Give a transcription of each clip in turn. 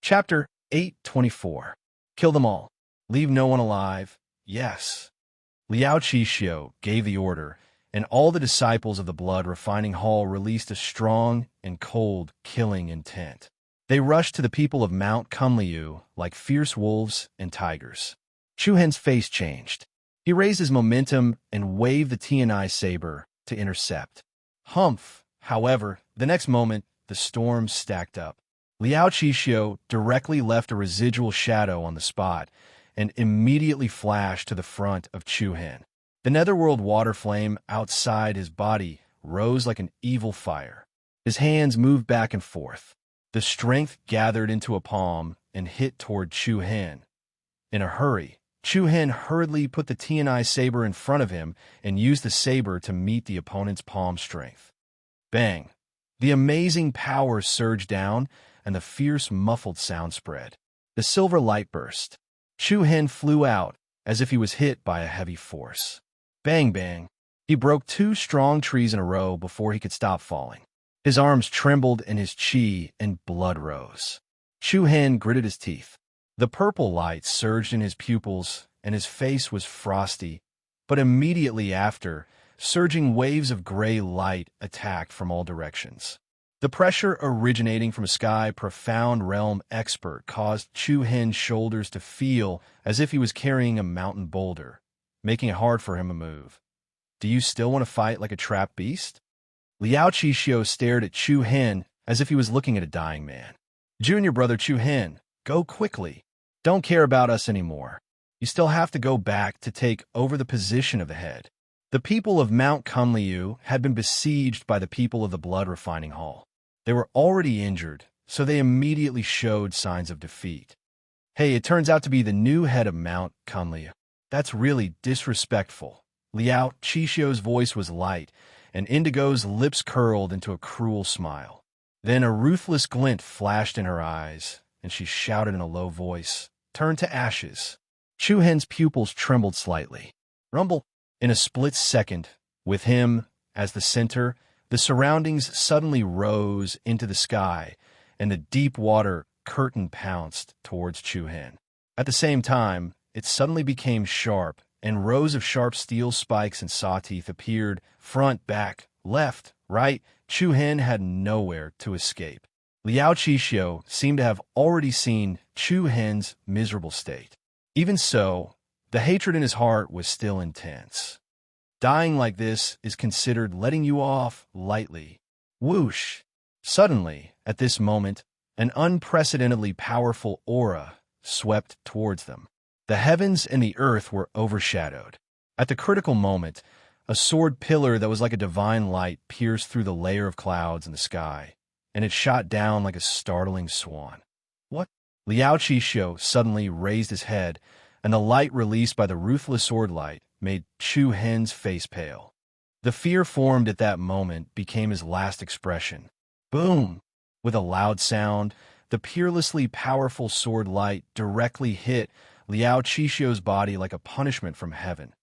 Chapter 824. Kill them all. Leave no one alive. Yes. Liao Qixio gave the order, and all the disciples of the blood refining hall released a strong and cold killing intent. They rushed to the people of Mount Kunliu like fierce wolves and tigers. Chu Hen's face changed. He raised his momentum and waved the Tianai saber to intercept. Humph! However, the next moment, the storm stacked up. Liao Qixio directly left a residual shadow on the spot and immediately flashed to the front of Chu Hen. The netherworld water flame outside his body rose like an evil fire. His hands moved back and forth. The strength gathered into a palm and hit toward Chu Hen. In a hurry, Chu Hen hurriedly put the Tianai saber in front of him and used the saber to meet the opponent's palm strength. Bang! The amazing power surged down, and the fierce, muffled sound spread. The silver light burst. Chu Hen flew out as if he was hit by a heavy force. Bang, bang. He broke two strong trees in a row before he could stop falling. His arms trembled and his qi and blood rose. Chu Hen gritted his teeth. The purple light surged in his pupils, and his face was frosty, but immediately after, surging waves of gray light attacked from all directions. The pressure originating from a sky-profound realm expert caused Chu Hen's shoulders to feel as if he was carrying a mountain boulder, making it hard for him to move. Do you still want to fight like a trapped beast? Liao Qixio stared at Chu Hen as if he was looking at a dying man. Junior brother Chu Hen, go quickly. Don't care about us anymore. You still have to go back to take over the position of the head. The people of Mount Kunliu had been besieged by the people of the blood refining hall. They were already injured, so they immediately showed signs of defeat. Hey, it turns out to be the new head of Mount Kunliu. That's really disrespectful. Liao Qixio's voice was light, and Indigo's lips curled into a cruel smile. Then a ruthless glint flashed in her eyes, and she shouted in a low voice, "Turn to ashes." Chu Hen's pupils trembled slightly. Rumble. In a split second, with him as the center, the surroundings suddenly rose into the sky, and the deep water curtain pounced towards Chu Hen. At the same time, it suddenly became sharp, and rows of sharp steel spikes and saw teeth appeared, front, back, left, right. Chu Hen had nowhere to escape. Liao Qixio seemed to have already seen Chu Hen's miserable state. Even so, the hatred in his heart was still intense. Dying like this is considered letting you off lightly. Whoosh! Suddenly, at this moment, an unprecedentedly powerful aura swept towards them. The heavens and the earth were overshadowed. At the critical moment, a sword pillar that was like a divine light pierced through the layer of clouds in the sky, and it shot down like a startling swan. What? Liao Qixio suddenly raised his head, and the light released by the ruthless sword light made Chu Hen's face pale. The fear formed at that moment became his last expression. Boom! With a loud sound, the peerlessly powerful sword light directly hit Liao Qixio's body like a punishment from heaven.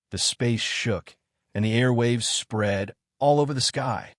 The space shook, and the airwaves spread all over the sky.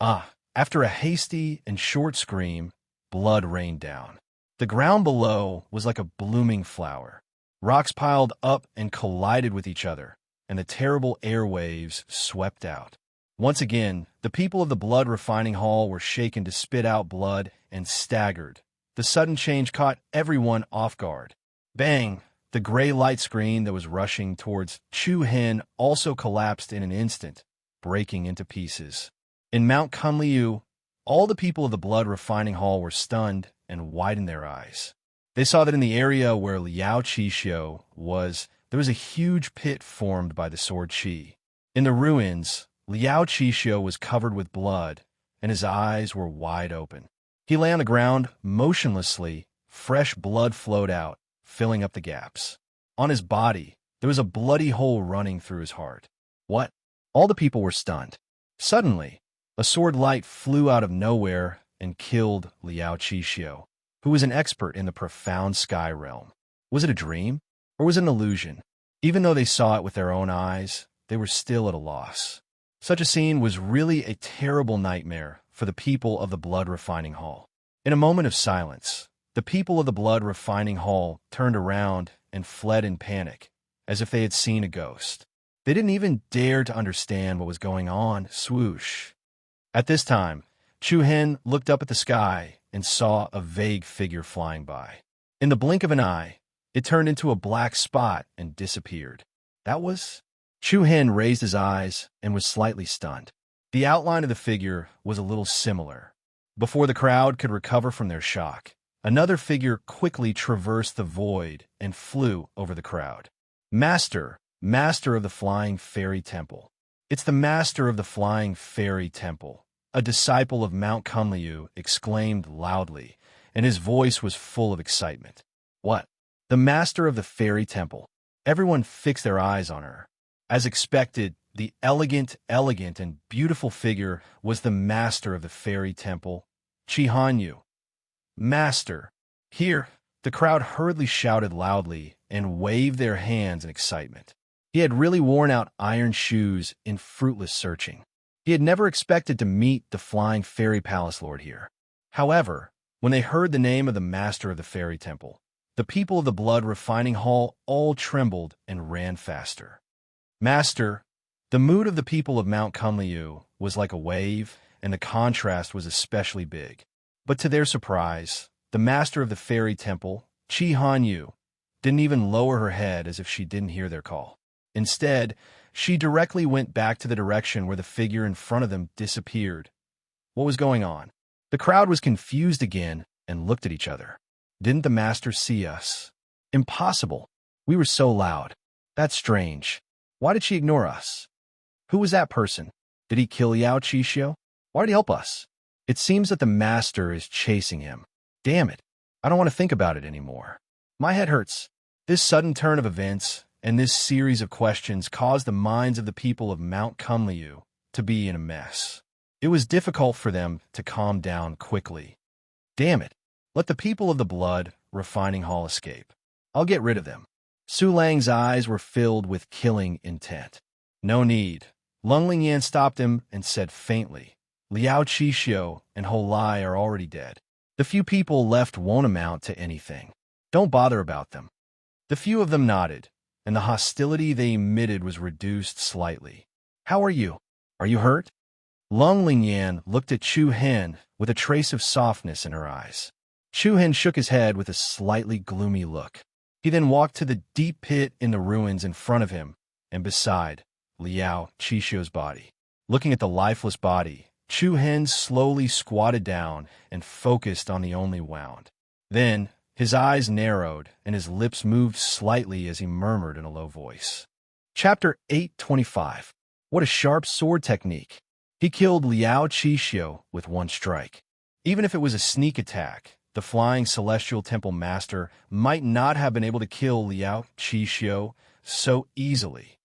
After a hasty and short scream, blood rained down. The ground below was like a blooming flower. Rocks piled up and collided with each other, and the terrible airwaves swept out. Once again, the people of the blood refining hall were shaken to spit out blood and staggered. The sudden change caught everyone off guard. Bang! The gray light screen that was rushing towards Chu Hen also collapsed in an instant, breaking into pieces. In Mount Kunliu, all the people of the blood refining hall were stunned and widened their eyes. They saw that in the area where Liao Qixio was, there was a huge pit formed by the sword qi. In the ruins, Liao Qixio was covered with blood, and his eyes were wide open. He lay on the ground motionlessly. Fresh blood flowed out, filling up the gaps. On his body, there was a bloody hole running through his heart. What? All the people were stunned. Suddenly, a sword light flew out of nowhere and killed Liao Qixio, who was an expert in the profound sky realm. Was it a dream, or was it an illusion? Even though they saw it with their own eyes, they were still at a loss. Such a scene was really a terrible nightmare for the people of the blood refining hall. In a moment of silence, The people of the blood refining hall turned around and fled in panic, as if they had seen a ghost. They didn't even dare to understand what was going on. Swoosh. At this time, Chu Hen looked up at the sky and saw a vague figure flying by. In the blink of an eye, it turned into a black spot and disappeared. That was... Chu Hen raised his eyes and was slightly stunned. The outline of the figure was a little similar. Before the crowd could recover from their shock, another figure quickly traversed the void and flew over the crowd. Master of the Flying Fairy Temple. It's the Master of the Flying Fairy Temple. A disciple of Mount Kunliu exclaimed loudly, and his voice was full of excitement. What? The Master of the Fairy Temple. Everyone fixed their eyes on her. As expected, the elegant and beautiful figure was the Master of the Fairy Temple, Chi Hanyu. Master. Here, the crowd hurriedly shouted loudly and waved their hands in excitement. He had really worn out iron shoes in fruitless searching. He had never expected to meet the Flying Fairy Palace Lord here. However, when they heard the name of the Master of the Fairy Temple, the people of the blood refining hall all trembled and ran faster. Master, the mood of the people of Mount Kunliu was like a wave, and the contrast was especially big. But to their surprise, the Master of the Fairy Temple, Chi Hanyu, didn't even lower her head as if she didn't hear their call. Instead, she directly went back to the direction where the figure in front of them disappeared. What was going on? The crowd was confused again and looked at each other. Didn't the Master see us? Impossible. We were so loud. That's strange. Why did she ignore us? Who was that person? Did he kill Yao Qixio? Why did he help us? It seems that the Master is chasing him. Damn it. I don't want to think about it anymore. My head hurts. This sudden turn of events and this series of questions caused the minds of the people of Mount Kunliu to be in a mess. It was difficult for them to calm down quickly. Damn it. Let the people of the blood refining hall escape. I'll get rid of them. Su Lang's eyes were filled with killing intent. No need. Lung Lingyan stopped him and said faintly, Liao Qixio and Ho Lai are already dead. The few people left won't amount to anything. Don't bother about them. The few of them nodded, and the hostility they emitted was reduced slightly. How are you? Are you hurt? Lung Lingyan looked at Chu Hen with a trace of softness in her eyes. Chu Hen shook his head with a slightly gloomy look. He then walked to the deep pit in the ruins in front of him and beside Liao Qixio's body. Looking at the lifeless body, Chu Hen slowly squatted down and focused on the only wound. Then, his eyes narrowed and his lips moved slightly as he murmured in a low voice. Chapter 825. What a sharp sword technique. He killed Liao Qixio with one strike. Even if it was a sneak attack, the Flying Celestial Temple Master might not have been able to kill Liao Qixio so easily.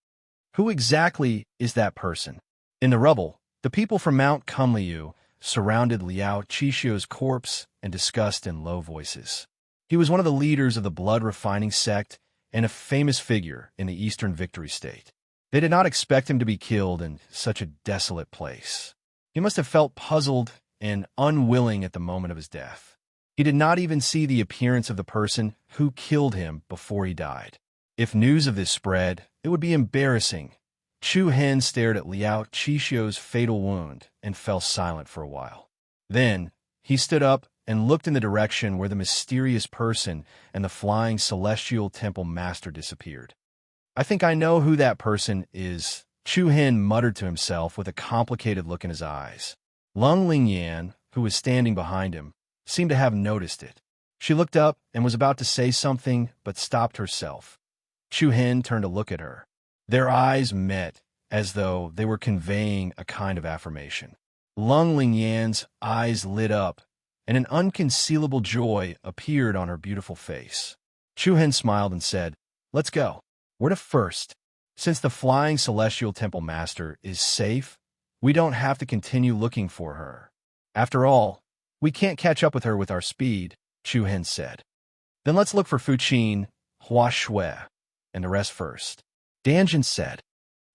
Who exactly is that person? In the rubble, the people from Mount Kunliu surrounded Liao Qixio's corpse and discussed in low voices. He was one of the leaders of the blood-refining sect and a famous figure in the Eastern Victory State. They did not expect him to be killed in such a desolate place. He must have felt puzzled and unwilling at the moment of his death. He did not even see the appearance of the person who killed him before he died. If news of this spread, it would be embarrassing. Chu Hen stared at Liao Qixio's fatal wound and fell silent for a while. Then, he stood up and looked in the direction where the mysterious person and the Flying Celestial Temple Master disappeared. I think I know who that person is, Chu Hen muttered to himself with a complicated look in his eyes. Lung Lingyan, who was standing behind him, seemed to have noticed it. She looked up and was about to say something, but stopped herself. Chu Hen turned to look at her. Their eyes met, as though they were conveying a kind of affirmation. Lung Lingyan's eyes lit up, and an unconcealable joy appeared on her beautiful face. Chu Hen smiled and said, Let's go. Where to first? Since the Flying Celestial Temple Master is safe, we don't have to continue looking for her. After all, we can't catch up with her with our speed, Chu Hen said. Then let's look for Fuqin, Hua Shui, and the rest first. Danjin said.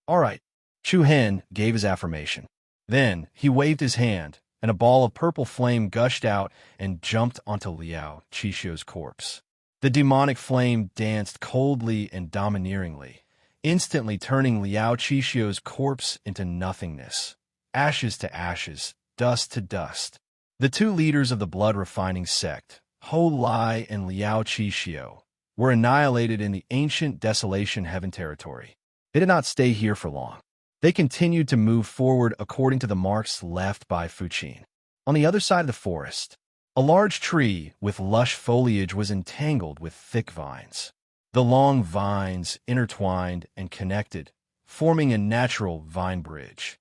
All right. Chu Hen gave his affirmation. Then he waved his hand, and a ball of purple flame gushed out and jumped onto Liao Qixu's corpse. The demonic flame danced coldly and domineeringly, instantly turning Liao Qixu's corpse into nothingness, ashes to ashes, dust to dust. The two leaders of the blood-refining sect, Ho Lai and Liao Qixiu, were annihilated in the ancient Desolation Heaven territory. They did not stay here for long. They continued to move forward according to the marks left by Fuqin. On the other side of the forest, a large tree with lush foliage was entangled with thick vines. The long vines intertwined and connected, forming a natural vine bridge.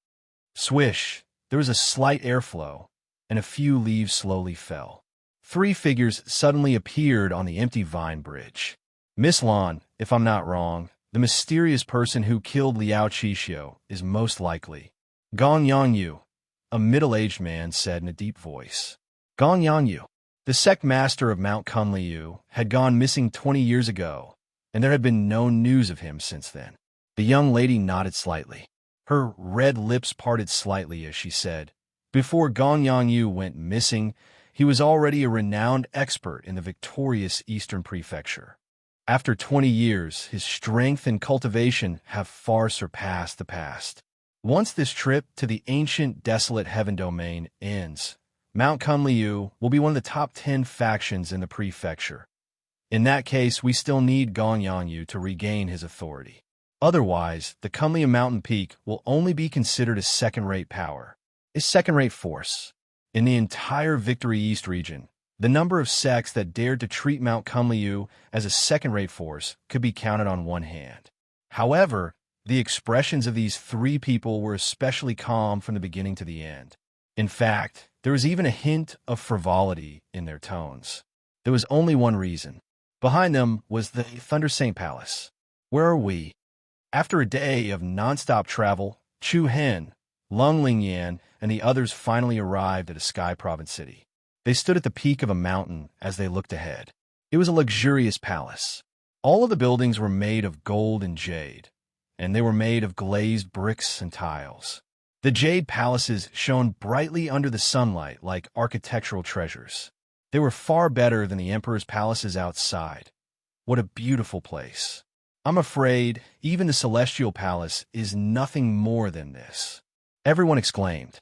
Swish, there was a slight airflow, and a few leaves slowly fell. 3 figures suddenly appeared on the empty vine bridge. Miss Lan, if I'm not wrong, the mysterious person who killed Liao Qixiu is most likely. Gong Yangyu, a middle-aged man said in a deep voice. Gong Yangyu, the sect master of Mount Kunliu, had gone missing 20 years ago, and there had been no news of him since then. The young lady nodded slightly. Her red lips parted slightly as she said, before Gong Yangyu went missing, he was already a renowned expert in the victorious Eastern Prefecture. After 20 years, his strength and cultivation have far surpassed the past. Once this trip to the ancient desolate heaven domain ends, Mount Kunliu will be one of the top 10 factions in the prefecture. In that case, we still need Gong Yangyu to regain his authority. Otherwise, the Kunliu mountain peak will only be considered a second-rate power, a second-rate force. In the entire Victory East region, the number of sects that dared to treat Mount Kunliu as a second-rate force could be counted on one hand. However, the expressions of these 3 people were especially calm from the beginning to the end. In fact, there was even a hint of frivolity in their tones. There was only one reason. Behind them was the Thunder Saint Palace. Where are we? After a day of nonstop travel, Chu Hen, Lung Lingyan, and the others finally arrived at a sky province city. They stood at the peak of a mountain as they looked ahead. It was a luxurious palace. All of the buildings were made of gold and jade, and they were made of glazed bricks and tiles. The jade palaces shone brightly under the sunlight like architectural treasures. They were far better than the emperor's palaces outside. What a beautiful place. I'm afraid even the celestial palace is nothing more than this. Everyone exclaimed.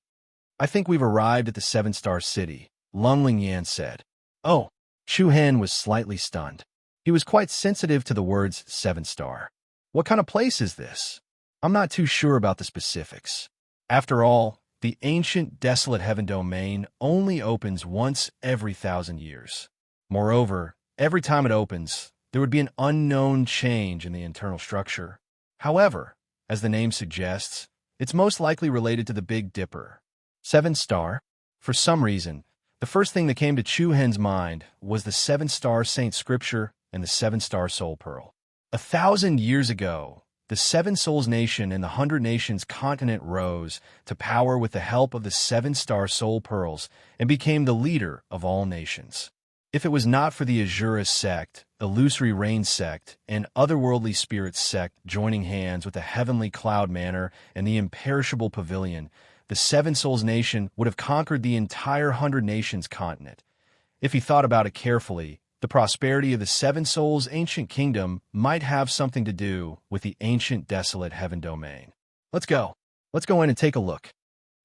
I think we've arrived at the 7-star city, Lung Lingyan said. Oh, Chu Hen was slightly stunned. He was quite sensitive to the words 7-star. What kind of place is this? I'm not too sure about the specifics. After all, the ancient desolate heaven domain only opens once every 1,000 years. Moreover, every time it opens, there would be an unknown change in the internal structure. However, as the name suggests, it's most likely related to the Big Dipper. 7-star? For some reason, the first thing that came to Chu Hen's mind was the 7-star Saint Scripture and the 7-star Soul Pearl. 1,000 years ago, the 7 Souls Nation and the 100 Nations continent rose to power with the help of the 7-star Soul Pearls and became the leader of all nations. If it was not for the Azura sect, Illusory Rain sect, and Otherworldly Spirits sect joining hands with the Heavenly Cloud Manor and the Imperishable Pavilion, the 7 Souls Nation would have conquered the entire 100 Nations continent. If he thought about it carefully, the prosperity of the 7 Souls ancient kingdom might have something to do with the ancient desolate heaven domain. Let's go. Let's go in and take a look.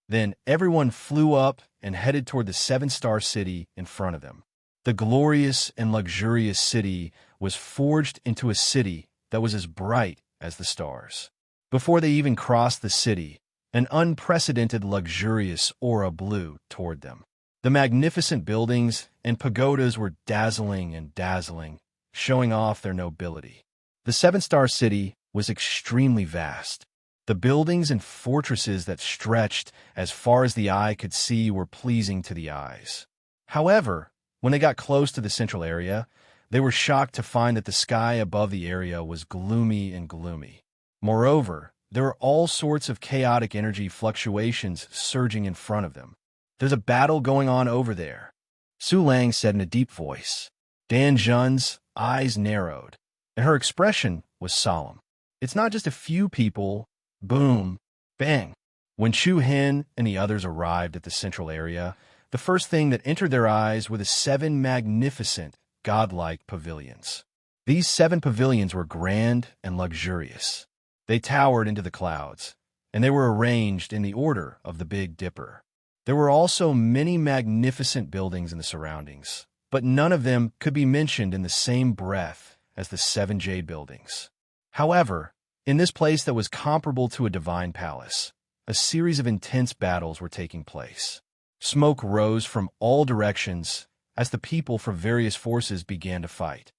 Then everyone flew up and headed toward the 7-star city in front of them. The glorious and luxurious city was forged into a city that was as bright as the stars. Before they even crossed the city, an unprecedented luxurious aura blew toward them. The magnificent buildings and pagodas were dazzling and dazzling, showing off their nobility. The 7-star city was extremely vast. The buildings and fortresses that stretched as far as the eye could see were pleasing to the eyes. However, when they got close to the central area, they were shocked to find that the sky above the area was gloomy and gloomy. Moreover, there were all sorts of chaotic energy fluctuations surging in front of them. There's a battle going on over there, Su Lang said in a deep voice. Dan Zhen's eyes narrowed, and her expression was solemn. It's not just a few people. Boom, bang. When Chu Hen and the others arrived at the central area, the first thing that entered their eyes were the 7 magnificent, godlike pavilions. These 7 pavilions were grand and luxurious. They towered into the clouds, and they were arranged in the order of the Big Dipper. There were also many magnificent buildings in the surroundings, but none of them could be mentioned in the same breath as the 7 jade buildings. However, in this place that was comparable to a divine palace, a series of intense battles were taking place. Smoke rose from all directions as the people from various forces began to fight.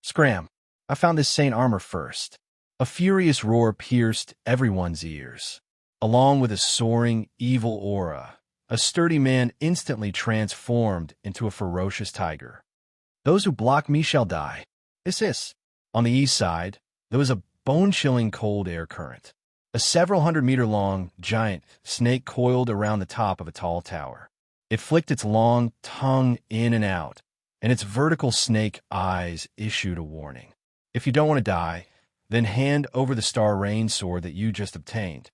Scram! I found this Saint armor first. A furious roar pierced everyone's ears. Along with a soaring, evil aura, a sturdy man instantly transformed into a ferocious tiger. Those who block me shall die. Is. On the east side, there was a bone-chilling cold air current. A several hundred-meter-long, giant snake coiled around the top of a tall tower. It flicked its long tongue in and out, and its vertical snake eyes issued a warning. If you don't want to die, then hand over the star rain sword that you just obtained.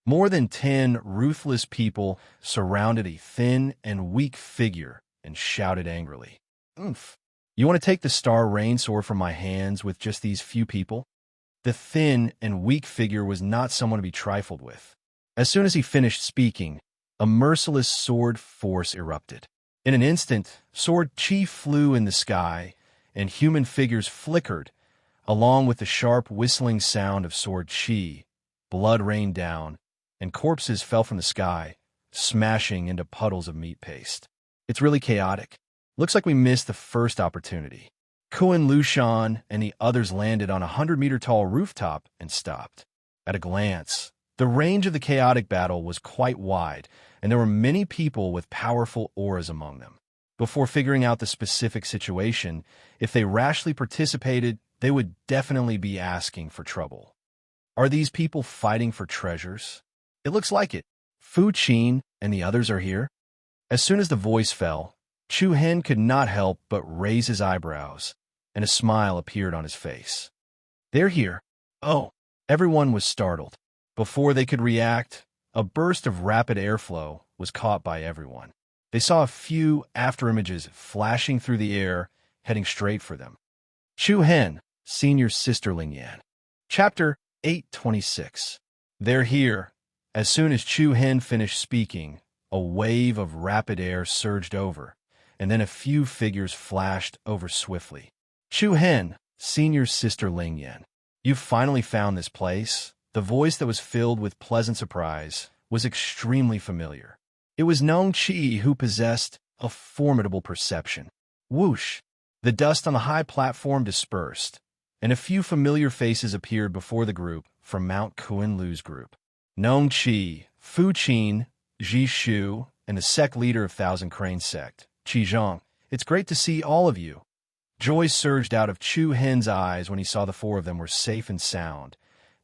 More than 10 ruthless people surrounded a thin and weak figure and shouted angrily, "Oomph! You want to take the star rain sword from my hands with just these few people?" The thin and weak figure was not someone to be trifled with. As soon as he finished speaking, a merciless sword force erupted. In an instant, sword chi flew in the sky, and human figures flickered, along with the sharp whistling sound of sword chi. Blood rained down, and corpses fell from the sky, smashing into puddles of meat paste. It's really chaotic. Looks like we missed the first opportunity. Kuan Lushan and the others landed on a 100-meter-tall rooftop and stopped. At a glance, the range of the chaotic battle was quite wide, and there were many people with powerful auras among them. Before figuring out the specific situation, if they rashly participated, they would definitely be asking for trouble. Are these people fighting for treasures? It looks like it. Fu Qin and the others are here. As soon as the voice fell, Chu Hen could not help but raise his eyebrows, and a smile appeared on his face. They're here. Oh, everyone was startled. Before they could react, a burst of rapid airflow was caught by everyone. They saw a few afterimages flashing through the air, heading straight for them. Chu Hen, Senior Sister Ling Yan. Chapter 826. They're here. As soon as Chu Hen finished speaking, a wave of rapid air surged over, and then a few figures flashed over swiftly. Chu Hen, Senior Sister Ling Yan. You've finally found this place. The voice that was filled with pleasant surprise was extremely familiar. It was Nong Chi who possessed a formidable perception. Whoosh! The dust on the high platform dispersed, and a few familiar faces appeared before the group from Mount Kuan Lu's group. Nong Chi, Fu Qin, Ji Shu, and the sect leader of Thousand Crane Sect, Qi Zhang. It's great to see all of you. Joy surged out of Chu Hen's eyes when he saw the 4 of them were safe and sound,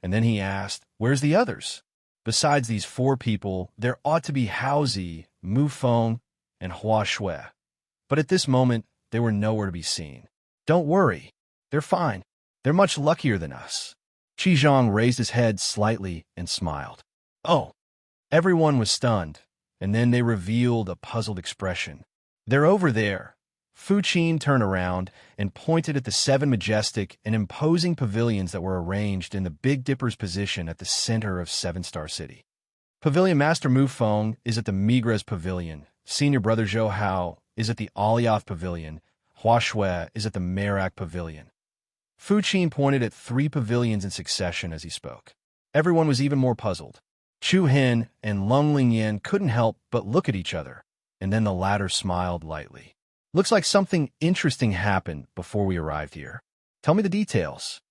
and then he asked, "Where's the others?" Besides these 4 people, there ought to be Haozi, Mu Feng, and Hua Shui. But at this moment, they were nowhere to be seen. Don't worry. They're fine. They're much luckier than us. Qi Zhang raised his head slightly and smiled. Oh. Everyone was stunned, and then they revealed a puzzled expression. They're over there. Fu Qin turned around and pointed at the 7 majestic and imposing pavilions that were arranged in the Big Dipper's position at the center of 7-Star City. Pavilion Master Mu Feng is at the Migra's Pavilion. Senior Brother Zhou Hao is at the Alioth Pavilion. Hua Shui is at the Merak Pavilion. Fu Qin pointed at 3 pavilions in succession as he spoke. Everyone was even more puzzled. Chu Hen and Lung Lingyan couldn't help but look at each other, and then the latter smiled lightly. Looks like something interesting happened before we arrived here. Tell me the details.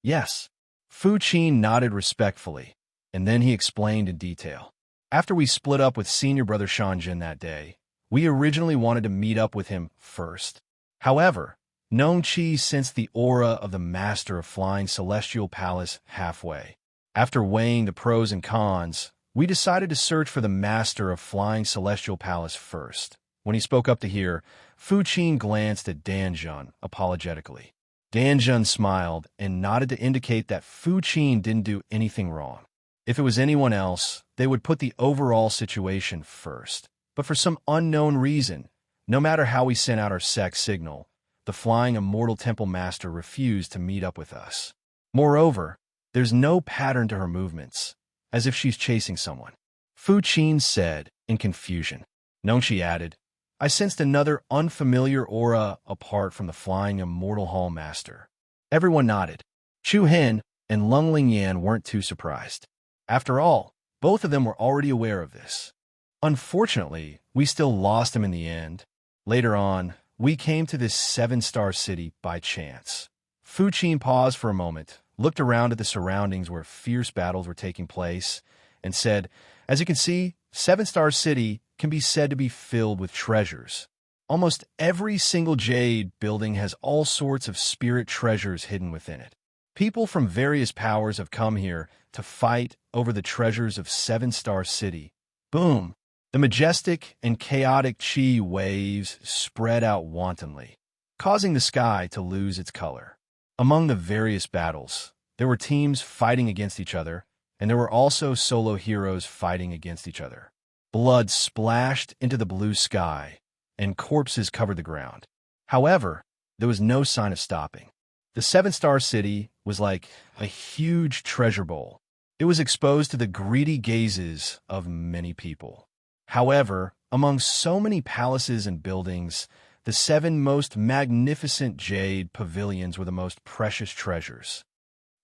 Yes. Fu Qin nodded respectfully, and then he explained in detail. After we split up with Senior Brother Shanjin that day, we originally wanted to meet up with him first. However, Nong Chi sensed the aura of the Master of Flying Celestial Palace halfway. After weighing the pros and cons, we decided to search for the Master of Flying Celestial Palace first. When he spoke up to hear, Fu Qin glanced at Danjun apologetically. Danjun smiled and nodded to indicate that Fu Qin didn't do anything wrong. If it was anyone else, they would put the overall situation first. But for some unknown reason, no matter how we sent out our sex signal, the flying immortal temple master refused to meet up with us. Moreover, there's no pattern to her movements, as if she's chasing someone. Fu Qin said, in confusion. Nongxi added, I sensed another unfamiliar aura apart from the flying immortal hall master. Everyone nodded. Chu Hen and Lung Lingyan weren't too surprised. After all, both of them were already aware of this. Unfortunately, we still lost him in the end. Later on, we came to this 7-star city by chance. Fu Qin paused for a moment, looked around at the surroundings where fierce battles were taking place, and said, As you can see, 7-star city can be said to be filled with treasures. Almost every single jade building has all sorts of spirit treasures hidden within it. People from various powers have come here to fight over the treasures of 7-star city. Boom! The majestic and chaotic chi waves spread out wantonly, causing the sky to lose its color. Among the various battles, there were teams fighting against each other, and there were also solo heroes fighting against each other. Blood splashed into the blue sky, and corpses covered the ground. However, there was no sign of stopping. The 7-star city was like a huge treasure bowl. It was exposed to the greedy gazes of many people. However, among so many palaces and buildings, the 7 most magnificent jade pavilions were the most precious treasures.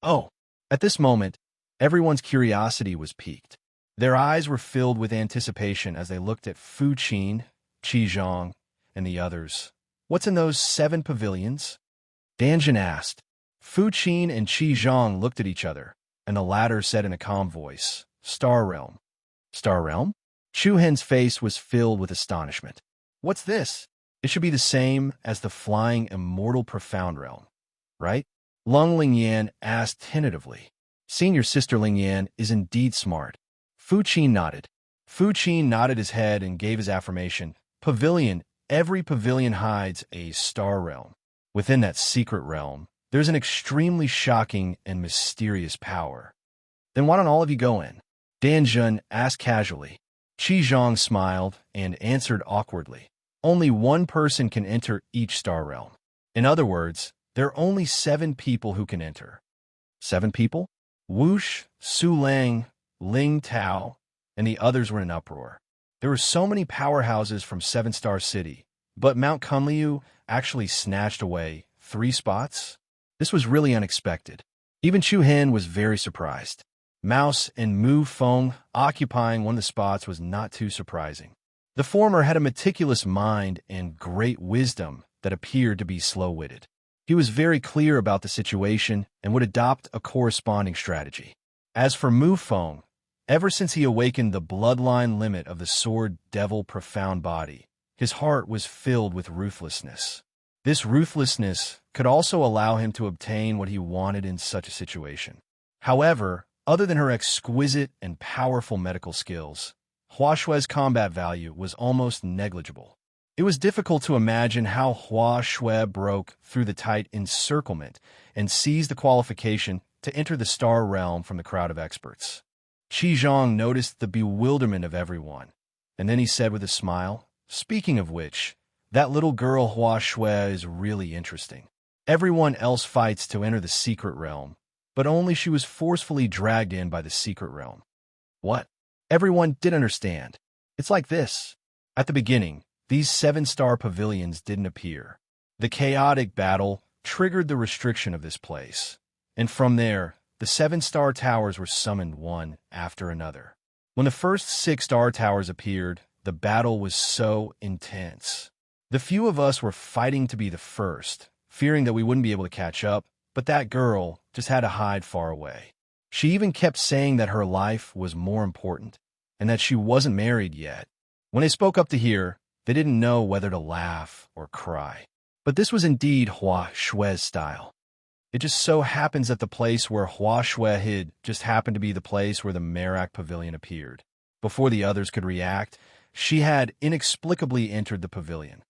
Oh, at this moment, everyone's curiosity was piqued. Their eyes were filled with anticipation as they looked at Fu Qin, Qi Zhang, and the others. What's in those 7 pavilions? Danjin asked. Fu Qin and Qi Zhang looked at each other, and the latter said in a calm voice, Star Realm. Star Realm? Chu Hen's face was filled with astonishment. What's this? It should be the same as the flying immortal profound realm, right? Lung Lingyan asked tentatively. Seeing your sister Lingyan is indeed smart. Fu Qin nodded. Fu Qin nodded his head and gave his affirmation. Pavilion, every pavilion hides a star realm. Within that secret realm, there's an extremely shocking and mysterious power. Then why don't all of you go in? Dan Jun asked casually. Qi Zhang smiled and answered awkwardly. Only one person can enter each star realm. In other words, there are only 7 people who can enter. 7 people? Wush, Su Lang, Ling Tao, and the others were in uproar. There were so many powerhouses from 7-star city, but Mount Kunliu actually snatched away 3 spots? This was really unexpected. Even Chu Hen was very surprised. Mouse and Mu Feng occupying one of the spots was not too surprising. The former had a meticulous mind and great wisdom that appeared to be slow-witted. He was very clear about the situation and would adopt a corresponding strategy. As for Mu Feng, ever since he awakened the bloodline limit of the Sword Devil Profound Body, his heart was filled with ruthlessness. This ruthlessness could also allow him to obtain what he wanted in such a situation. However, other than her exquisite and powerful medical skills, Hua Shui's combat value was almost negligible. It was difficult to imagine how Hua Shui broke through the tight encirclement and seized the qualification to enter the star realm from the crowd of experts. Qi Zhang noticed the bewilderment of everyone, and then he said with a smile, Speaking of which, that little girl Hua Shui is really interesting. Everyone else fights to enter the secret realm, but only she was forcefully dragged in by the secret realm. What? Everyone did understand. It's like this. At the beginning, these 7-star pavilions didn't appear. The chaotic battle triggered the restriction of this place, and from there, the 7-star towers were summoned one after another. When the first 6 star towers appeared, the battle was so intense. The few of us were fighting to be the first, fearing that we wouldn't be able to catch up, but that girl just had to hide far away. She even kept saying that her life was more important, and that she wasn't married yet. When they spoke up to her, they didn't know whether to laugh or cry. But this was indeed Hua Shui's style. It just so happens that the place where Hua Shui hid just happened to be the place where the Merak Pavilion appeared. Before the others could react, she had inexplicably entered the pavilion.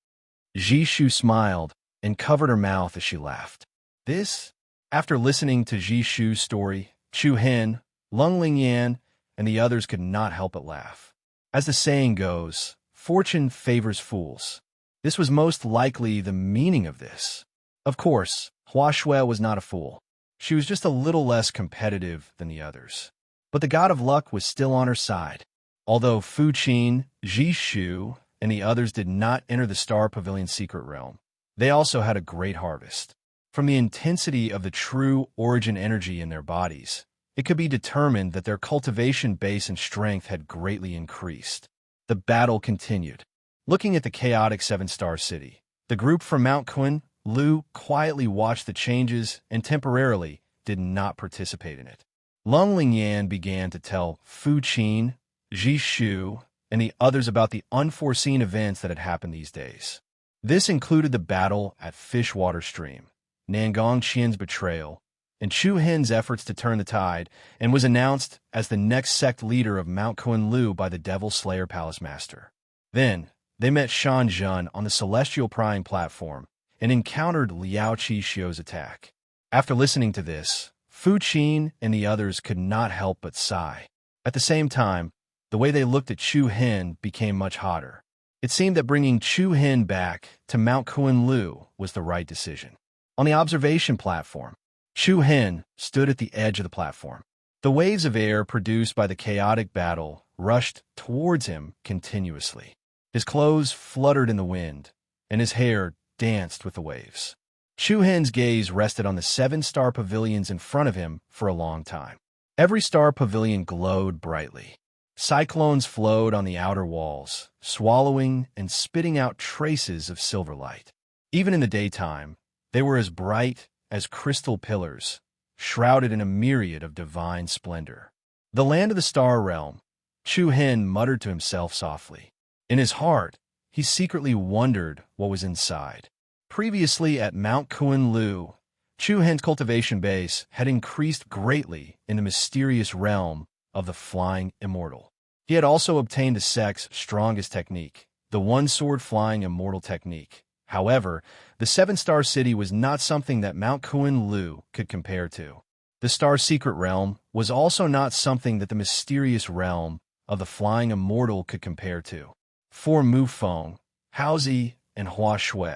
Jishu smiled and covered her mouth as she laughed. This, after listening to Jishu's story, Chu Hen, Lung Lingyan, and the others could not help but laugh. As the saying goes, fortune favors fools. This was most likely the meaning of this. Of course, Hua Shui was not a fool. She was just a little less competitive than the others. But the god of luck was still on her side. Although Fu Qin, Ji Shu, and the others did not enter the Star Pavilion's secret realm, they also had a great harvest. From the intensity of the true origin energy in their bodies, it could be determined that their cultivation base and strength had greatly increased. The battle continued. Looking at the chaotic seven-star city, the group from Mount Kun Lu quietly watched the changes and temporarily did not participate in it. Lung Lingyan began to tell Fu Qin, Ji Shu, and the others about the unforeseen events that had happened these days. This included the battle at Fishwater Stream, Nangong Qian's betrayal, and Chu Hen's efforts to turn the tide, and was announced as the next sect leader of Mount Kun Lu by the Devil Slayer Palace Master. Then, they met Shan Zhen on the Celestial Prying platform and encountered Liao Qixio's attack. After listening to this, Fu Qin and the others could not help but sigh. At the same time, the way they looked at Chu Hen became much hotter. It seemed that bringing Chu Hen back to Mount Kun Lu was the right decision. On the observation platform, Chu Hen stood at the edge of the platform. The waves of air produced by the chaotic battle rushed towards him continuously. His clothes fluttered in the wind, and his hair danced with the waves. Chu Hen's gaze rested on the 7-star pavilions in front of him for a long time. Every star pavilion glowed brightly. Cyclones flowed on the outer walls, swallowing and spitting out traces of silver light. Even in the daytime, they were as bright as crystal pillars, shrouded in a myriad of divine splendor. The land of the star realm, Chu Hen muttered to himself softly. In his heart, he secretly wondered what was inside. Previously at Mount Kun Lu, Chu Hen's cultivation base had increased greatly in the mysterious realm of the Flying Immortal. He had also obtained the sect's strongest technique, the one-sword flying immortal technique. However, the 7-star city was not something that Mount Kun Lu could compare to. The Star Secret Realm was also not something that the mysterious realm of the Flying Immortal could compare to. For Mu Feng, Haozi, and Hua Shui,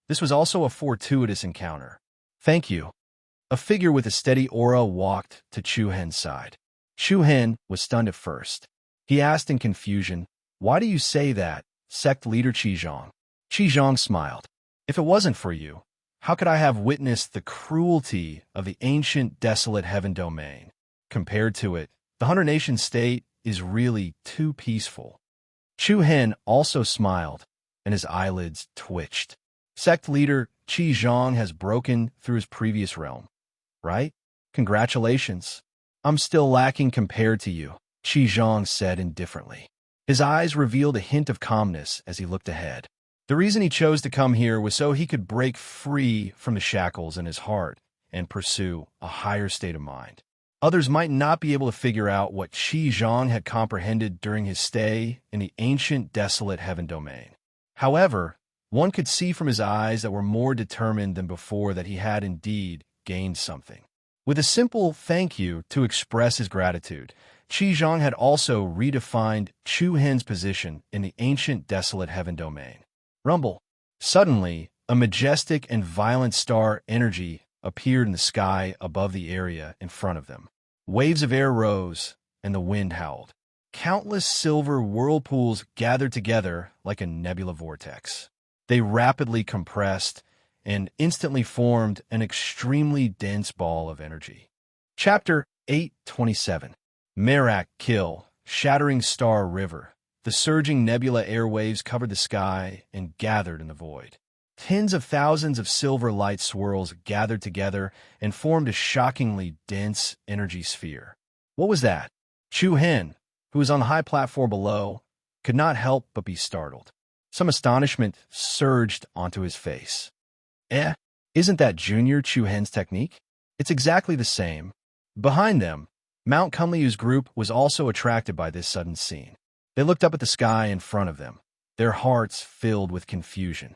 this was also a fortuitous encounter. Thank you. A figure with a steady aura walked to Chu Hen's side. Chu Hen was stunned at first. He asked in confusion, "Why do you say that, sect leader Qizhong?" Qizhong smiled. "If it wasn't for you, how could I have witnessed the cruelty of the ancient desolate heaven domain? Compared to it, the 100-nation state is really too peaceful." Chu Hen also smiled, and his eyelids twitched. Sect leader Qizhong has broken through his previous realm, right? Congratulations. I'm still lacking compared to you, Qizhong said indifferently. His eyes revealed a hint of calmness as he looked ahead. The reason he chose to come here was so he could break free from the shackles in his heart and pursue a higher state of mind. Others might not be able to figure out what Qizhong had comprehended during his stay in the ancient desolate heaven domain. However, one could see from his eyes that were more determined than before that he had indeed gained something. With a simple thank you to express his gratitude, Qizhong had also redefined Chu Hen's position in the ancient desolate heaven domain. Rumble. Suddenly, a majestic and violent star energy appeared in the sky above the area in front of them. Waves of air rose, and the wind howled. Countless silver whirlpools gathered together like a nebula vortex. They rapidly compressed and instantly formed an extremely dense ball of energy. Chapter 827. Merak Kill, Shattering Star River. The surging nebula airwaves covered the sky and gathered in the void. Tens of thousands of silver light swirls gathered together and formed a shockingly dense energy sphere. What was that? Chu Hen, who was on the high platform below, could not help but be startled. Some astonishment surged onto his face. Isn't that Junior Chu Hen's technique? It's exactly the same. Behind them, Mount Kunliu's group was also attracted by this sudden scene. They looked up at the sky in front of them, their hearts filled with confusion.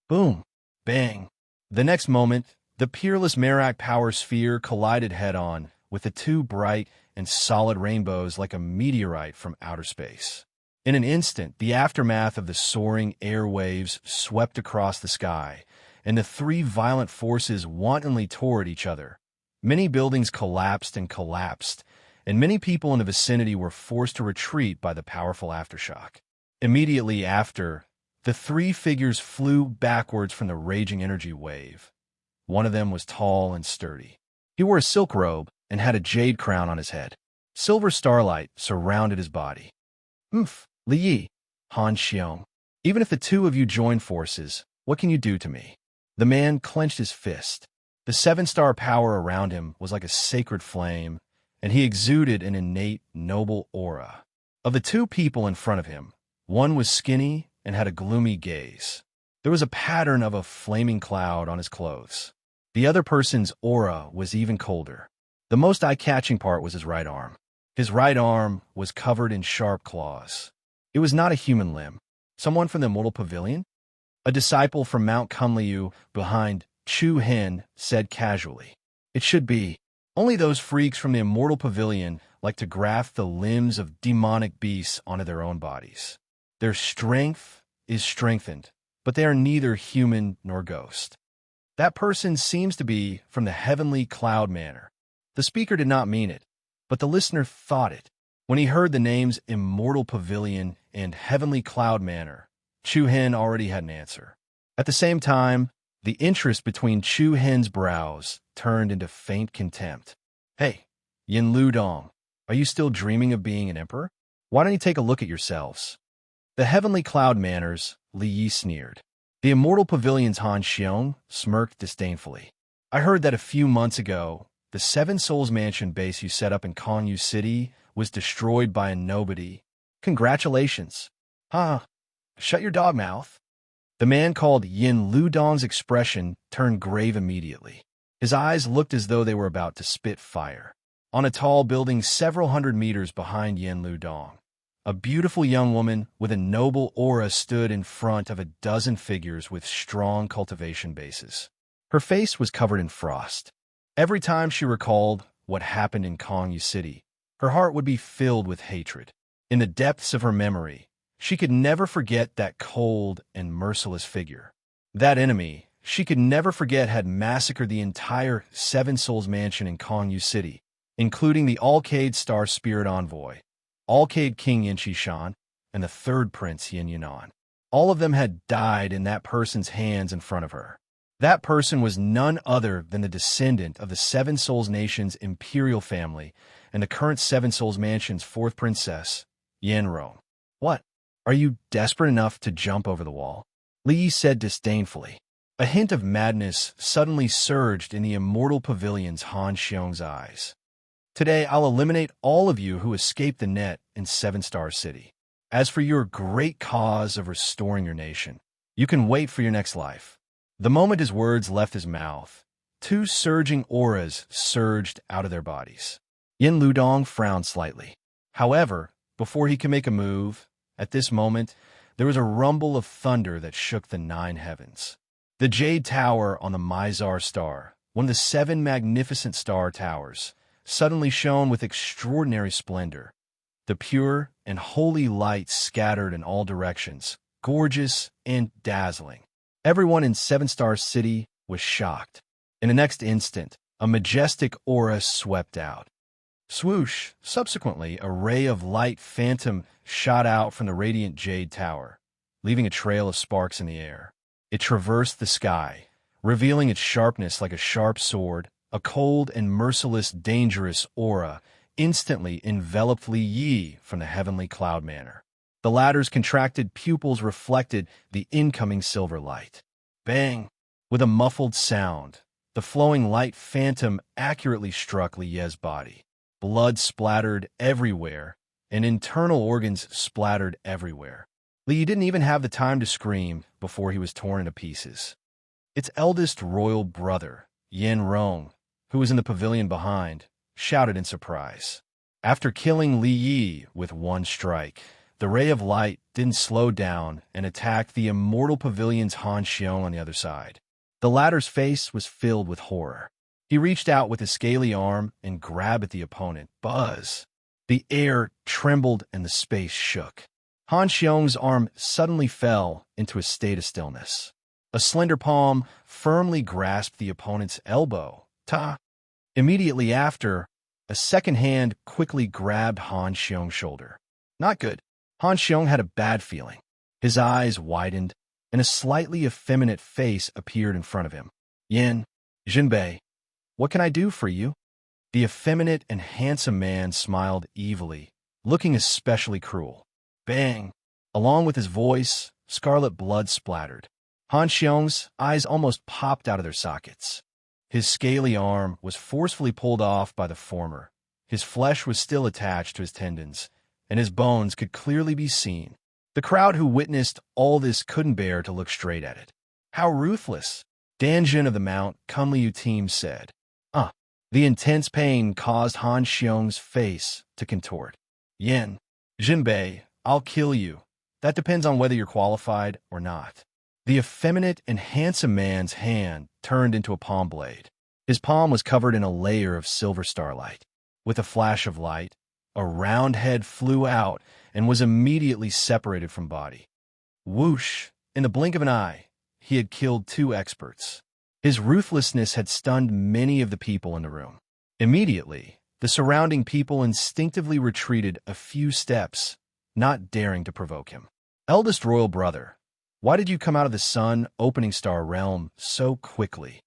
Boom! Bang! The next moment, the peerless Merak power sphere collided head-on with the two bright and solid rainbows like a meteorite from outer space. In an instant, the aftermath of the soaring air waves swept across the sky, and the three violent forces wantonly tore at each other. Many buildings collapsed, and many people in the vicinity were forced to retreat by the powerful aftershock. Immediately after, the three figures flew backwards from the raging energy wave. One of them was tall and sturdy. He wore a silk robe and had a jade crown on his head. Silver starlight surrounded his body. Li Yi, Han Xiong. Even if the two of you join forces, what can you do to me? The man clenched his fist. The seven-star power around him was like a sacred flame, and he exuded an innate, noble aura. Of the two people in front of him, one was skinny and had a gloomy gaze. There was a pattern of a flaming cloud on his clothes. The other person's aura was even colder. The most eye-catching part was his right arm. His right arm was covered in sharp claws. It was not a human limb. Someone from the Immortal Pavilion? A disciple from Mount Kunliu behind Chu Hen said casually. It should be. Only those freaks from the Immortal Pavilion like to graft the limbs of demonic beasts onto their own bodies. Their strength is strengthened, but they are neither human nor ghost. That person seems to be from the Heavenly Cloud Manor. The speaker did not mean it, but the listener thought it. When he heard the names Immortal Pavilion and Heavenly Cloud Manor, Chu Hen already had an answer. At the same time, the interest between Chu Hen's brows turned into faint contempt. Hey, Yin Ludong, are you still dreaming of being an emperor? Why don't you take a look at yourselves? The Heavenly Cloud Manors, Li Yi sneered. The Immortal Pavilion's Han Xiong smirked disdainfully. I heard that a few months ago, the Seven Souls Mansion base you set up in Kongyu City was destroyed by a nobody. Congratulations. Shut your dog mouth. The man called Yin Ludong's expression turned grave immediately. His eyes looked as though they were about to spit fire. On a tall building several hundred meters behind Yin Ludong, a beautiful young woman with a noble aura stood in front of a dozen figures with strong cultivation bases. Her face was covered in frost. Every time she recalled what happened in Kongyu City, her heart would be filled with hatred. In the depths of her memory, she could never forget that cold and merciless figure. That enemy, she could never forget, had massacred the entire Seven Souls Mansion in Kongyu City, including the Alcade Star Spirit Envoy, Alcade King Yin Shan, and the third Prince Yin Yanan. All of them had died in that person's hands in front of her. That person was none other than the descendant of the Seven Souls Nation's imperial family and the current Seven Souls Mansion's fourth princess, Yin Rong. What? Are you desperate enough to jump over the wall? Li Yi said disdainfully. A hint of madness suddenly surged in the Immortal Pavilion's Han Xiong's eyes. Today, I'll eliminate all of you who escaped the net in Seven Star City. As for your great cause of restoring your nation, you can wait for your next life. The moment his words left his mouth, two surging auras surged out of their bodies. Yin Ludong frowned slightly. However, before he could make a move, at this moment, there was a rumble of thunder that shook the nine heavens. The Jade Tower on the Mizar Star, one of the seven magnificent star towers, suddenly shone with extraordinary splendor. The pure and holy light scattered in all directions, gorgeous and dazzling. Everyone in Seven Star City was shocked. In the next instant, a majestic aura swept out. Swoosh! Subsequently, a ray of light phantom shot out from the radiant Jade Tower, leaving a trail of sparks in the air. It traversed the sky, revealing its sharpness like a sharp sword. A cold and merciless, dangerous aura instantly enveloped Li Yi from the Heavenly Cloud Manor. The latter's contracted pupils reflected the incoming silver light. Bang! With a muffled sound, the flowing light phantom accurately struck Li Yi's body. Blood splattered everywhere, and internal organs splattered everywhere. Li Yi didn't even have the time to scream before he was torn into pieces. Its eldest royal brother, Yin Rong, who was in the pavilion behind, shouted in surprise. After killing Li Yi with one strike, the ray of light didn't slow down and attacked the Immortal Pavilion's Han Xiong on the other side. The latter's face was filled with horror. He reached out with his scaly arm and grabbed at the opponent. Buzz! The air trembled and the space shook. Han Xiong's arm suddenly fell into a state of stillness. A slender palm firmly grasped the opponent's elbow. Ta! Immediately after, a second hand quickly grabbed Han Xiong's shoulder. Not good. Han Xiong had a bad feeling. His eyes widened, and a slightly effeminate face appeared in front of him. Yin, Jinbei, what can I do for you? The effeminate and handsome man smiled evilly, looking especially cruel. Bang! Along with his voice, scarlet blood splattered. Han Xiong's eyes almost popped out of their sockets. His scaly arm was forcefully pulled off by the former. His flesh was still attached to his tendons, and his bones could clearly be seen. The crowd who witnessed all this couldn't bear to look straight at it. How ruthless! Danjin of the Mount Kunliu team said. The intense pain caused Han Xiong's face to contort. Yin, Jinbei, I'll kill you. That depends on whether you're qualified or not. The effeminate and handsome man's hand turned into a palm blade. His palm was covered in a layer of silver starlight. With a flash of light, a round head flew out and was immediately separated from body. Whoosh! In the blink of an eye, he had killed 2 experts. His ruthlessness had stunned many of the people in the room. Immediately, the surrounding people instinctively retreated a few steps, not daring to provoke him. Eldest royal brother, why did you come out of the sun opening star realm so quickly?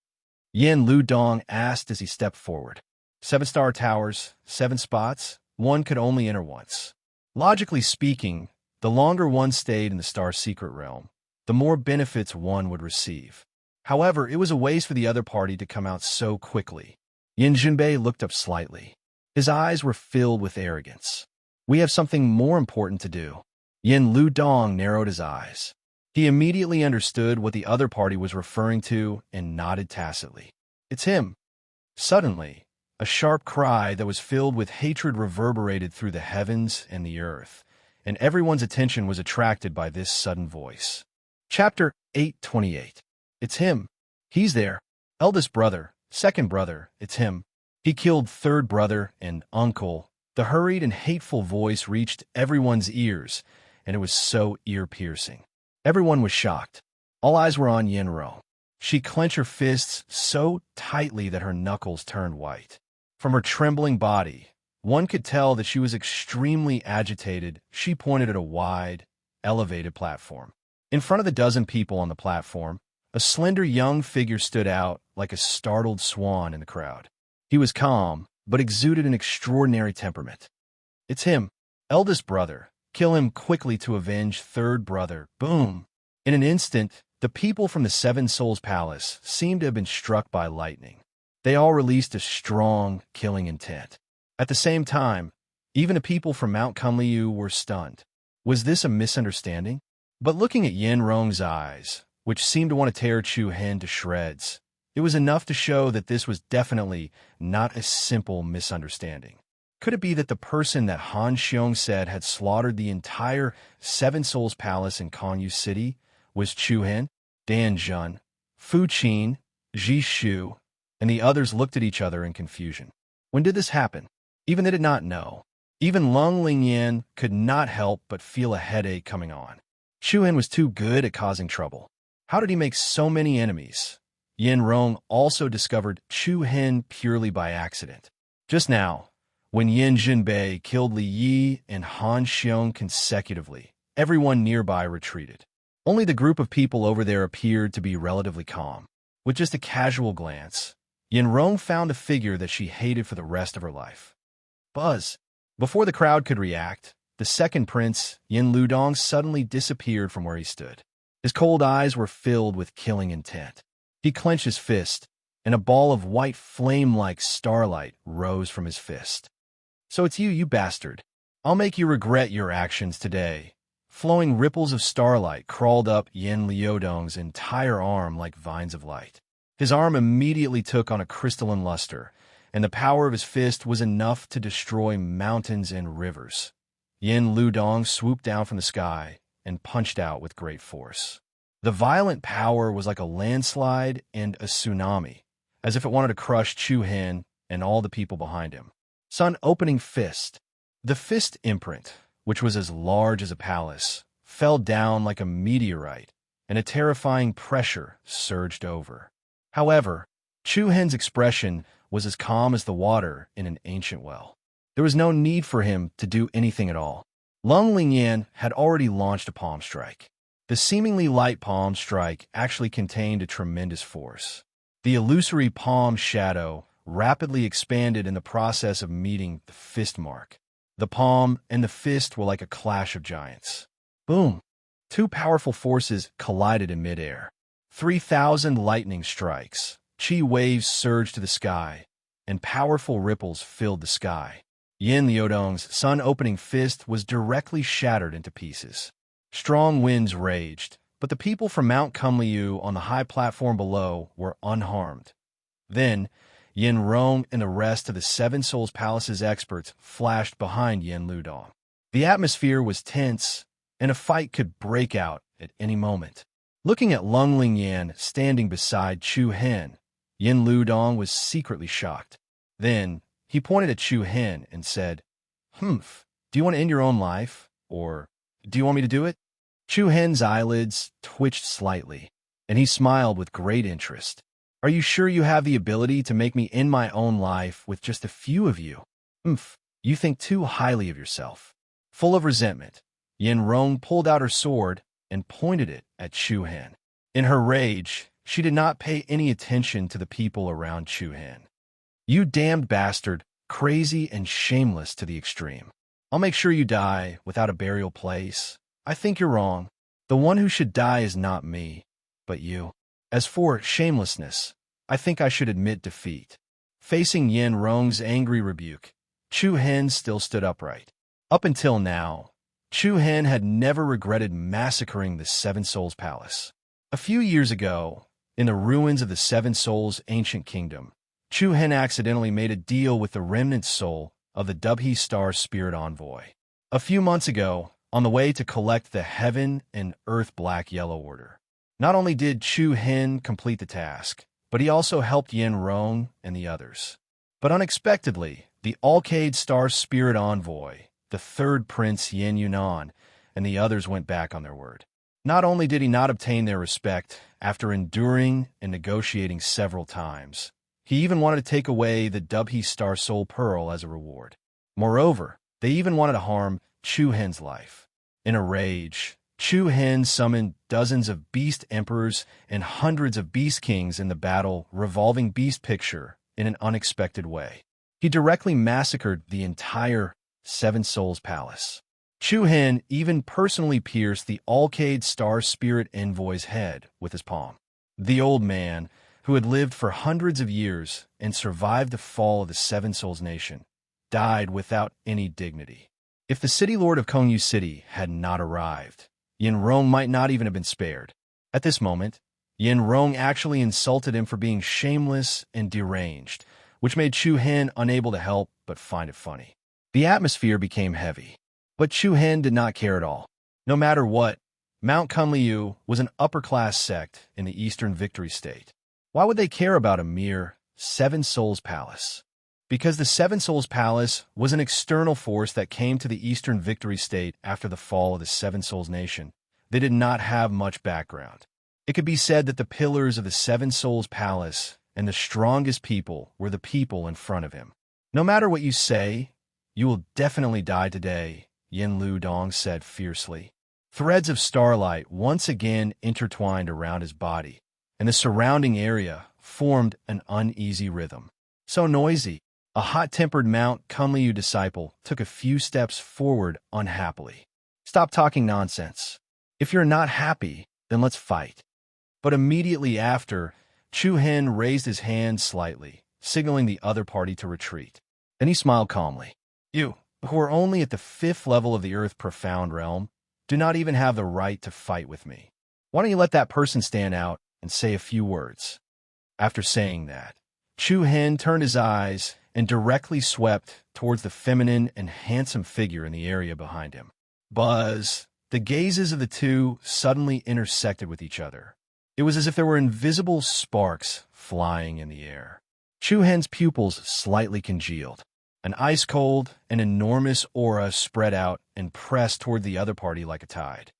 Yin Ludong asked as he stepped forward. 7-star towers, 7 spots, one could only enter once. Logically speaking, the longer one stayed in the star secret realm, the more benefits one would receive. However, it was a waste for the other party to come out so quickly. Yin Jinbei looked up slightly. His eyes were filled with arrogance. We have something more important to do. Yin Ludong narrowed his eyes. He immediately understood what the other party was referring to and nodded tacitly. It's him. Suddenly, a sharp cry that was filled with hatred reverberated through the heavens and the earth, and everyone's attention was attracted by this sudden voice. Chapter 828. It's him. He's there. Eldest brother, second brother, it's him. He killed third brother and uncle. The hurried and hateful voice reached everyone's ears, and it was so ear-piercing. Everyone was shocked. All eyes were on Yenro. She clenched her fists so tightly that her knuckles turned white. From her trembling body, one could tell that she was extremely agitated. She pointed at a wide, elevated platform. In front of the dozen people on the platform, a slender young figure stood out like a startled swan in the crowd. He was calm, but exuded an extraordinary temperament. It's him, eldest brother. Kill him quickly to avenge third brother. Boom! In an instant, the people from the Seven Souls Palace seemed to have been struck by lightning. They all released a strong, killing intent. At the same time, even the people from Mount Kunliu were stunned. Was this a misunderstanding? But looking at Yin Rong's eyes, which seemed to want to tear Chu Hen to shreds, it was enough to show that this was definitely not a simple misunderstanding. Could it be that the person that Han Xiong said had slaughtered the entire Seven Souls Palace in Konyu City was Chu Hen, Dan Jun, Fu Qin, Ji Shu, and the others looked at each other in confusion. When did this happen? Even they did not know. Even Lung Lingyan could not help but feel a headache coming on. Chu Hen was too good at causing trouble. How did he make so many enemies? Yin Rong also discovered Chu Hen purely by accident. Just now, when Yin Jinbei killed Li Yi and Han Xiong consecutively, everyone nearby retreated. Only the group of people over there appeared to be relatively calm. With just a casual glance, Yin Rong found a figure that she hated for the rest of her life. Buzz! Before the crowd could react, the second prince, Yin Ludong, suddenly disappeared from where he stood. His cold eyes were filled with killing intent. He clenched his fist, and a ball of white flame-like starlight rose from his fist. So it's you, you bastard. I'll make you regret your actions today. Flowing ripples of starlight crawled up Yin Liudong's entire arm like vines of light. His arm immediately took on a crystalline luster, and the power of his fist was enough to destroy mountains and rivers. Yin Ludong swooped down from the sky and punched out with great force. The violent power was like a landslide and a tsunami. as if it wanted to crush Chu Hen and all the people behind him. Sun opening fist. The fist imprint, which was as large as a palace, fell down like a meteorite, and a terrifying pressure surged over. However, Chu Hen's expression was as calm as the water in an ancient well. There was no need for him to do anything at all. Lung Lingyan had already launched a palm strike. The seemingly light palm strike actually contained a tremendous force. The illusory palm shadow rapidly expanded in the process of meeting the fist mark. The palm and the fist were like a clash of giants. Boom! Two powerful forces collided in midair. 3,000 lightning strikes, chi waves surged to the sky, and powerful ripples filled the sky. Yin Liudong's sun-opening fist was directly shattered into pieces. Strong winds raged, but the people from Mount Kumliu on the high platform below were unharmed. Then, Yin Rong and the rest of the Seven Souls Palace's experts flashed behind Yin Liudong. The atmosphere was tense, and a fight could break out at any moment. Looking at Lung Lingyan standing beside Chu Hen, Yin Liudong was secretly shocked. Then, he pointed at Chu Hen and said, do you want to end your own life? Or, do you want me to do it? Chu Hen's eyelids twitched slightly, and he smiled with great interest. Are you sure you have the ability to make me end my own life with just a few of you? You think too highly of yourself. Full of resentment, Yin Rong pulled out her sword and pointed it at Chu Hen. In her rage, she did not pay any attention to the people around Chu Hen. You damned bastard, crazy and shameless to the extreme. I'll make sure you die without a burial place. I think you're wrong. The one who should die is not me, but you. As for shamelessness, I think I should admit defeat. Facing Yin Rong's angry rebuke, Chu Hen still stood upright. Up until now, Chu Hen had never regretted massacring the Seven Souls Palace. A few years ago, in the ruins of the Seven Souls' ancient kingdom, Chu Hen accidentally made a deal with the remnant soul of the Dubhe Star Spirit Envoy. A few months ago, on the way to collect the Heaven and Earth Black Yellow Order. Not only did Chu Hen complete the task, but he also helped Yin Rong and the others. But unexpectedly, the Alcade Star Spirit Envoy, the third Prince Yin Yunan, and the others went back on their word. Not only did he not obtain their respect after enduring and negotiating several times, he even wanted to take away the Dubhe Star Soul Pearl as a reward. Moreover, they even wanted to harm Chu Hen's life. In a rage, Chu Hen summoned dozens of beast emperors and hundreds of beast kings in the battle revolving beast picture in an unexpected way. He directly massacred the entire Seven Souls Palace. Chu Hen even personally pierced the Alcade Star Spirit Envoy's head with his palm. The old man, who had lived for hundreds of years and survived the fall of the Seven Souls Nation, died without any dignity. If the City Lord of Kongyu City had not arrived, Yin Rong might not even have been spared. At this moment, Yin Rong actually insulted him for being shameless and deranged, which made Chu Hen unable to help but find it funny. The atmosphere became heavy, but Chu Hen did not care at all. No matter what, Mount Kunliu was an upper-class sect in the Eastern Victory State. Why would they care about a mere Seven Souls Palace? Because the Seven Souls Palace was an external force that came to the Eastern Victory State after the fall of the Seven Souls Nation. They did not have much background. It could be said that the pillars of the Seven Souls Palace and the strongest people were the people in front of him. No matter what you say, you will definitely die today, Yin Liudong said fiercely. Threads of starlight once again intertwined around his body, and the surrounding area formed an uneasy rhythm. So noisy, a hot-tempered Mount Kunliu disciple took a few steps forward unhappily. Stop talking nonsense. If you're not happy, then let's fight. But immediately after, Chu Hen raised his hand slightly, signaling the other party to retreat. Then he smiled calmly. You, who are only at the 5th level of the Earth Profound Realm, do not even have the right to fight with me. Why don't you let that person stand out and say a few words? After saying that, Chu Hen turned his eyes and directly swept towards the feminine and handsome figure in the area behind him. Buzz! The gazes of the two suddenly intersected with each other. It was as if there were invisible sparks flying in the air. Chu Hen's pupils slightly congealed. An ice-cold and enormous aura spread out and pressed toward the other party like a tide.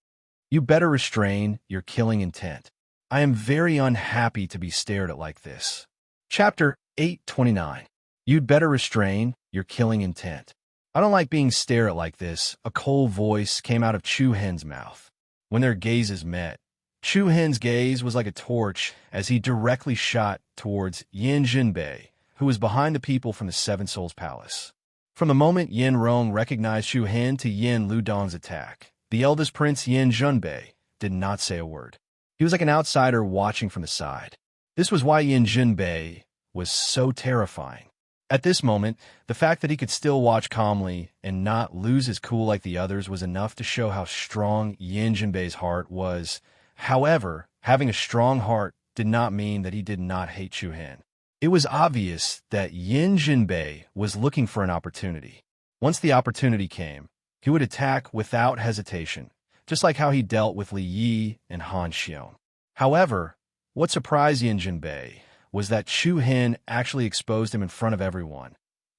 You better restrain your killing intent. I am very unhappy to be stared at like this. Chapter 829. You'd better restrain your killing intent. I don't like being stared at like this, a cold voice came out of Chu Hen's mouth. When their gazes met, Chu Hen's gaze was like a torch as he directly shot towards Yin Jinbei, who was behind the people from the Seven Souls Palace. From the moment Yin Rong recognized Chu Hen to Yin Ludong's attack, the eldest prince Yin Junbei did not say a word. He was like an outsider watching from the side. This was why Yin Jinbei was so terrifying. At this moment, the fact that he could still watch calmly and not lose his cool like the others was enough to show how strong Yin Jinbei's heart was. However, having a strong heart did not mean that he did not hate Chu Hen. It was obvious that Yin Jinbei was looking for an opportunity. Once the opportunity came, he would attack without hesitation, just like how he dealt with Li Yi and Han Xiong. However, what surprised Yin Jinbei was that Chu Hen actually exposed him in front of everyone.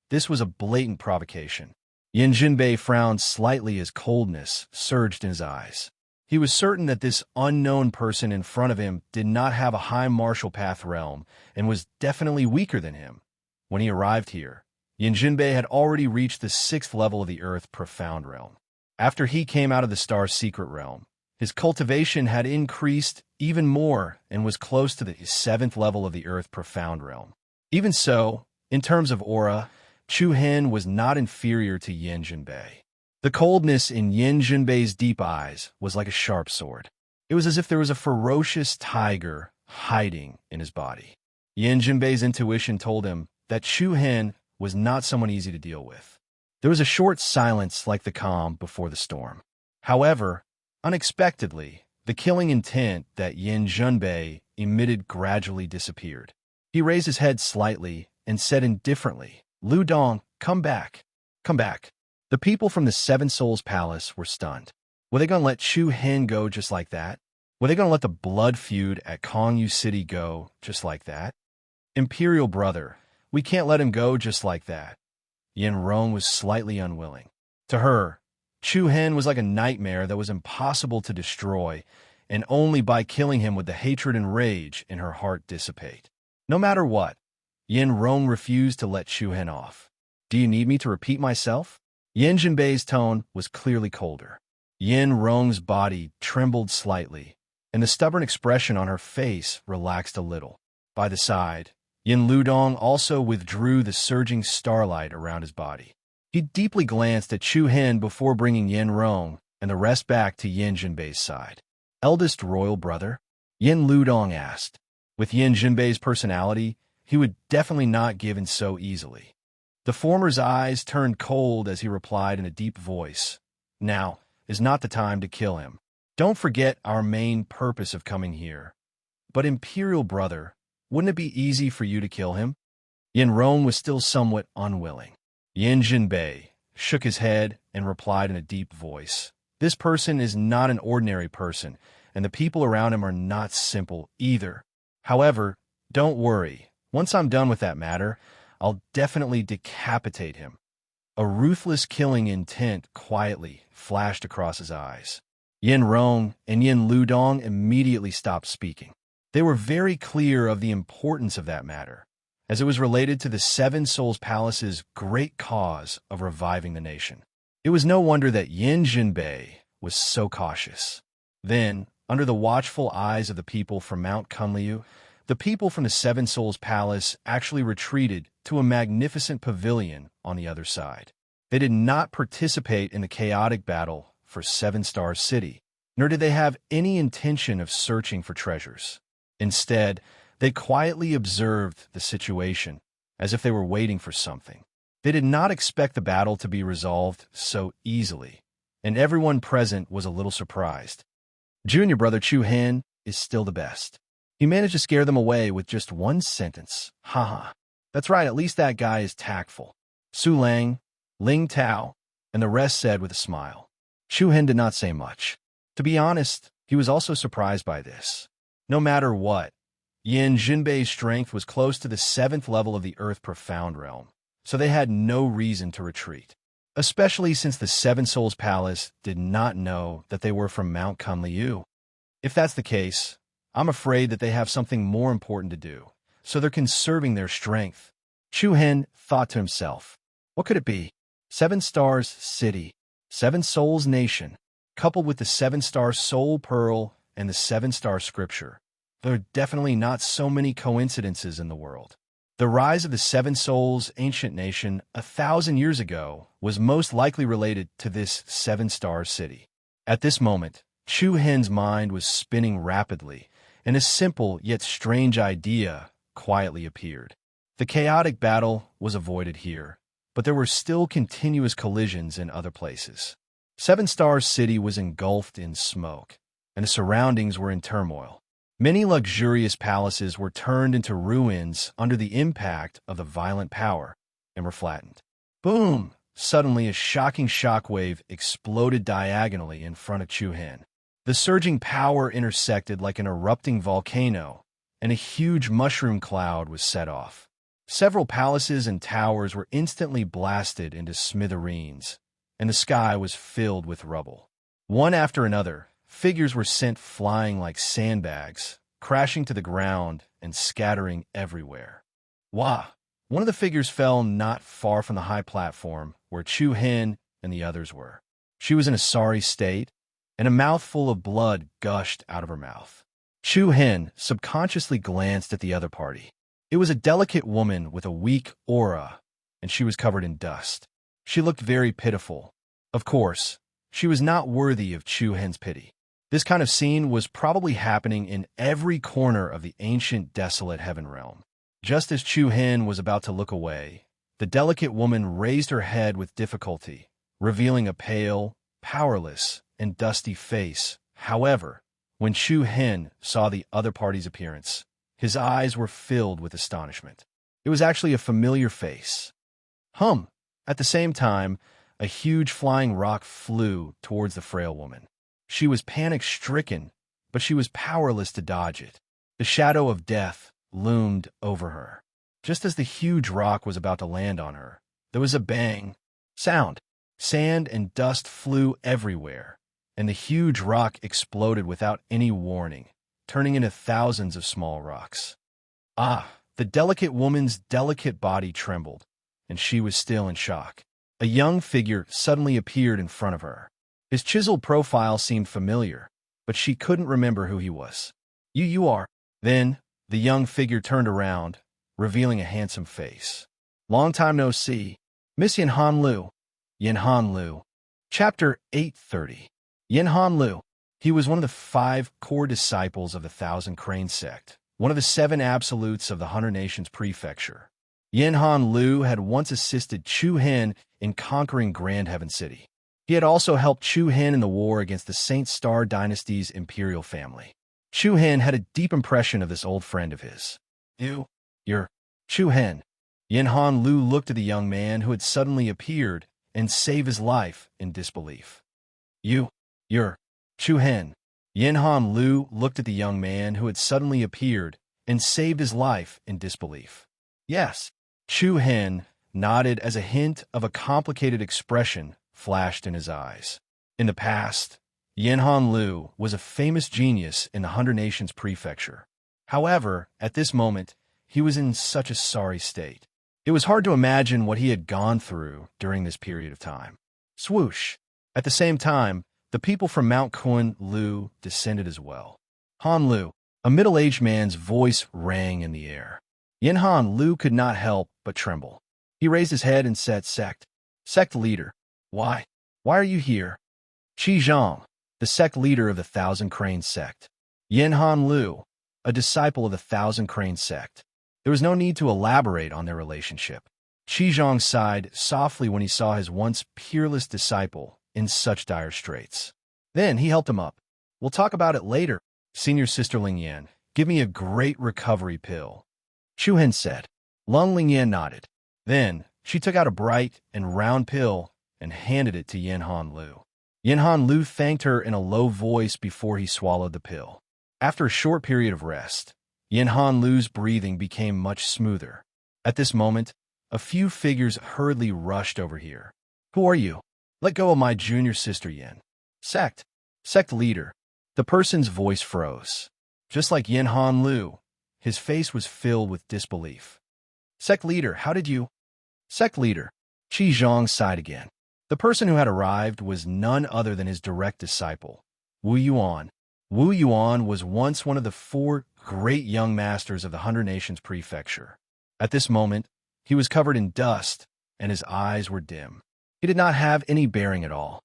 This was a blatant provocation. Yin Jinbei frowned slightly as coldness surged in his eyes. He was certain that this unknown person in front of him did not have a high martial path realm and was definitely weaker than him. When he arrived here, Yin Jinbei had already reached the 6th level of the Earth Profound Realm. After he came out of the Star's Secret Realm, his cultivation had increased even more and was close to the 7th level of the Earth Profound Realm. Even so, in terms of aura, Chu Hen was not inferior to Yin Jinbei. The coldness in Yin Jinbei's deep eyes was like a sharp sword. It was as if there was a ferocious tiger hiding in his body. Yin Jinbei's intuition told him that Chu Hen was not someone easy to deal with. There was a short silence like the calm before the storm. However, unexpectedly, the killing intent that Yin Jinbei emitted gradually disappeared. He raised his head slightly and said indifferently, "Ludong, come back. Come back." The people from the Seven Souls Palace were stunned. Were they going to let Chu Hen go just like that? Were they going to let the blood feud at Kongyu City go just like that? Imperial brother, we can't let him go just like that. Yin Rong was slightly unwilling. To her, Chu Hen was like a nightmare that was impossible to destroy, and only by killing him would the hatred and rage in her heart dissipate. No matter what, Yin Rong refused to let Chu Hen off. Do you need me to repeat myself? Yin Jinbei's tone was clearly colder. Yin Rong's body trembled slightly, and the stubborn expression on her face relaxed a little. By the side, Yin Ludong also withdrew the surging starlight around his body. He deeply glanced at Chu Hen before bringing Yin Rong and the rest back to Yin Jinbei's side. Eldest royal brother? Yin Ludong asked. With Yin Jinbei's personality, he would definitely not give in so easily. The former's eyes turned cold as he replied in a deep voice, "Now is not the time to kill him. Don't forget our main purpose of coming here. But Imperial brother, wouldn't it be easy for you to kill him?" Yin Rong was still somewhat unwilling. Yin Jinbei shook his head and replied in a deep voice, "This person is not an ordinary person, and the people around him are not simple either. However, don't worry. Once I'm done with that matter, I'll definitely decapitate him." A ruthless killing intent quietly flashed across his eyes. Yin Rong and Yin Ludong immediately stopped speaking. They were very clear of the importance of that matter, as it was related to the Seven Souls Palace's great cause of reviving the nation. It was no wonder that Yin Jinbei was so cautious. Then, under the watchful eyes of the people from Mount Kunliu, the people from the Seven Souls Palace actually retreated to a magnificent pavilion on the other side. They did not participate in the chaotic battle for Seven Star City, nor did they have any intention of searching for treasures. Instead, they quietly observed the situation, as if they were waiting for something. They did not expect the battle to be resolved so easily, and everyone present was a little surprised. Junior brother Chu Hen is still the best. He managed to scare them away with just one sentence. Haha. That's right, at least that guy is tactful. Su Lang, Ling Tao, and the rest said with a smile. Chu Hen did not say much. To be honest, he was also surprised by this. No matter what, Yin Jinbei's strength was close to the 7th level of the Earth Profound Realm, so they had no reason to retreat, especially since the Seven Souls Palace did not know that they were from Mount Kunliu. If that's the case, I'm afraid that they have something more important to do, so they're conserving their strength. Chu Hen thought to himself, what could it be? 7 Stars City, 7 Souls Nation, coupled with the 7-star Soul Pearl and the 7-star Scripture. There are definitely not so many coincidences in the world. The rise of the 7 Souls ancient nation 1,000 years ago was most likely related to this 7-star city. At this moment, Chu Hen's mind was spinning rapidly, and a simple yet strange idea quietly appeared. The chaotic battle was avoided here, but there were still continuous collisions in other places. 7 Stars City was engulfed in smoke, and the surroundings were in turmoil. Many luxurious palaces were turned into ruins under the impact of the violent power and were flattened. Boom! Suddenly, a shocking shockwave exploded diagonally in front of Chu Hen. The surging power intersected like an erupting volcano, and a huge mushroom cloud was set off. Several palaces and towers were instantly blasted into smithereens, and the sky was filled with rubble. One after another, figures were sent flying like sandbags, crashing to the ground and scattering everywhere. Wah! One of the figures fell not far from the high platform where Chu Hen and the others were. She was in a sorry state, and a mouthful of blood gushed out of her mouth. Chu Hen subconsciously glanced at the other party. It was a delicate woman with a weak aura, and she was covered in dust. She looked very pitiful. Of course, she was not worthy of Chu Hen's pity. This kind of scene was probably happening in every corner of the ancient desolate heaven realm. Just as Chu Hen was about to look away, the delicate woman raised her head with difficulty, revealing a pale, powerless, and dusty face. However, when Chu Hen saw the other party's appearance, his eyes were filled with astonishment. It was actually a familiar face. At the same time, a huge flying rock flew towards the frail woman. She was panic-stricken, but she was powerless to dodge it. The shadow of death loomed over her. Just as the huge rock was about to land on her, there was a bang sound. Sand and dust flew everywhere, and the huge rock exploded without any warning, turning into thousands of small rocks. The delicate woman's delicate body trembled, and she was still in shock. A young figure suddenly appeared in front of her. His chiseled profile seemed familiar, but she couldn't remember who he was. You are. Then, the young figure turned around, revealing a handsome face. Long time no see. Miss Yin Han Lu. Yin Han Lu. Chapter 830. Yin Han Lu. He was one of the 5 core disciples of the Thousand Crane sect, one of the 7 absolutes of the 100 Nations Prefecture. Yin Han Lu had once assisted Chu Hen in conquering Grand Heaven City. He had also helped Chu Hen in the war against the Saint Star Dynasty's imperial family. Chu Hen had a deep impression of this old friend of his. You're Chu Hen. Yin Han Lu looked at the young man who had suddenly appeared and saved his life in disbelief. You're Chu Hen. Yin Han Lu looked at the young man who had suddenly appeared and saved his life in disbelief. Yes. Chu Hen nodded as a hint of a complicated expression flashed in his eyes. In the past, Yin Han Lu was a famous genius in the 100 Nations Prefecture. However, at this moment, he was in such a sorry state. It was hard to imagine what he had gone through during this period of time. Swoosh! At the same time, the people from Mount Kunliu descended as well. Han Lu, a middle-aged man's voice rang in the air. Yin Han Lu could not help but tremble. He raised his head and said, Sect leader. Why are you here? Qi Zhang, the sect leader of the Thousand Crane sect. Yin Han Lu, a disciple of the Thousand Crane sect. There was no need to elaborate on their relationship. Qi Zhang sighed softly when he saw his once peerless disciple in such dire straits. Then he helped him up. We'll talk about it later. Senior Sister Ling Yan, give me a great recovery pill. Chu Hen said. Ling Yan nodded. Then she took out a bright and round pill and handed it to Yin Han Lu. Yin Han Lu thanked her in a low voice before he swallowed the pill. After a short period of rest, Yin Han Lu's breathing became much smoother. At this moment, a few figures hurriedly rushed over here. Who are you? Let go of my junior sister, Yin. Sect. Sect leader. The person's voice froze. Just like Yin Han Lu, his face was filled with disbelief. Sect leader, how did you? Sect leader. Qi Zhang sighed again. The person who had arrived was none other than his direct disciple, Wu Yuan. Wu Yuan was once one of the 4 great young masters of the 100 Nations Prefecture. At this moment, he was covered in dust, and his eyes were dim. He did not have any bearing at all.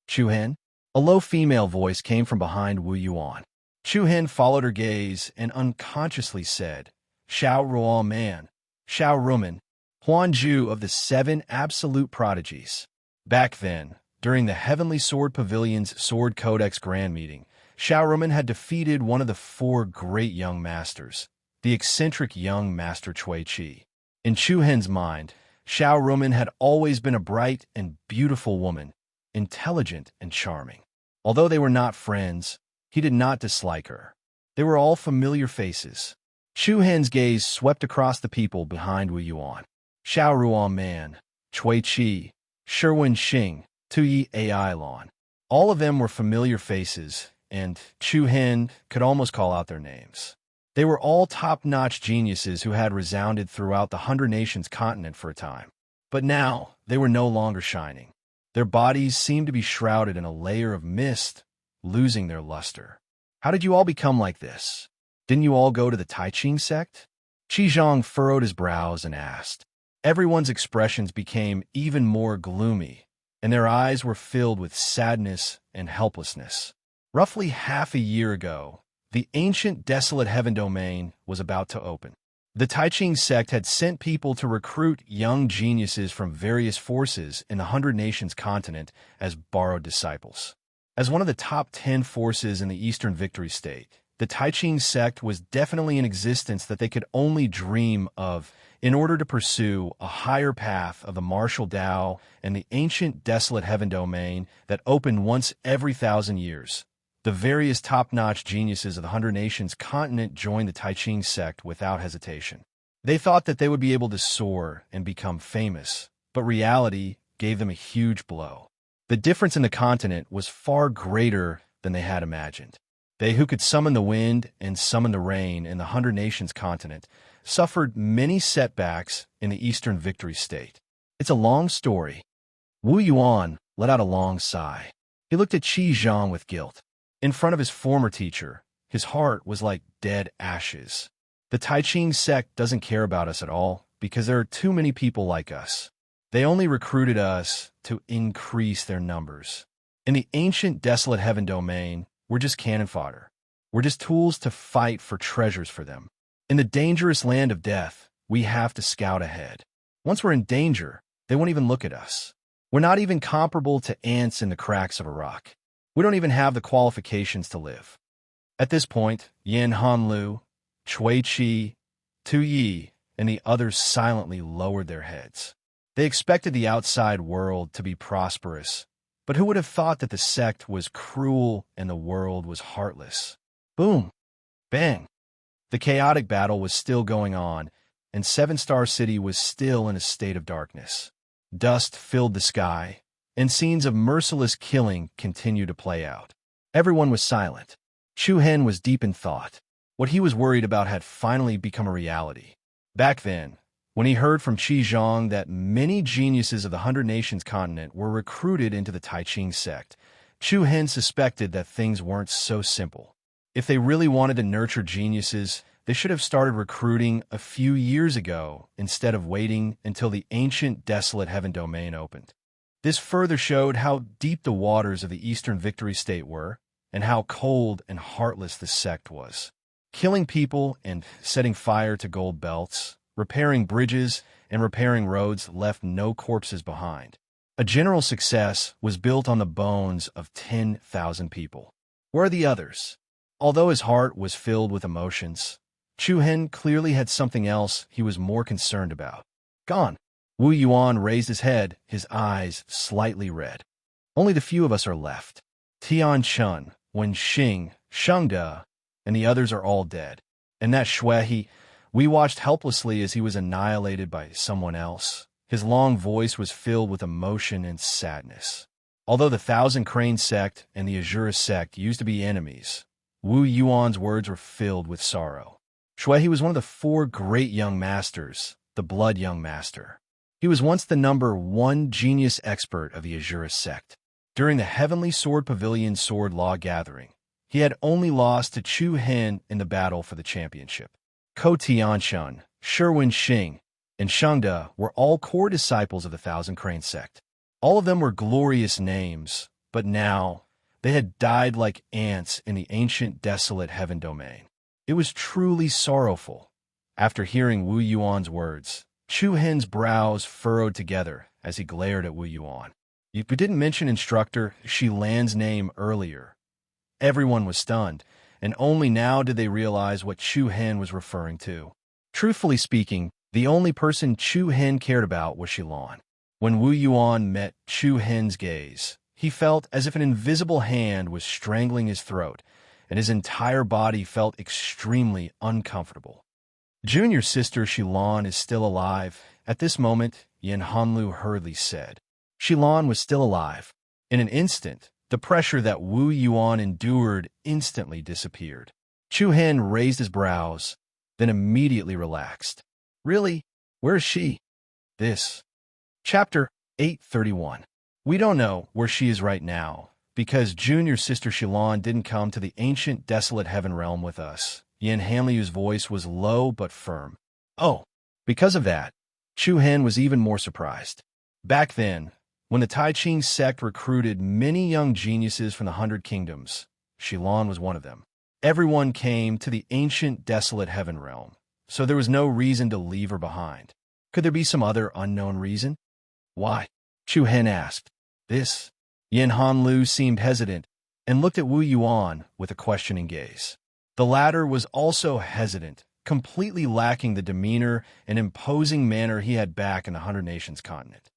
Chu Hen? A low female voice came from behind Wu Yuan. Chu Hen followed her gaze and unconsciously said, Xiao Ruo Man, Xiao Rumen, Huan Ju of the 7 absolute prodigies. Back then, during the Heavenly Sword Pavilion's Sword Codex Grand Meeting, Xiao Rumen had defeated one of the 4 great young masters, the eccentric young master Cui Qi. In Chu Hen's mind, Xiao Rumen had always been a bright and beautiful woman, intelligent and charming. Although they were not friends, he did not dislike her. They were all familiar faces. Chu Hen's gaze swept across the people behind Wu Yuan. Xiao Ruan Man, Cui Qi, Sherwin Xing, Tuyi Ai Lan. All of them were familiar faces, and Chu Hen could almost call out their names. They were all top-notch geniuses who had resounded throughout the 100 Nations continent for a time. But now, they were no longer shining. Their bodies seemed to be shrouded in a layer of mist, losing their luster. How did you all become like this? Didn't you all go to the Tai Ching sect? Qi Zhang furrowed his brows and asked. Everyone's expressions became even more gloomy, and their eyes were filled with sadness and helplessness. Roughly half a year ago, the ancient desolate heaven domain was about to open. The Tai Ching sect had sent people to recruit young geniuses from various forces in the 100 Nations continent as borrowed disciples. As one of the top 10 forces in the Eastern Victory State, the Tai Ching sect was definitely an existence that they could only dream of in order to pursue a higher path of the martial Tao and the ancient desolate heaven domain that opened once every 1,000 years. The various top-notch geniuses of the 100 Nations continent joined the Tai Ching sect without hesitation. They thought that they would be able to soar and become famous, but reality gave them a huge blow. The difference in the continent was far greater than they had imagined. They who could summon the wind and summon the rain in the 100 Nations continent suffered many setbacks in the Eastern Victory State. It's a long story. Wu Yuan let out a long sigh. He looked at Qi Zhang with guilt. In front of his former teacher, his heart was like dead ashes. The Tai Ching sect doesn't care about us at all because there are too many people like us. They only recruited us to increase their numbers. In the ancient desolate heaven domain, we're just cannon fodder. We're just tools to fight for treasures for them. In the dangerous land of death, we have to scout ahead. Once we're in danger, they won't even look at us. We're not even comparable to ants in the cracks of a rock. We don't even have the qualifications to live. At this point, Yin Han Lu, Cui Qi, Tu Yi, and the others silently lowered their heads. They expected the outside world to be prosperous, but who would have thought that the sect was cruel and the world was heartless? Boom! Bang! The chaotic battle was still going on, and Seven Star City was still in a state of darkness. Dust filled the sky, and scenes of merciless killing continued to play out. Everyone was silent. Chu Hen was deep in thought. What he was worried about had finally become a reality. Back then, when he heard from Qi Zhang that many geniuses of the 100 Nations continent were recruited into the Tai Ching sect, Chu Hen suspected that things weren't so simple. If they really wanted to nurture geniuses, they should have started recruiting a few years ago instead of waiting until the ancient desolate heaven domain opened. This further showed how deep the waters of the Eastern Victory State were, and how cold and heartless the sect was. Killing people and setting fire to gold belts, repairing bridges and repairing roads left no corpses behind. A general success was built on the bones of 10,000 people. Where are the others? Although his heart was filled with emotions, Chu Hen clearly had something else he was more concerned about. Gone. Wu Yuan raised his head, his eyes slightly red. Only the few of us are left. Tian Chun, Wen Xing, Sheng De, and the others are all dead. And that Shui, we watched helplessly as he was annihilated by someone else. His long voice was filled with emotion and sadness. Although the Thousand Crane sect and the Azura sect used to be enemies, Wu Yuan's words were filled with sorrow. Shui was one of the four great young masters, the Blood Young Master. He was once the #1 genius expert of the Azura sect. During the Heavenly Sword Pavilion Sword Law Gathering, he had only lost to Chu Hen in the battle for the championship. Ko Tianshun, Sherwin Xing, and Shangda were all core disciples of the Thousand Crane sect. All of them were glorious names, but now they had died like ants in the ancient desolate heaven domain. It was truly sorrowful. After hearing Wu Yuan's words, Chu Hen's brows furrowed together as he glared at Wu Yuan. You didn't mention instructor Shi Lan's name earlier. Everyone was stunned, and only now did they realize what Chu Hen was referring to. Truthfully speaking, the only person Chu Hen cared about was Shilan. When Wu Yuan met Chu Hen's gaze, he felt as if an invisible hand was strangling his throat, and his entire body felt extremely uncomfortable. Junior sister Shilan is still alive. At this moment, Yin Hanlu hurriedly said. Shilan was still alive. In an instant, the pressure that Wu Yuan endured instantly disappeared. Chu Hen raised his brows, then immediately relaxed. Really? Where is she? This. Chapter 831. We don't know where she is right now, because junior sister Shilan didn't come to the ancient desolate heaven realm with us. Yin Hanliu's voice was low but firm. Oh, because of that, Chu Hen was even more surprised. Back then, when the Tai Ching sect recruited many young geniuses from the 100 Kingdoms, Shilan was one of them. Everyone came to the ancient desolate heaven realm, so there was no reason to leave her behind. Could there be some other unknown reason? Why? Chu Hen asked. This. Yin Hanlu seemed hesitant and looked at Wu Yuan with a questioning gaze. The latter was also hesitant, completely lacking the demeanor and imposing manner he had back in the 100 Nations continent.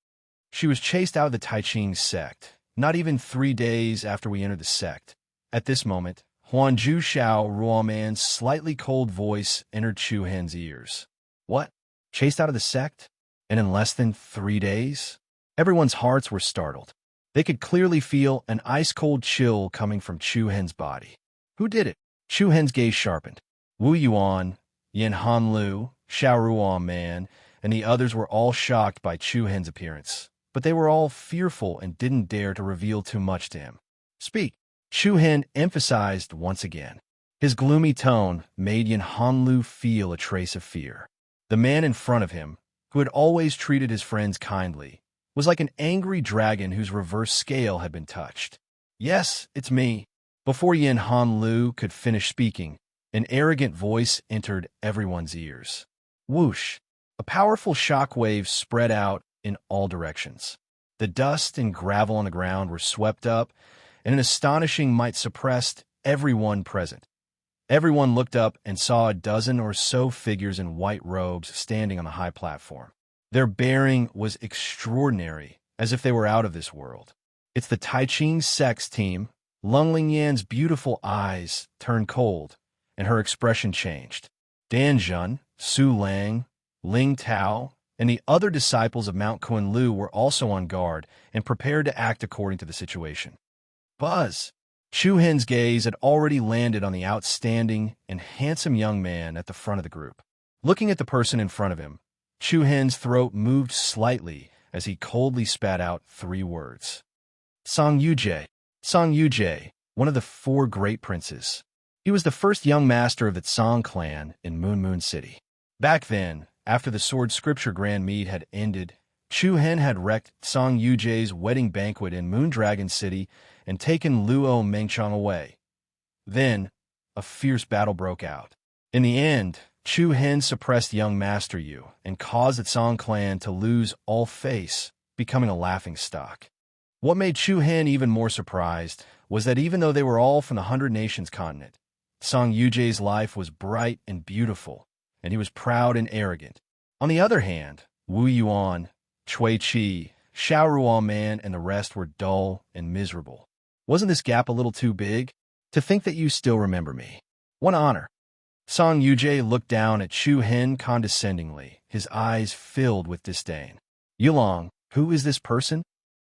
She was chased out of the Tai Ching sect, not even 3 days after we entered the sect. At this moment, Huanju Xiao Ruoman's slightly cold voice entered Chu Hen's ears. What? Chased out of the sect? And in less than 3 days? Everyone's hearts were startled. They could clearly feel an ice-cold chill coming from Chu Hen's body. Who did it? Chu Hen's gaze sharpened. Wu Yuan, Yin Hanlu, Xiao Ruoman, and the others were all shocked by Chu Hen's appearance, but they were all fearful and didn't dare to reveal too much to him. Speak, Chu Hen emphasized once again. His gloomy tone made Yin Hanlu feel a trace of fear. The man in front of him, who had always treated his friends kindly, was like an angry dragon whose reverse scale had been touched. Yes, it's me. Before Yin Hanlu could finish speaking, an arrogant voice entered everyone's ears. Whoosh! A powerful shockwave spread out in all directions. The dust and gravel on the ground were swept up, and an astonishing might suppressed everyone present. Everyone looked up and saw a dozen or so figures in white robes standing on the high platform. Their bearing was extraordinary, as if they were out of this world. It's the Tai Ching sect's team. Lung Lingyan's beautiful eyes turned cold, and her expression changed. Dan Zhun, Su Lang, Ling Tao, and the other disciples of Mount Kunlu were also on guard and prepared to act according to the situation. Buzz! Chu Hen's gaze had already landed on the outstanding and handsome young man at the front of the group. Looking at the person in front of him, Chu Hen's throat moved slightly as he coldly spat out 3 words. Song Yujie. Song Yujie, one of the 4 great princes. He was the first young master of the Tsang clan in Moon City. Back then, after the Sword Scripture Grand Meet had ended, Chu Hen had wrecked Song Yujie's wedding banquet in Moondragon City and taken Luo Mengchang away. Then, a fierce battle broke out. In the end, Chu Hen suppressed young Master Yu and caused the Tsang clan to lose all face, becoming a laughingstock. What made Chu Hen even more surprised was that even though they were all from the 100 Nations continent, Song Yujie's life was bright and beautiful, and he was proud and arrogant. On the other hand, Wu Yuan, Cui Qi, Xiao Ruoman, and the rest were dull and miserable. Wasn't this gap a little too big? To think that you still remember me. What honor. Song Yujie looked down at Chu Hen condescendingly, his eyes filled with disdain. Yulong, who is this person?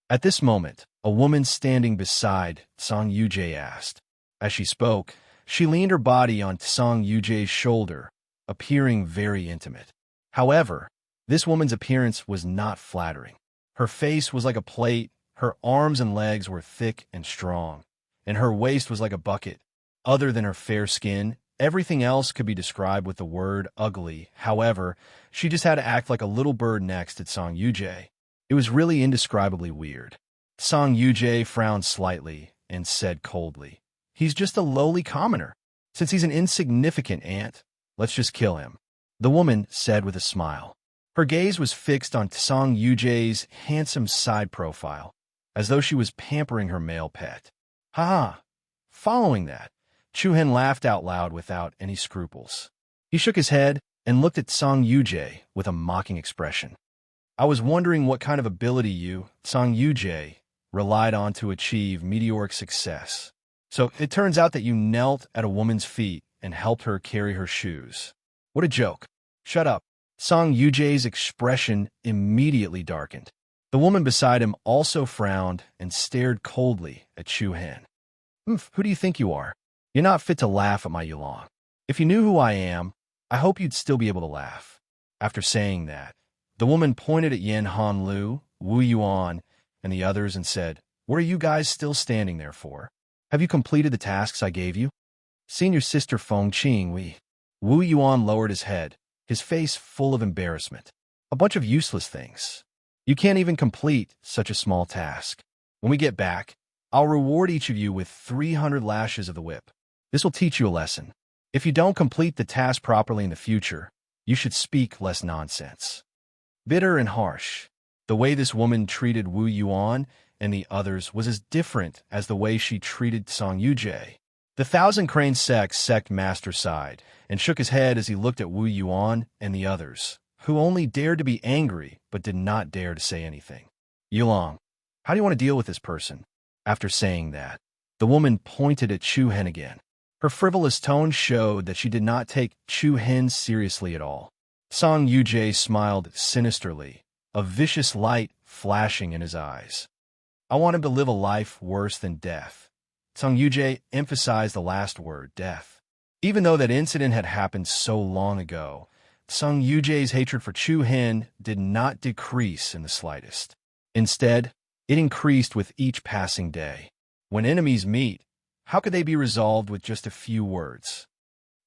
At this moment, a woman standing beside Song Yujie asked. As she spoke, she leaned her body on Song Yujie's shoulder, appearing very intimate. However, this woman's appearance was not flattering. Her face was like a plate, her arms and legs were thick and strong, and her waist was like a bucket. Other than her fair skin, everything else could be described with the word ugly. However, she just had to act like a little bird next to Song Yujie. It was really indescribably weird. Song Yujie frowned slightly and said coldly, "He's just a lowly commoner. Since he's an insignificant ant, let's just kill him," the woman said with a smile. Her gaze was fixed on Song Yujie's handsome side profile, as though she was pampering her male pet. Ha ha! Following that, Chu Hen laughed out loud without any scruples. He shook his head and looked at Song Yujie with a mocking expression. I was wondering what kind of ability you, Song Yujie, relied on to achieve meteoric success. So it turns out that you knelt at a woman's feet and helped her carry her shoes. What a joke. Shut up. Song Yujie's expression immediately darkened. The woman beside him also frowned and stared coldly at Chu Hen. Who do you think you are? You're not fit to laugh at my Yulong. If you knew who I am, I hope you'd still be able to laugh. After saying that, the woman pointed at Yen Han Lu, Wu Yuan, and the others and said, "What are you guys still standing there for? Have you completed the tasks I gave you?" Senior Sister Feng Qing Wu Yuan lowered his head, his face full of embarrassment. A bunch of useless things. You can't even complete such a small task. When we get back, I'll reward each of you with 300 lashes of the whip. This will teach you a lesson. If you don't complete the task properly in the future, you should speak less nonsense. Bitter and harsh, the way this woman treated Wu Yuan and the others was as different as the way she treated Song Yujie. The Thousand Crane sect master sighed and shook his head as he looked at Wu Yuan and the others, who only dared to be angry but did not dare to say anything. Yulong, how do you want to deal with this person? After saying that, the woman pointed at Chu Hen again. Her frivolous tone showed that she did not take Chu Hen seriously at all. Song Yujie smiled sinisterly, a vicious light flashing in his eyes. I want him to live a life worse than death. Song Yujie emphasized the last word, death. Even though that incident had happened so long ago, Song Yujie's hatred for Chu Hen did not decrease in the slightest. Instead, it increased with each passing day. When enemies meet, how could they be resolved with just a few words?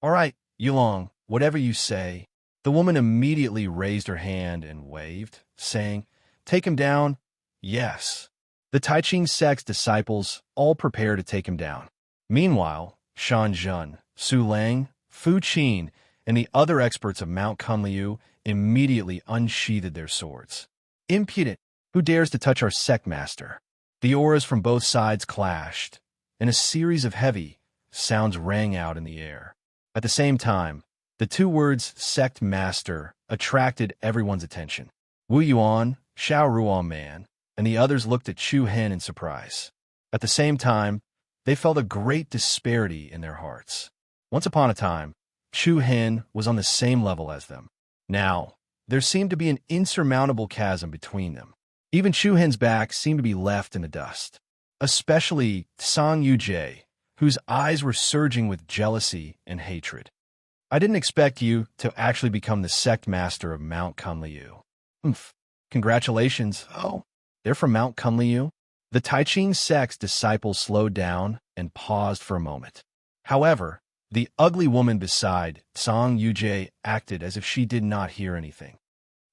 All right, Yulong, whatever you say. The woman immediately raised her hand and waved, saying, "Take him down." Yes. The Taiching sect's disciples all prepare to take him down. Meanwhile, Shan Zhen, Su Lang, Fu Qin, and the other experts of Mount Kunliu immediately unsheathed their swords. Impudent! Who dares to touch our sect master? The auras from both sides clashed, and a series of heavy sounds rang out in the air. At the same time, the two words sect master attracted everyone's attention. Wu Yuan, Xiao Ruan Man, and the others looked at Chu Hen in surprise. At the same time, they felt a great disparity in their hearts. Once upon a time, Chu Hen was on the same level as them. Now, there seemed to be an insurmountable chasm between them. Even Chu Hen's back seemed to be left in the dust. Especially Song Yujie, whose eyes were surging with jealousy and hatred. I didn't expect you to actually become the sect master of Mount Kunliu. Congratulations. Oh, they're from Mount Kunliu? The Taiching sect's disciples slowed down and paused for a moment. However, the ugly woman beside Song Yujie acted as if she did not hear anything.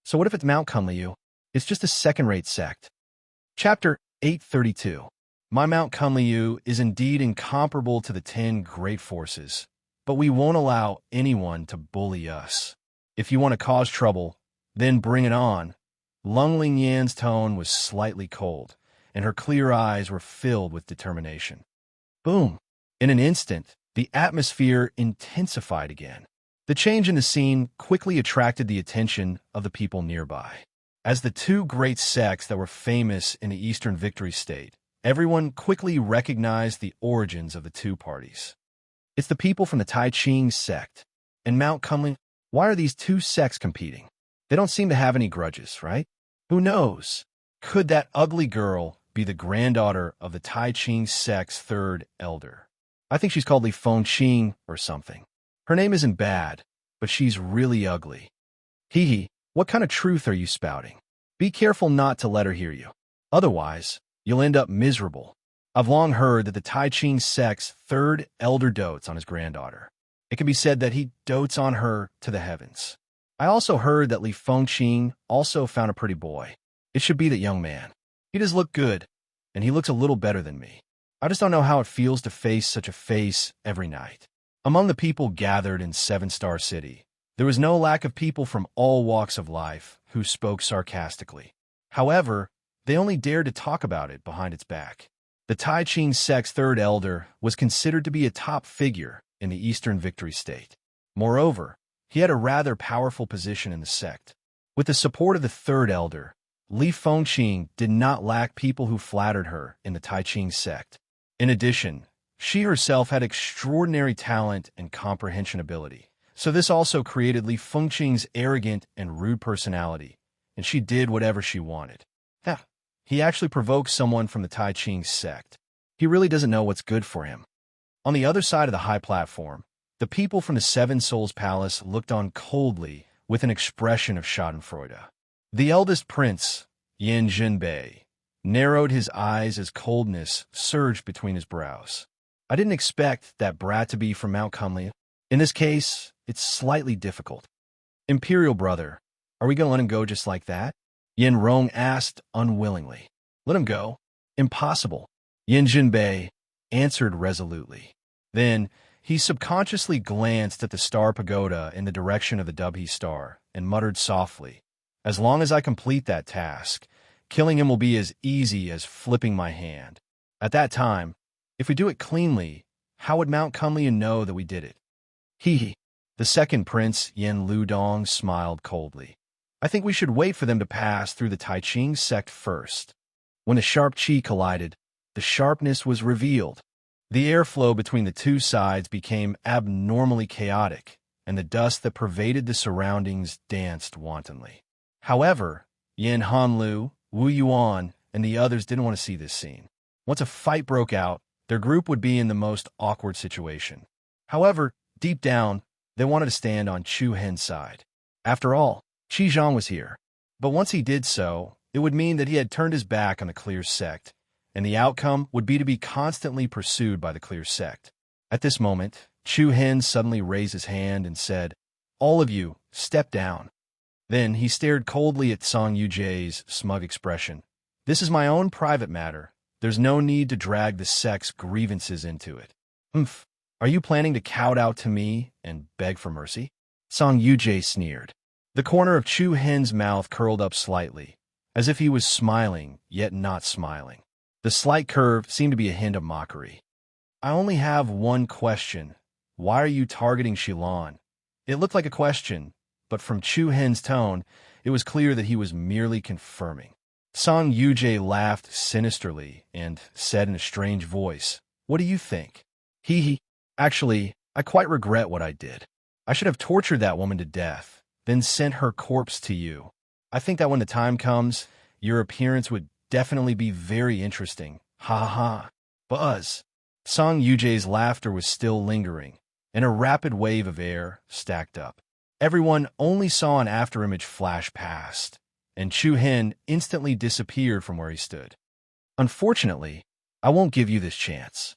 So what if it's Mount Kunliu? It's just a second-rate sect. Chapter 832. My Mount Kunliu is indeed incomparable to the 10 great forces, but we won't allow anyone to bully us. If you want to cause trouble, then bring it on. Lung Lingyan's tone was slightly cold, and her clear eyes were filled with determination. Boom! In an instant, the atmosphere intensified again. The change in the scene quickly attracted the attention of the people nearby. As the two great sects that were famous in the Eastern Victory State, everyone quickly recognized the origins of the two parties. It's the people from the Taiching sect. And Mount Cumling, why are these two sects competing? They don't seem to have any grudges, right? Who knows? Could that ugly girl be the granddaughter of the Tai Ching sect's third elder? I think she's called Li Fengqing or something. Her name isn't bad, but she's really ugly. Hee hee, what kind of truth are you spouting? Be careful not to let her hear you. Otherwise, you'll end up miserable. I've long heard that the Tai Ching sect's third elder dotes on his granddaughter. It can be said that he dotes on her to the heavens. I also heard that Li Fengqing also found a pretty boy. It should be that young man. He does look good, and he looks a little better than me. I just don't know how it feels to face such a face every night. Among the people gathered in Seven Star City, there was no lack of people from all walks of life who spoke sarcastically. However, they only dared to talk about it behind its back. The Tai Ching sect's third elder was considered to be a top figure in the Eastern Victory State. Moreover, he had a rather powerful position in the sect. With the support of the third elder, Li Fengqing did not lack people who flattered her in the Tai Ching sect. In addition, she herself had extraordinary talent and comprehension ability. So this also created Li Fengqing's arrogant and rude personality, and she did whatever she wanted. He actually provoked someone from the Tai Ching sect. He really doesn't know what's good for him. On the other side of the high platform, the people from the Seven Souls Palace looked on coldly with an expression of schadenfreude. The eldest prince, Yan Jinbei, narrowed his eyes as coldness surged between his brows. I didn't expect that brat to be from Mount Cumling. In this case, it's slightly difficult. Imperial brother, are we going to let him go just like that? Yin Rong asked unwillingly. Let him go? Impossible. Yin Jinbei answered resolutely. Then, he subconsciously glanced at the star pagoda in the direction of the Dubhe star and muttered softly, as long as I complete that task, killing him will be as easy as flipping my hand. At that time, if we do it cleanly, how would Mount Cumlian know that we did it? Hee hee. The second prince, Yin Ludong, smiled coldly. I think we should wait for them to pass through the Tai Ching sect first. When the sharp chi collided, the sharpness was revealed. The airflow between the two sides became abnormally chaotic, and the dust that pervaded the surroundings danced wantonly. However, Yin Hanlu, Wu Yuan, and the others didn't want to see this scene. Once a fight broke out, their group would be in the most awkward situation. However, deep down, they wanted to stand on Chu Hen's side. After all, Qi Zhang was here. But once he did so, it would mean that he had turned his back on the Clear sect, and the outcome would be to be constantly pursued by the Clear sect. At this moment, Chu Hen suddenly raised his hand and said, All of you, step down. Then he stared coldly at Song Yujie's smug expression. This is my own private matter. There's no need to drag the sect's grievances into it. Are you planning to kowtow to me and beg for mercy? Song Yujie sneered. The corner of Chu Hen's mouth curled up slightly, as if he was smiling, yet not smiling. The slight curve seemed to be a hint of mockery. I only have one question. Why are you targeting Shilon? It looked like a question, but from Chu Hen's tone, it was clear that he was merely confirming. Song Yujie laughed sinisterly and said in a strange voice, What do you think? Hee hee. Actually, I quite regret what I did. I should have tortured that woman to death, then sent her corpse to you. I think that when the time comes, your appearance would definitely be very interesting. Ha ha ha. Buzz. Song Yujie's laughter was still lingering, and a rapid wave of air stacked up. Everyone only saw an afterimage flash past, and Chu Hen instantly disappeared from where he stood. Unfortunately, I won't give you this chance.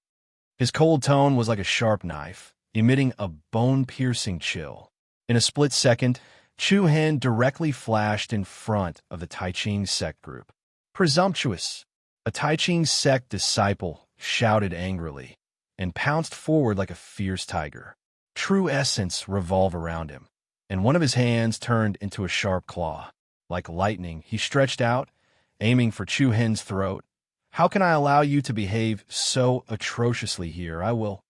His cold tone was like a sharp knife, emitting a bone-piercing chill. In a split second, Chu Hen directly flashed in front of the Tai Ching sect group. Presumptuous! A Tai Ching sect disciple shouted angrily and pounced forward like a fierce tiger. True essence revolved around him, and one of his hands turned into a sharp claw. Like lightning, he stretched out, aiming for Chu Hen's throat. How can I allow you to behave so atrociously here? I will.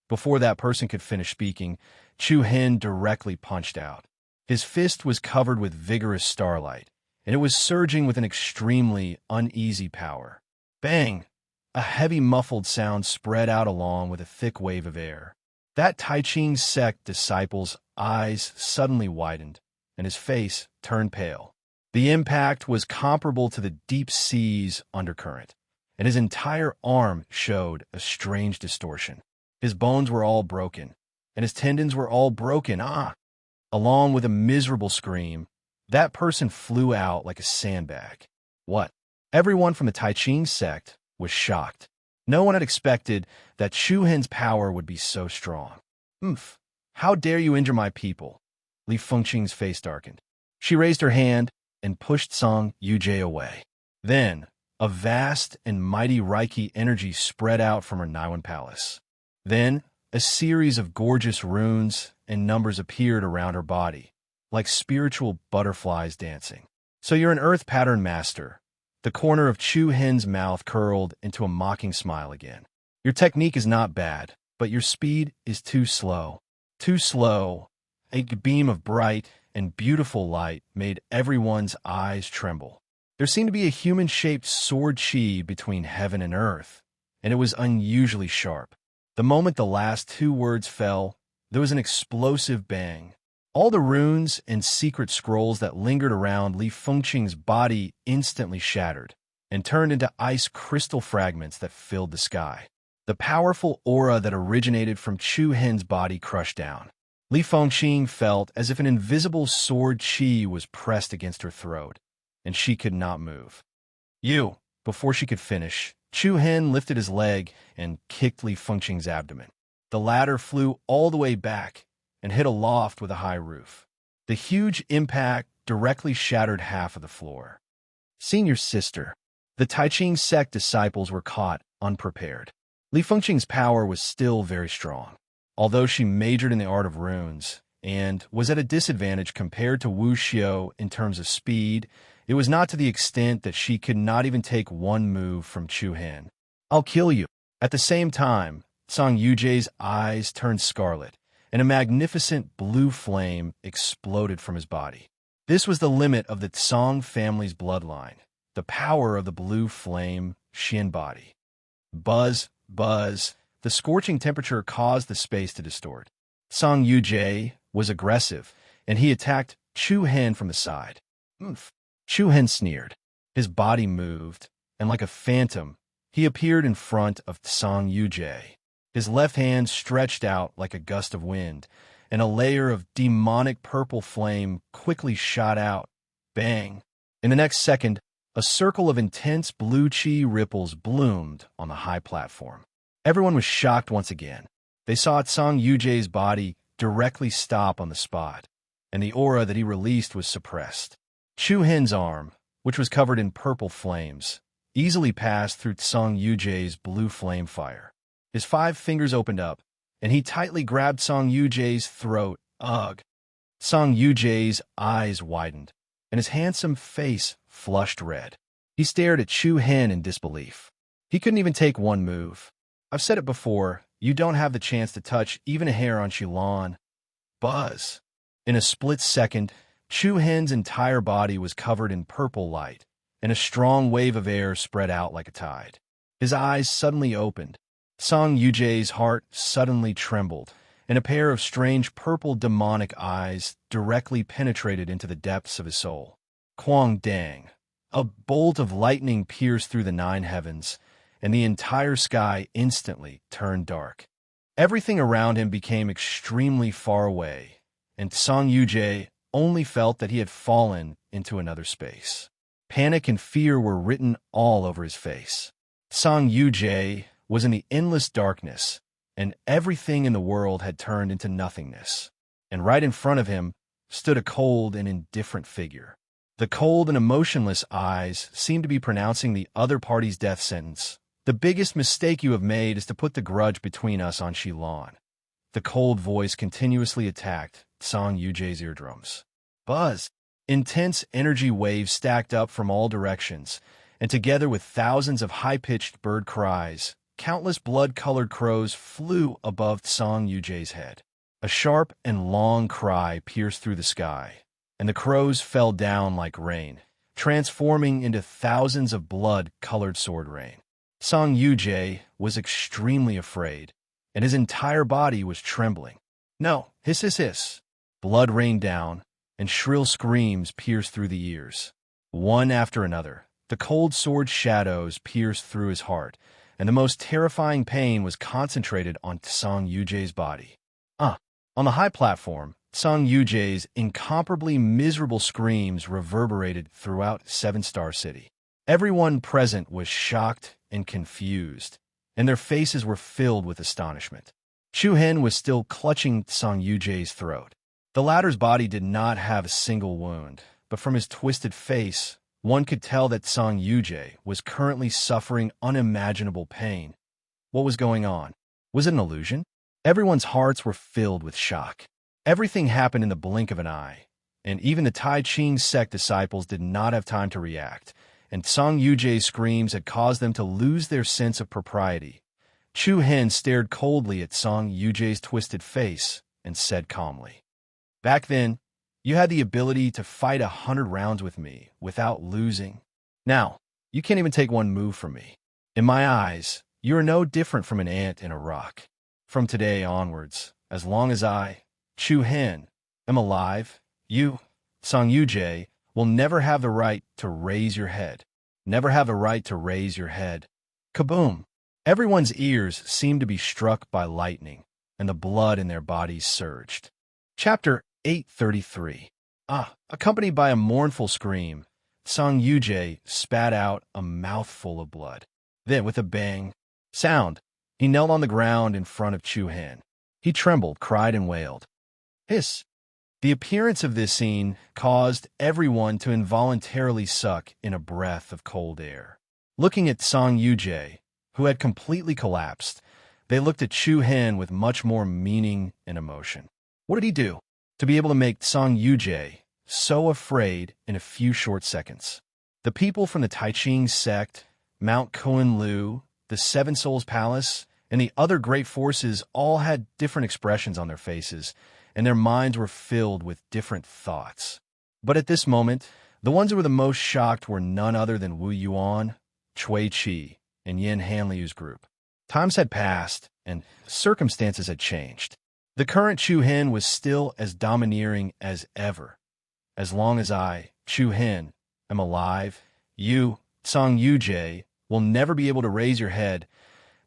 Before that person could finish speaking, Chu Hen directly punched out. His fist was covered with vigorous starlight, and it was surging with an extremely uneasy power. Bang! A heavy muffled sound spread out along with a thick wave of air. That Tai Ching sect disciple's eyes suddenly widened, and his face turned pale. The impact was comparable to the deep sea's undercurrent, and his entire arm showed a strange distortion. His bones were all broken, and his tendons were all broken. Along with a miserable scream, that person flew out like a sandbag. What? Everyone from the Tai Ching sect was shocked. No one had expected that Chu Hen's power would be so strong. Oomph! How dare you injure my people? Li Fengqing's face darkened. She raised her hand and pushed Song Yujie away. Then, a vast and mighty Reiki energy spread out from her Naiwan palace. Then, a series of gorgeous runes and numbers appeared around her body, like spiritual butterflies dancing. So you're an earth pattern master. The corner of Chu Hen's mouth curled into a mocking smile again. Your technique is not bad, but your speed is too slow. Too slow. A beam of bright and beautiful light made everyone's eyes tremble. There seemed to be a human-shaped sword chi between heaven and earth, and it was unusually sharp. The moment the last two words fell, there was an explosive bang. All the runes and secret scrolls that lingered around Li Fengqing's body instantly shattered and turned into ice crystal fragments that filled the sky. The powerful aura that originated from Chu Hen's body crushed down. Li Fengqing felt as if an invisible sword chi was pressed against her throat, and she could not move. You! Before she could finish, Chu Hen lifted his leg and kicked Li Fengqing's abdomen. The latter flew all the way back and hit a loft with a high roof. The huge impact directly shattered half of the floor. Senior sister. The Tai Ching sect disciples were caught unprepared. Li Fengqing's power was still very strong. Although she majored in the art of runes and was at a disadvantage compared to Wu Xiao in terms of speed, it was not to the extent that she could not even take one move from Chu Hen. I'll kill you. At the same time, Song Yujie's eyes turned scarlet, and a magnificent blue flame exploded from his body. This was the limit of the Tsong family's bloodline, the power of the blue flame Xian body. Buzz, buzz, the scorching temperature caused the space to distort. Song Yujie was aggressive, and he attacked Chu Hen from the side. Oomph! Chu Hen sneered. His body moved, and like a phantom, he appeared in front of Song Yujie. His left hand stretched out like a gust of wind, and a layer of demonic purple flame quickly shot out. Bang! In the next second, a circle of intense blue chi ripples bloomed on the high platform. Everyone was shocked once again. They saw Song Yujie's body directly stop on the spot, and the aura that he released was suppressed. Chu Hen's arm, which was covered in purple flames, easily passed through Song Yujie's blue flame fire. His 5 fingers opened up, and he tightly grabbed Song Yujie's throat. Ugh! Song Yujie's eyes widened, and his handsome face flushed red. He stared at Chu Hen in disbelief. He couldn't even take one move. I've said it before, you don't have the chance to touch even a hair on Xilan. Buzz! In a split second, Chu Hen's entire body was covered in purple light, and a strong wave of air spread out like a tide. His eyes suddenly opened. Song Yujie's heart suddenly trembled, and a pair of strange purple demonic eyes directly penetrated into the depths of his soul. Quang Dang! A bolt of lightning pierced through the 9 heavens, and the entire sky instantly turned dark. Everything around him became extremely far away, and Song Yujie only felt that he had fallen into another space. Panic and fear were written all over his face. Song Yujie was in the endless darkness, and everything in the world had turned into nothingness. And right in front of him stood a cold and indifferent figure. The cold and emotionless eyes seemed to be pronouncing the other party's death sentence. The biggest mistake you have made is to put the grudge between us on Xilan. The cold voice continuously attacked Song Yujie's eardrums. Buzz! Intense energy waves stacked up from all directions, and together with thousands of high-pitched bird cries, countless blood-colored crows flew above Song Yujie's head. A sharp and long cry pierced through the sky, and the crows fell down like rain, transforming into thousands of blood-colored sword rain. Song Yujie was extremely afraid, and his entire body was trembling. No, hiss, hiss, hiss. Blood rained down, and shrill screams pierced through the ears. One after another, the cold sword shadows pierced through his heart, and the most terrifying pain was concentrated on Song Yujae's body. On the high platform, Song Yujae's incomparably miserable screams reverberated throughout Seven-Star City. Everyone present was shocked and confused, and their faces were filled with astonishment. Chu Hen was still clutching Song Yujae's throat. The latter's body did not have a single wound, but from his twisted face, one could tell that Song Yujae was currently suffering unimaginable pain. What was going on? Was it an illusion? Everyone's hearts were filled with shock. Everything happened in the blink of an eye, and even the Tai Ching sect disciples did not have time to react, and Song Yujae's screams had caused them to lose their sense of propriety. Chu Hen stared coldly at Song Yujae's twisted face and said calmly, "Back then, you had the ability to fight 100 rounds with me without losing. Now, you can't even take one move from me. In my eyes, you are no different from an ant in a rock. From today onwards, as long as I, Chu Hen, am alive, you, Song Yujae, will never have the right to raise your head. Never have the right to raise your head." Kaboom! Everyone's ears seemed to be struck by lightning, and the blood in their bodies surged. Chapter 833. Accompanied by a mournful scream, Song Yujae spat out a mouthful of blood. Then, with a bang sound, he knelt on the ground in front of Chu Hen. He trembled, cried, and wailed. Hiss! The appearance of this scene caused everyone to involuntarily suck in a breath of cold air. Looking at Song Yujae, who had completely collapsed, they looked at Chu Hen with much more meaning and emotion. What did he do to be able to make Song Yujae so afraid in a few short seconds? The people from the Tai Ching sect, Mount Koenlu, the Seven Souls Palace, and the other great forces all had different expressions on their faces, and their minds were filled with different thoughts. But at this moment, the ones who were the most shocked were none other than Wu Yuan, Cui Qi, and Yin Hanliu's group. Times had passed, and circumstances had changed. The current Chu Hen was still as domineering as ever. As long as I, Chu Hen, am alive, you, Song Yujae, will never be able to raise your head.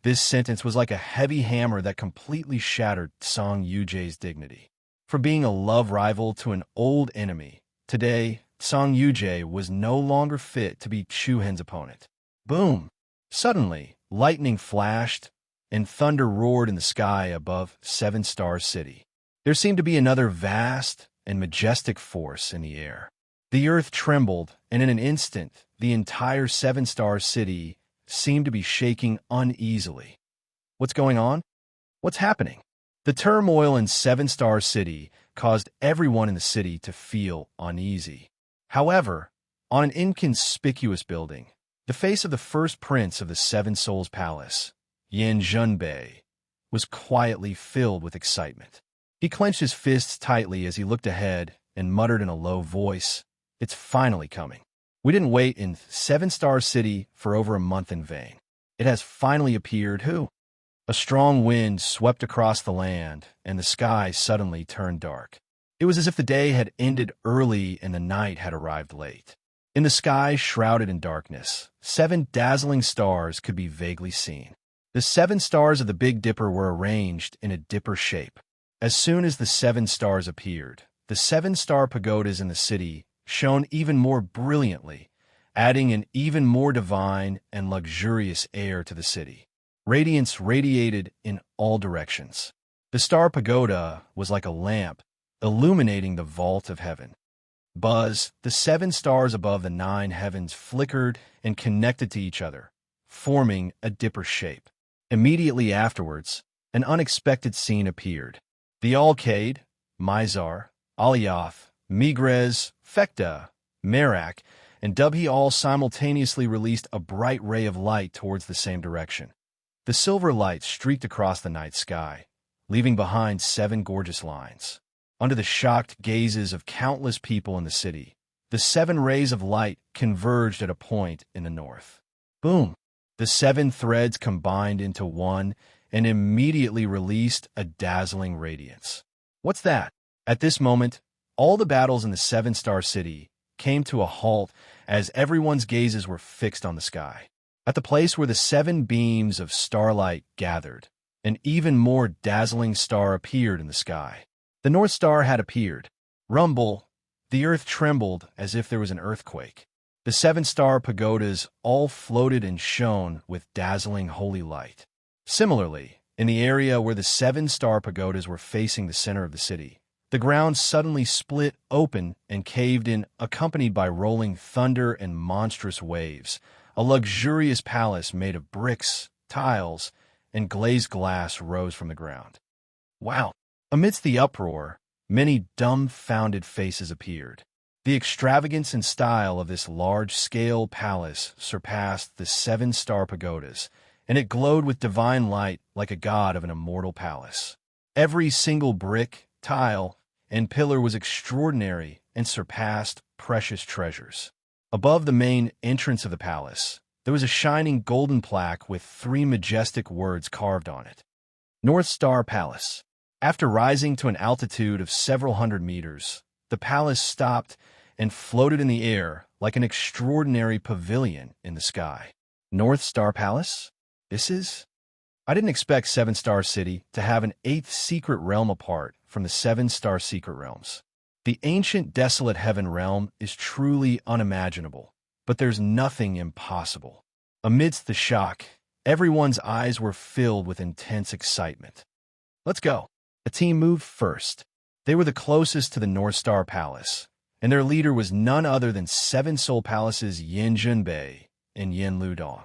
This sentence was like a heavy hammer that completely shattered Song Yujae's dignity. From being a love rival to an old enemy, today, Song Yujae was no longer fit to be Chu Hen's opponent. Boom! Suddenly, lightning flashed, and thunder roared in the sky above Seven-Star City. There seemed to be another vast and majestic force in the air. The earth trembled, and in an instant, the entire Seven-Star City seemed to be shaking uneasily. What's going on? What's happening? The turmoil in Seven-Star City caused everyone in the city to feel uneasy. However, on an inconspicuous building, the face of the first prince of the Seven Souls Palace, Yan Zhenbei, was quietly filled with excitement. He clenched his fists tightly as he looked ahead and muttered in a low voice, "It's finally coming. We didn't wait in Seven-Star City for over a month in vain. It has finally appeared." Who? A strong wind swept across the land, and the sky suddenly turned dark. It was as if the day had ended early and the night had arrived late. In the sky shrouded in darkness, 7 dazzling stars could be vaguely seen. The 7 stars of the Big Dipper were arranged in a dipper shape. As soon as the 7 stars appeared, the 7-star pagodas in the city shone even more brilliantly, adding an even more divine and luxurious air to the city. Radiance radiated in all directions. The star pagoda was like a lamp, illuminating the vault of heaven. Buzz, the 7 stars above the 9 heavens flickered and connected to each other, forming a dipper shape. Immediately afterwards, an unexpected scene appeared. The Alcade, Mizar, Alioth, Migrez, Fekta, Merak, and Dubhi all simultaneously released a bright ray of light towards the same direction. The silver light streaked across the night sky, leaving behind 7 gorgeous lines. Under the shocked gazes of countless people in the city, the 7 rays of light converged at a point in the north. Boom! The 7 threads combined into one, and immediately released a dazzling radiance. What's that? At this moment, all the battles in the seven-star city came to a halt as everyone's gazes were fixed on the sky. At the place where the seven beams of starlight gathered, an even more dazzling star appeared in the sky. The North Star had appeared. Rumble, the earth trembled as if there was an earthquake. The seven-star pagodas all floated and shone with dazzling holy light. Similarly, in the area where the seven-star pagodas were facing the center of the city, the ground suddenly split open and caved in, accompanied by rolling thunder and monstrous waves. A luxurious palace made of bricks, tiles, and glazed glass rose from the ground. Wow! Amidst the uproar, many dumbfounded faces appeared. The extravagance and style of this large-scale palace surpassed the seven-star pagodas, and it glowed with divine light like a god of an immortal palace. Every single brick, tile, and pillar was extraordinary and surpassed precious treasures. Above the main entrance of the palace, there was a shining golden plaque with 3 majestic words carved on it. North Star Palace. After rising to an altitude of several hundred meters, the palace stopped and floated in the air like an extraordinary pavilion in the sky. North Star Palace? I didn't expect Seven Star City to have an 8th secret realm apart from the 7-star secret realms. The ancient desolate heaven realm is truly unimaginable, but there's nothing impossible. Amidst the shock, everyone's eyes were filled with intense excitement. Let's go. A team moved first. They were the closest to the North Star Palace, and their leader was none other than Seven Soul Palace's Yin Junbei and Yin Ludong.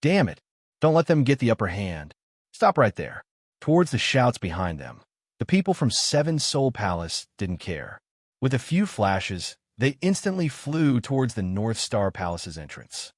Damn it! Don't let them get the upper hand. Stop right there. Towards the shouts behind them, the people from Seven Soul Palace didn't care. With a few flashes, they instantly flew towards the North Star Palace's entrance.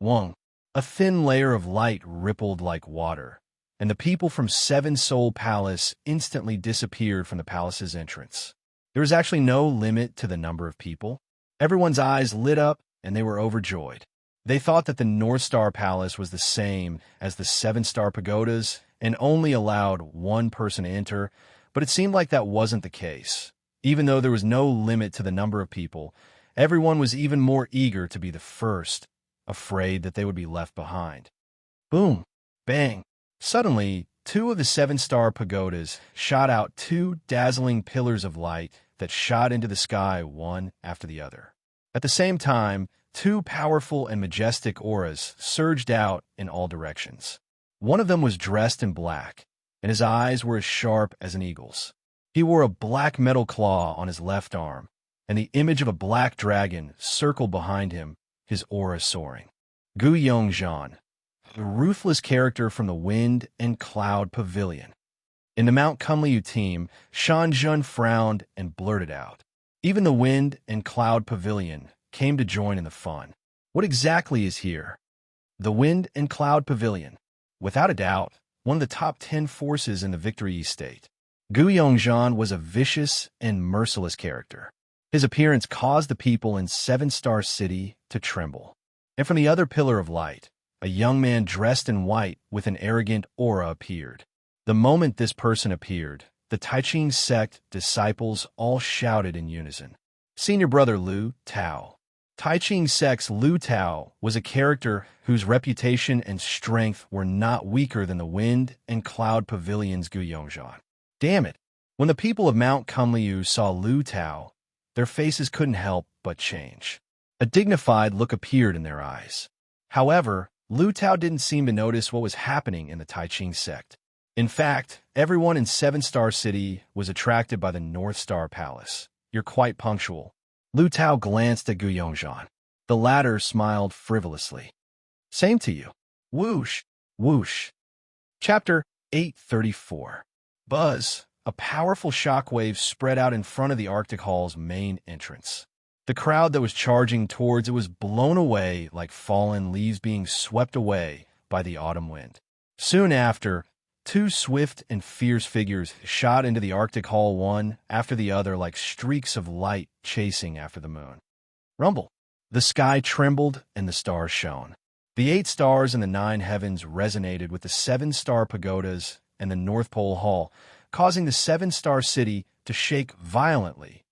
Wong, a thin layer of light rippled like water, and the people from Seven Soul Palace instantly disappeared from the palace's entrance. There was actually no limit to the number of people. Everyone's eyes lit up, and they were overjoyed. They thought that the North Star Palace was the same as the 7-star pagodas and only allowed one person to enter, but it seemed like that wasn't the case. Even though there was no limit to the number of people, everyone was even more eager to be the first, afraid that they would be left behind. Boom! Bang! Suddenly, 2 of the 7-star pagodas shot out 2 dazzling pillars of light that shot into the sky one after the other. At the same time, 2 powerful and majestic auras surged out in all directions. One of them was dressed in black, and his eyes were as sharp as an eagle's. He wore a black metal claw on his left arm, and the image of a black dragon circled behind him, his aura soaring. Gu Yongzhan, the ruthless character from the Wind and Cloud Pavilion. In the Mount Kunliu team, Shan Jun frowned and blurted out. Even the Wind and Cloud Pavilion came to join in the fun. What exactly is here? The Wind and Cloud Pavilion. Without a doubt, one of the top 10 forces in the Victory State. Gu Yongzhan was a vicious and merciless character. His appearance caused the people in 7-star City to tremble. And from the other pillar of light, a young man dressed in white with an arrogant aura appeared. The moment this person appeared, the Taiching sect disciples all shouted in unison. Senior brother Lu Tao. Taiching sect's Lu Tao was a character whose reputation and strength were not weaker than the Wind and Cloud Pavilion's Gu Yongzhan. Damn it! When the people of Mount Kunliu saw Lu Tao, their faces couldn't help but change. A dignified look appeared in their eyes. However, Lu Tao didn't seem to notice what was happening in the Taiching sect. In fact, everyone in 7-star City was attracted by the North Star Palace. You're quite punctual. Lu Tao glanced at Gu Yongzhan. The latter smiled frivolously. Same to you. Whoosh, whoosh. Chapter 834. Buzz, a powerful shockwave spread out in front of the Arctic Hall's main entrance. The crowd that was charging towards it was blown away like fallen leaves being swept away by the autumn wind. Soon after, 2 swift and fierce figures shot into the Arctic Hall one after the other like streaks of light chasing after the moon. Rumble. The sky trembled and the stars shone. The 8 stars in the 9 heavens resonated with the 7-star pagodas and the North Pole Hall, causing the 7-star city to shake violently.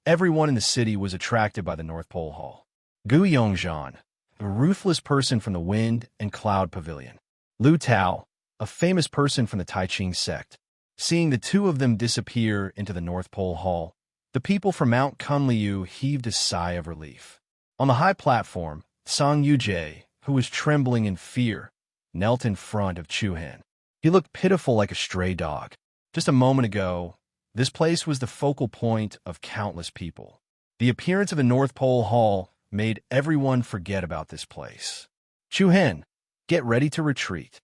Everyone in the city was attracted by the North Pole Hall. Gu Yongzhan, a ruthless person from the Wind and Cloud Pavilion. Lu Tao, a famous person from the Tai Ching sect. Seeing the two of them disappear into the North Pole Hall, the people from Mount Kunliu heaved a sigh of relief. On the high platform, Song Yujie, who was trembling in fear, knelt in front of Chu Hen. He looked pitiful like a stray dog. Just a moment ago, this place was the focal point of countless people. The appearance of the North Pole Hall made everyone forget about this place. Chu Hen, get ready to retreat,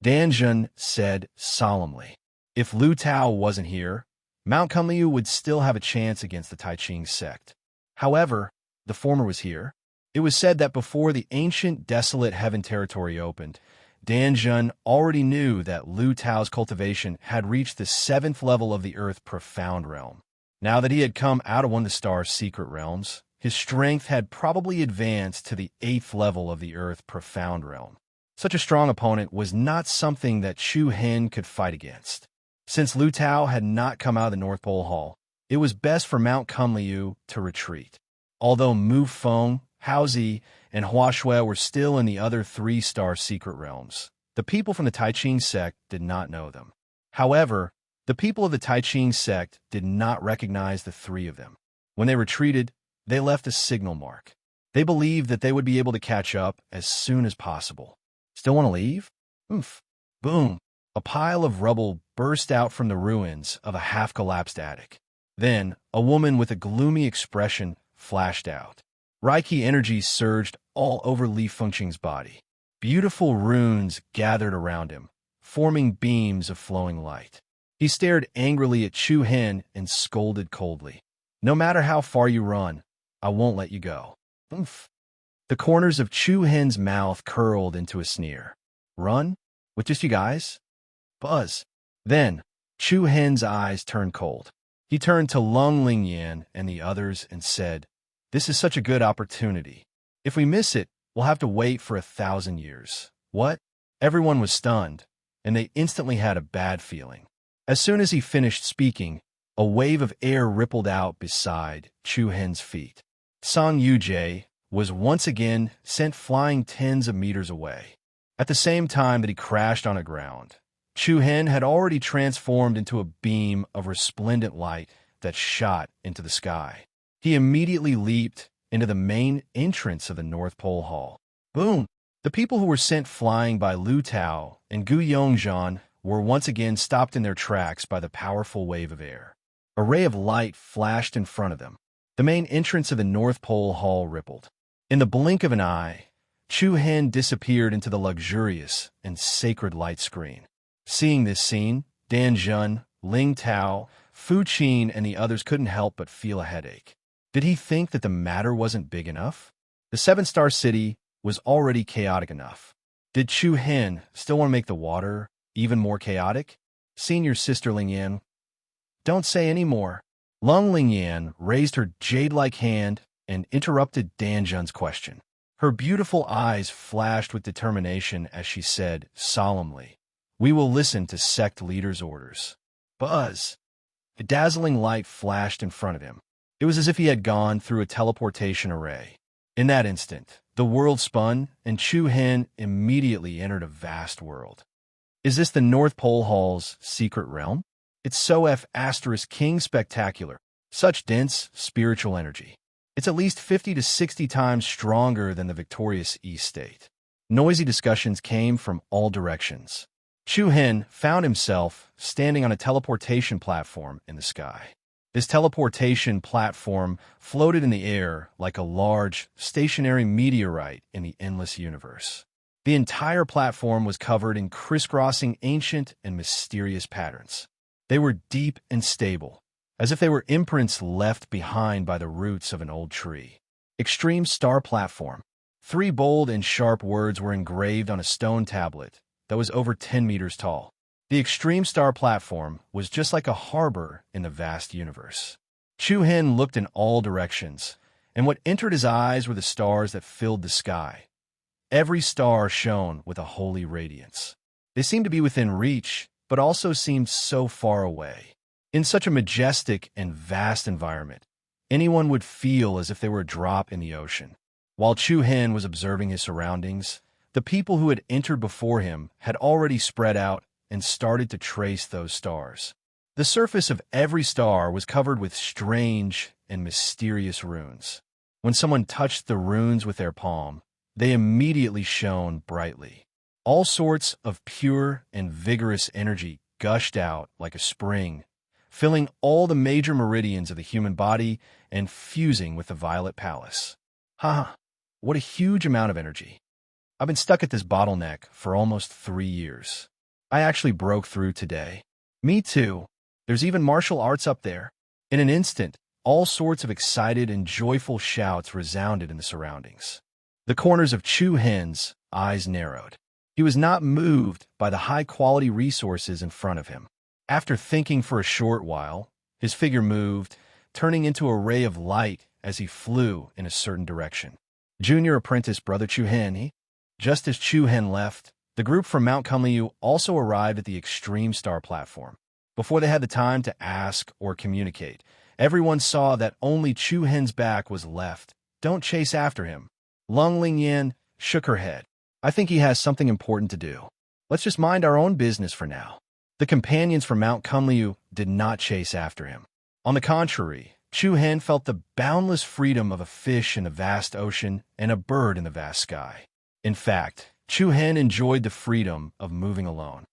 Dan Zhen said solemnly. If Lu Tao wasn't here, Mount Kunliu would still have a chance against the Tai Ching sect. However, the former was here. It was said that before the ancient desolate heaven territory opened, Dan Zhen already knew that Lu Tao's cultivation had reached the 7th level of the Earth Profound Realm. Now that he had come out of one of the star's secret realms, his strength had probably advanced to the 8th level of the Earth Profound Realm. Such a strong opponent was not something that Chu Hen could fight against. Since Lu Tao had not come out of the North Pole Hall, it was best for Mount Kunliu to retreat. Although Mu Feng, Haozi, and Huashui were still in the other 3-star secret realms, the people from the Tai Ching sect did not know them. However, the people of the Tai Ching sect did not recognize the 3 of them. When they retreated, they left a signal mark. They believed that they would be able to catch up as soon as possible. Still want to leave? Oomph. Boom. A pile of rubble burst out from the ruins of a half-collapsed attic. Then, a woman with a gloomy expression flashed out. Reiki energy surged all over Li Fengqing's body. Beautiful runes gathered around him, forming beams of flowing light. He stared angrily at Chu Hen and scolded coldly. No matter how far you run, I won't let you go. Oomph. The corners of Chu Hen's mouth curled into a sneer. Run? With just you guys? Buzz. Then, Chu Hen's eyes turned cold. He turned to Lung Lingyan and the others and said, "This is such a good opportunity. If we miss it, we'll have to wait for 1,000 years. What?" Everyone was stunned, and they instantly had a bad feeling. As soon as he finished speaking, a wave of air rippled out beside Chu Hen's feet. Song Yujie was once again sent flying tens of meters away. At the same time that he crashed on the ground, Chu Hen had already transformed into a beam of resplendent light that shot into the sky. He immediately leaped into the main entrance of the North Pole Hall. Boom! The people who were sent flying by Lu Tao and Gu Yongzhan were once again stopped in their tracks by the powerful wave of air. A ray of light flashed in front of them. The main entrance of the North Pole Hall rippled. In the blink of an eye, Chu Hen disappeared into the luxurious and sacred light screen. Seeing this scene, Dan Zhen, Ling Tao, Fu Qin, and the others couldn't help but feel a headache. Did he think that the matter wasn't big enough? The 7-star city was already chaotic enough. Did Chu Hen still want to make the water even more chaotic? Senior Sister Lingyan, don't say any more. Lung Lingyan raised her jade-like hand and interrupted Dan Zhen's question. Her beautiful eyes flashed with determination as she said solemnly, "We will listen to sect leaders' orders." Buzz! A dazzling light flashed in front of him. It was as if he had gone through a teleportation array. In that instant, the world spun, and Chu Hen immediately entered a vast world. Is this the North Pole Hall's secret realm? It's so King spectacular. Such dense spiritual energy. It's at least 50 to 60 times stronger than the victorious East State. Noisy discussions came from all directions. Chu Hen found himself standing on a teleportation platform in the sky. This teleportation platform floated in the air like a large, stationary meteorite in the endless universe. The entire platform was covered in crisscrossing ancient and mysterious patterns. They were deep and stable, as if they were imprints left behind by the roots of an old tree. Extreme Star Platform. 3 bold and sharp words were engraved on a stone tablet that was over 10 meters tall. The Extreme Star Platform was just like a harbor in the vast universe. Chu Hen looked in all directions, and what entered his eyes were the stars that filled the sky. Every star shone with a holy radiance. They seemed to be within reach, but also seemed so far away. In such a majestic and vast environment, anyone would feel as if they were a drop in the ocean. While Chu Hen was observing his surroundings, the people who had entered before him had already spread out and started to trace those stars. The surface of every star was covered with strange and mysterious runes. When someone touched the runes with their palm, they immediately shone brightly. All sorts of pure and vigorous energy gushed out like a spring, filling all the major meridians of the human body and fusing with the violet palace. What a huge amount of energy. I've been stuck at this bottleneck for almost 3 years. I actually broke through today. Me too. There's even martial arts up there. In an instant, all sorts of excited and joyful shouts resounded in the surroundings. The corners of Chu Hen's eyes narrowed. He was not moved by the high-quality resources in front of him. After thinking for a short while, his figure moved, turning into a ray of light as he flew in a certain direction. Junior apprentice Brother Chu Hen. Just as Chu Hen left, the group from Mount Kunliu also arrived at the extreme star platform. Before they had the time to ask or communicate, everyone saw that only Chu Hen's back was left. Don't chase after him. Lung Lingyan shook her head. I think he has something important to do. Let's just mind our own business for now. The companions from Mount Kunliu did not chase after him. On the contrary, Chu Hen felt the boundless freedom of a fish in the vast ocean and a bird in the vast sky. In fact, Chu Hen enjoyed the freedom of moving alone.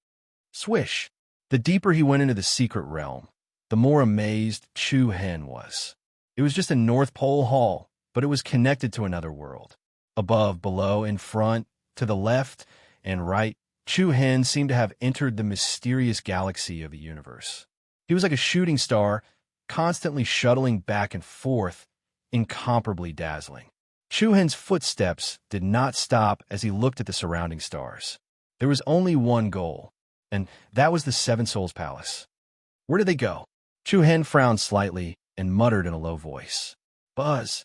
Swish! The deeper he went into the secret realm, the more amazed Chu Hen was. It was just a North Pole hall, but it was connected to another world. Above, below, in front, to the left and right, Chu Hen seemed to have entered the mysterious galaxy of the universe. He was like a shooting star, constantly shuttling back and forth, incomparably dazzling. Chu Hen's footsteps did not stop as he looked at the surrounding stars. There was only one goal, and that was the Seven Souls Palace. Where did they go? Chu Hen frowned slightly and muttered in a low voice. Buzz.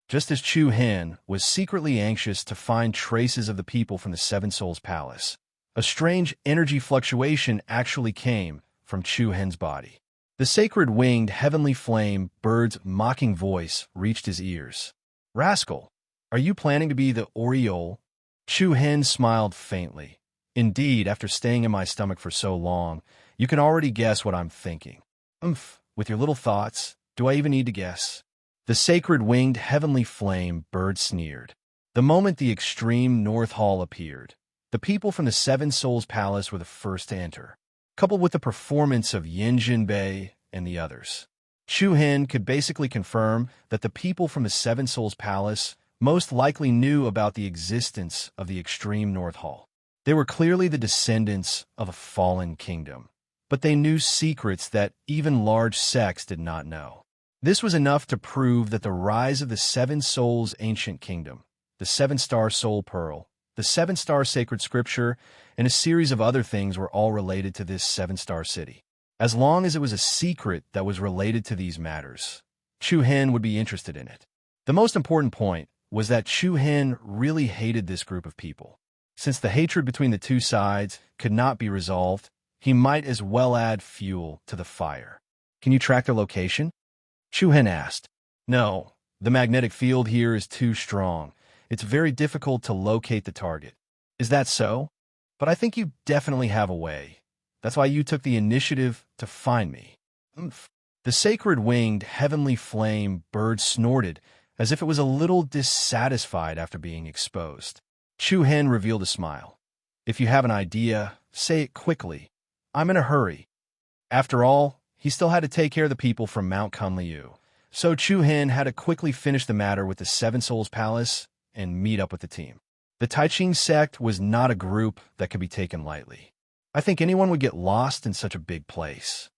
Just as Chu Hen was secretly anxious to find traces of the people from the Seven Souls Palace, a strange energy fluctuation actually came from Chu Hen's body. The sacred winged heavenly flame bird's mocking voice reached his ears. Rascal, are you planning to be the Oriole? Chu Hen smiled faintly. Indeed, after staying in my stomach for so long, you can already guess what I'm thinking. With your little thoughts, do I even need to guess? The sacred winged heavenly flame bird sneered. The moment the extreme North Hall appeared, the people from the Seven Souls Palace were the first to enter, coupled with the performance of Yin Jinbei and the others. Chu Hen could basically confirm that the people from the Seven Souls Palace most likely knew about the existence of the extreme North Hall. They were clearly the descendants of a fallen kingdom, but they knew secrets that even large sects did not know. This was enough to prove that the rise of the Seven Souls ancient kingdom, the Seven-Star Soul Pearl, the Seven-Star Sacred Scripture, and a series of other things were all related to this Seven-Star city. As long as it was a secret that was related to these matters, Chu Hen would be interested in it. The most important point was that Chu Hen really hated this group of people. Since the hatred between the two sides could not be resolved, he might as well add fuel to the fire. Can you track their location? Chu Hen asked. No, the magnetic field here is too strong. It's very difficult to locate the target. Is that so? But I think you definitely have a way. That's why you took the initiative to find me. The sacred winged heavenly flame bird snorted as if it was a little dissatisfied after being exposed. Chu Hen revealed a smile. If you have an idea, say it quickly. I'm in a hurry. After all, he still had to take care of the people from Mount Kunliu, so Chu Hen had to quickly finish the matter with the Seven Souls Palace and meet up with the team. The Taiching sect was not a group that could be taken lightly. I think anyone would get lost in such a big place.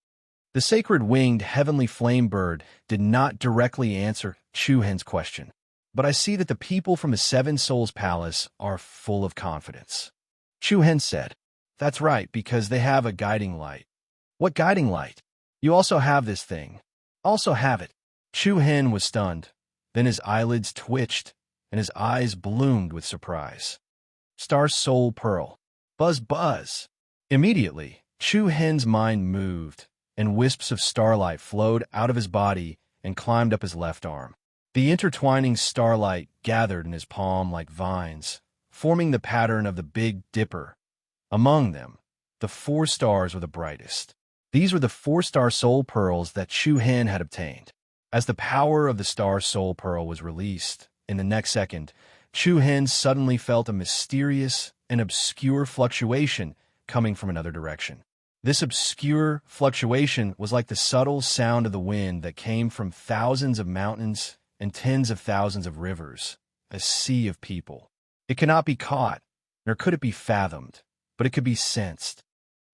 The sacred winged heavenly flame bird did not directly answer Chu Hen's question, but I see that the people from the Seven Souls Palace are full of confidence. Chu Hen said, That's right, because they have a guiding light. What guiding light? You also have this thing. Also have it. Chu Hen was stunned. Then his eyelids twitched, and his eyes bloomed with surprise. Star Soul Pearl. Buzz, buzz. Immediately, Chu Hen's mind moved, and wisps of starlight flowed out of his body and climbed up his left arm. The intertwining starlight gathered in his palm like vines, forming the pattern of the Big Dipper. Among them, the 4 stars were the brightest. These were the 4-star soul pearls that Chu Hen had obtained. As the power of the Star Soul Pearl was released, in the next second, Chu Hen suddenly felt a mysterious and obscure fluctuation coming from another direction. This obscure fluctuation was like the subtle sound of the wind that came from thousands of mountains and tens of thousands of rivers, a sea of people. It cannot be caught, nor could it be fathomed, but it could be sensed.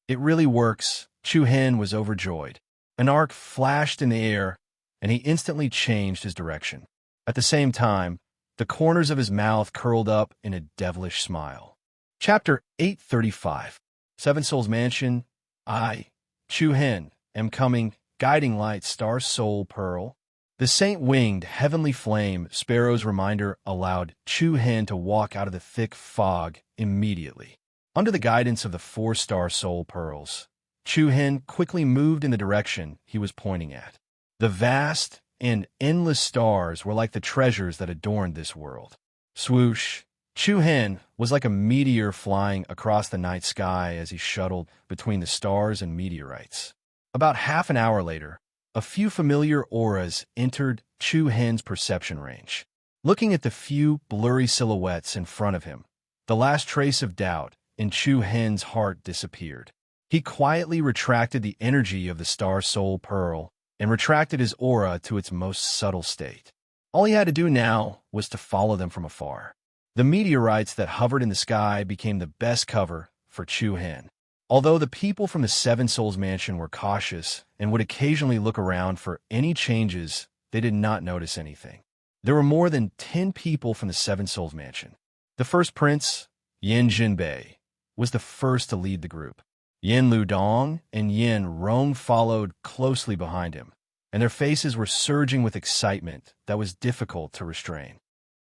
It really works. Chu Hen was overjoyed. An arc flashed in the air, and he instantly changed his direction. At the same time, the corners of his mouth curled up in a devilish smile. Chapter 835. Seven Souls Mansion. I, Chu Hen, am coming. Guiding light, Star Soul Pearl. The saint-winged heavenly flame sparrow's reminder allowed Chu Hen to walk out of the thick fog immediately. Under the guidance of the 4-star soul pearls, Chu Hen quickly moved in the direction he was pointing at. The vast and endless stars were like the treasures that adorned this world. Swoosh! Chu Hen was like a meteor flying across the night sky as he shuttled between the stars and meteorites. About half an hour later, a few familiar auras entered Chu Hen's perception range. Looking at the few blurry silhouettes in front of him, the last trace of doubt in Chu Hen's heart disappeared. He quietly retracted the energy of the Star Soul Pearl and retracted his aura to its most subtle state. All he had to do now was to follow them from afar. The meteorites that hovered in the sky became the best cover for Chu Hen. Although the people from the Seven Souls Mansion were cautious and would occasionally look around for any changes, they did not notice anything. There were more than 10 people from the Seven Souls Mansion. The first prince, Yin Jinbei, was the first to lead the group. Yin Ludong and Yin Rong followed closely behind him, and their faces were surging with excitement that was difficult to restrain.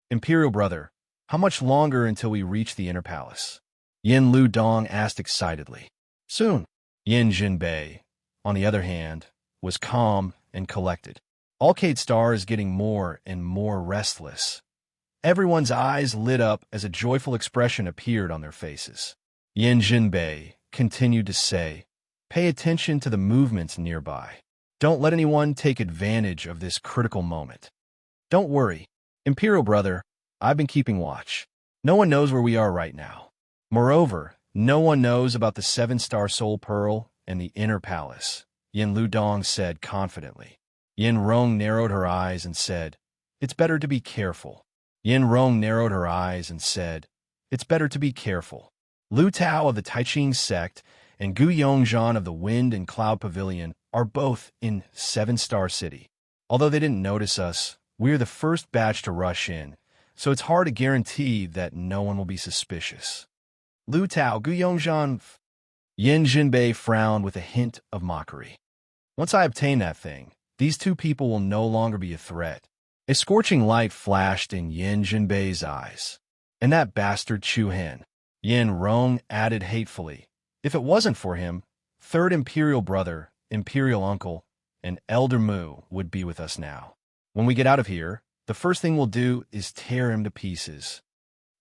Imperial brother, how much longer until we reach the inner palace? Yin Ludong asked excitedly. Soon. Yin Jinbei, on the other hand, was calm and collected. Alcade Star is getting more and more restless. Everyone's eyes lit up as a joyful expression appeared on their faces. Yin Jinbei continued to say, pay attention to the movements nearby. Don't let anyone take advantage of this critical moment. Don't worry, Imperial brother, I've been keeping watch. No one knows where we are right now. Moreover, no one knows about the 7-star soul pearl and the inner palace, Yin Ludong said confidently. Yin Rong narrowed her eyes and said, it's better to be careful. Yin Rong narrowed her eyes and said, it's better to be careful. Lu Tao of the Taiching sect and Gu Yongzhan of the Wind and Cloud Pavilion are both in 7-star city. Although they didn't notice us, we're the first batch to rush in, so it's hard to guarantee that no one will be suspicious. Lu Tao, Gu Yongzhan. Yin Jinbei frowned with a hint of mockery. Once I obtain that thing, these 2 people will no longer be a threat. A scorching light flashed in Yin Jinbei's eyes. And that bastard Chu Hen. Yin Rong added hatefully. If it wasn't for him, 3rd Imperial brother, Imperial uncle, and Elder Mu would be with us now. When we get out of here, the first thing we'll do is tear him to pieces.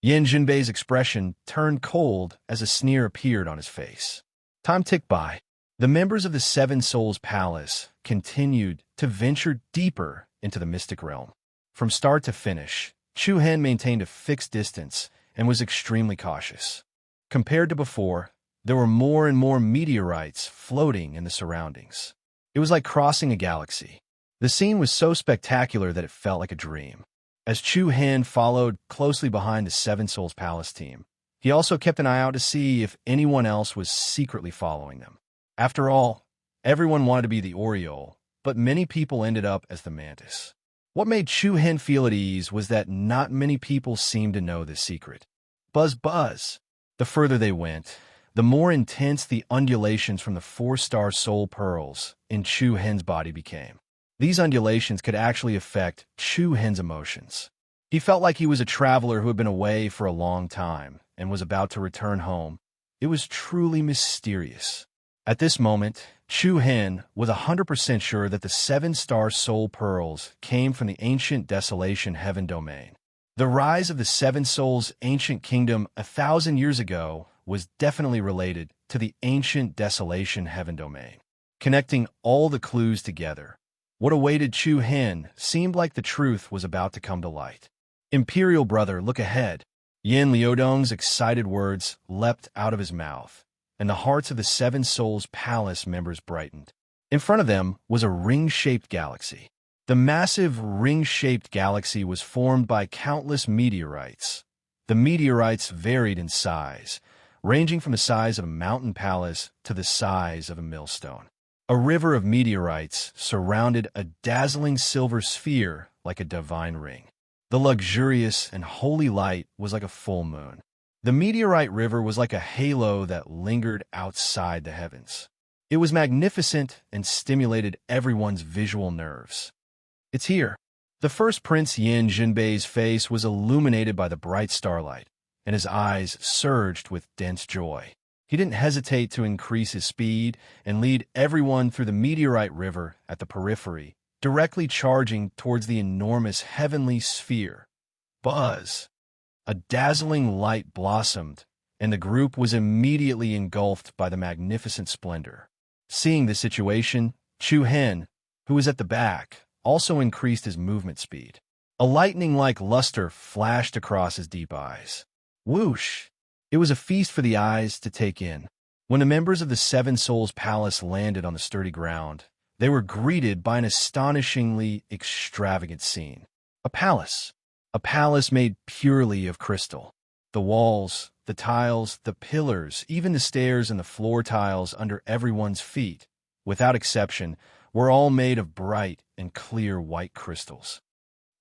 Yin Jinbei's expression turned cold as a sneer appeared on his face. Time ticked by. The members of the 7 Souls Palace continued to venture deeper into the mystic realm. From start to finish, Chu Hen maintained a fixed distance and was extremely cautious. Compared to before, there were more and more meteorites floating in the surroundings. It was like crossing a galaxy. The scene was so spectacular that it felt like a dream. As Chu Hen followed closely behind the 7 Souls Palace team, he also kept an eye out to see if anyone else was secretly following them. After all, everyone wanted to be the Oriole, but many people ended up as the Mantis. What made Chu Hen feel at ease was that not many people seemed to know this secret. Buzz, buzz. The further they went, the more intense the undulations from the 4-star soul pearls in Chu Hen's body became. These undulations could actually affect Chu Hen's emotions. He felt like he was a traveler who had been away for a long time, and was about to return home. It was truly mysterious. At this moment, Chu Hen was 100% sure that the seven-star soul pearls came from the ancient Desolation Heaven domain. The rise of the Seven Souls ancient kingdom 1,000 years ago was definitely related to the ancient Desolation Heaven domain. Connecting all the clues together, what awaited Chu Hen seemed like the truth was about to come to light. Imperial brother, look ahead. Yin Liudong's excited words leapt out of his mouth, and the hearts of the Seven Souls Palace members brightened. In front of them was a ring-shaped galaxy. The massive ring-shaped galaxy was formed by countless meteorites. The meteorites varied in size, ranging from the size of a mountain palace to the size of a millstone. A river of meteorites surrounded a dazzling silver sphere like a divine ring. The luxurious and holy light was like a full moon. The meteorite river was like a halo that lingered outside the heavens. It was magnificent and stimulated everyone's visual nerves. It's here. The first Prince Yin Jinbei's face was illuminated by the bright starlight, and his eyes surged with dense joy. He didn't hesitate to increase his speed and lead everyone through the meteorite river at the periphery, directly charging towards the enormous heavenly sphere. Buzz! A dazzling light blossomed, and the group was immediately engulfed by the magnificent splendor. Seeing the situation, Chu Hen, who was at the back, also increased his movement speed. A lightning-like luster flashed across his deep eyes. Whoosh! It was a feast for the eyes to take in. When the members of the Seven Souls Palace landed on the sturdy ground, they were greeted by an astonishingly extravagant scene. A palace made purely of crystal. The walls, the tiles, the pillars, even the stairs and the floor tiles under everyone's feet, without exception, were all made of bright and clear white crystals.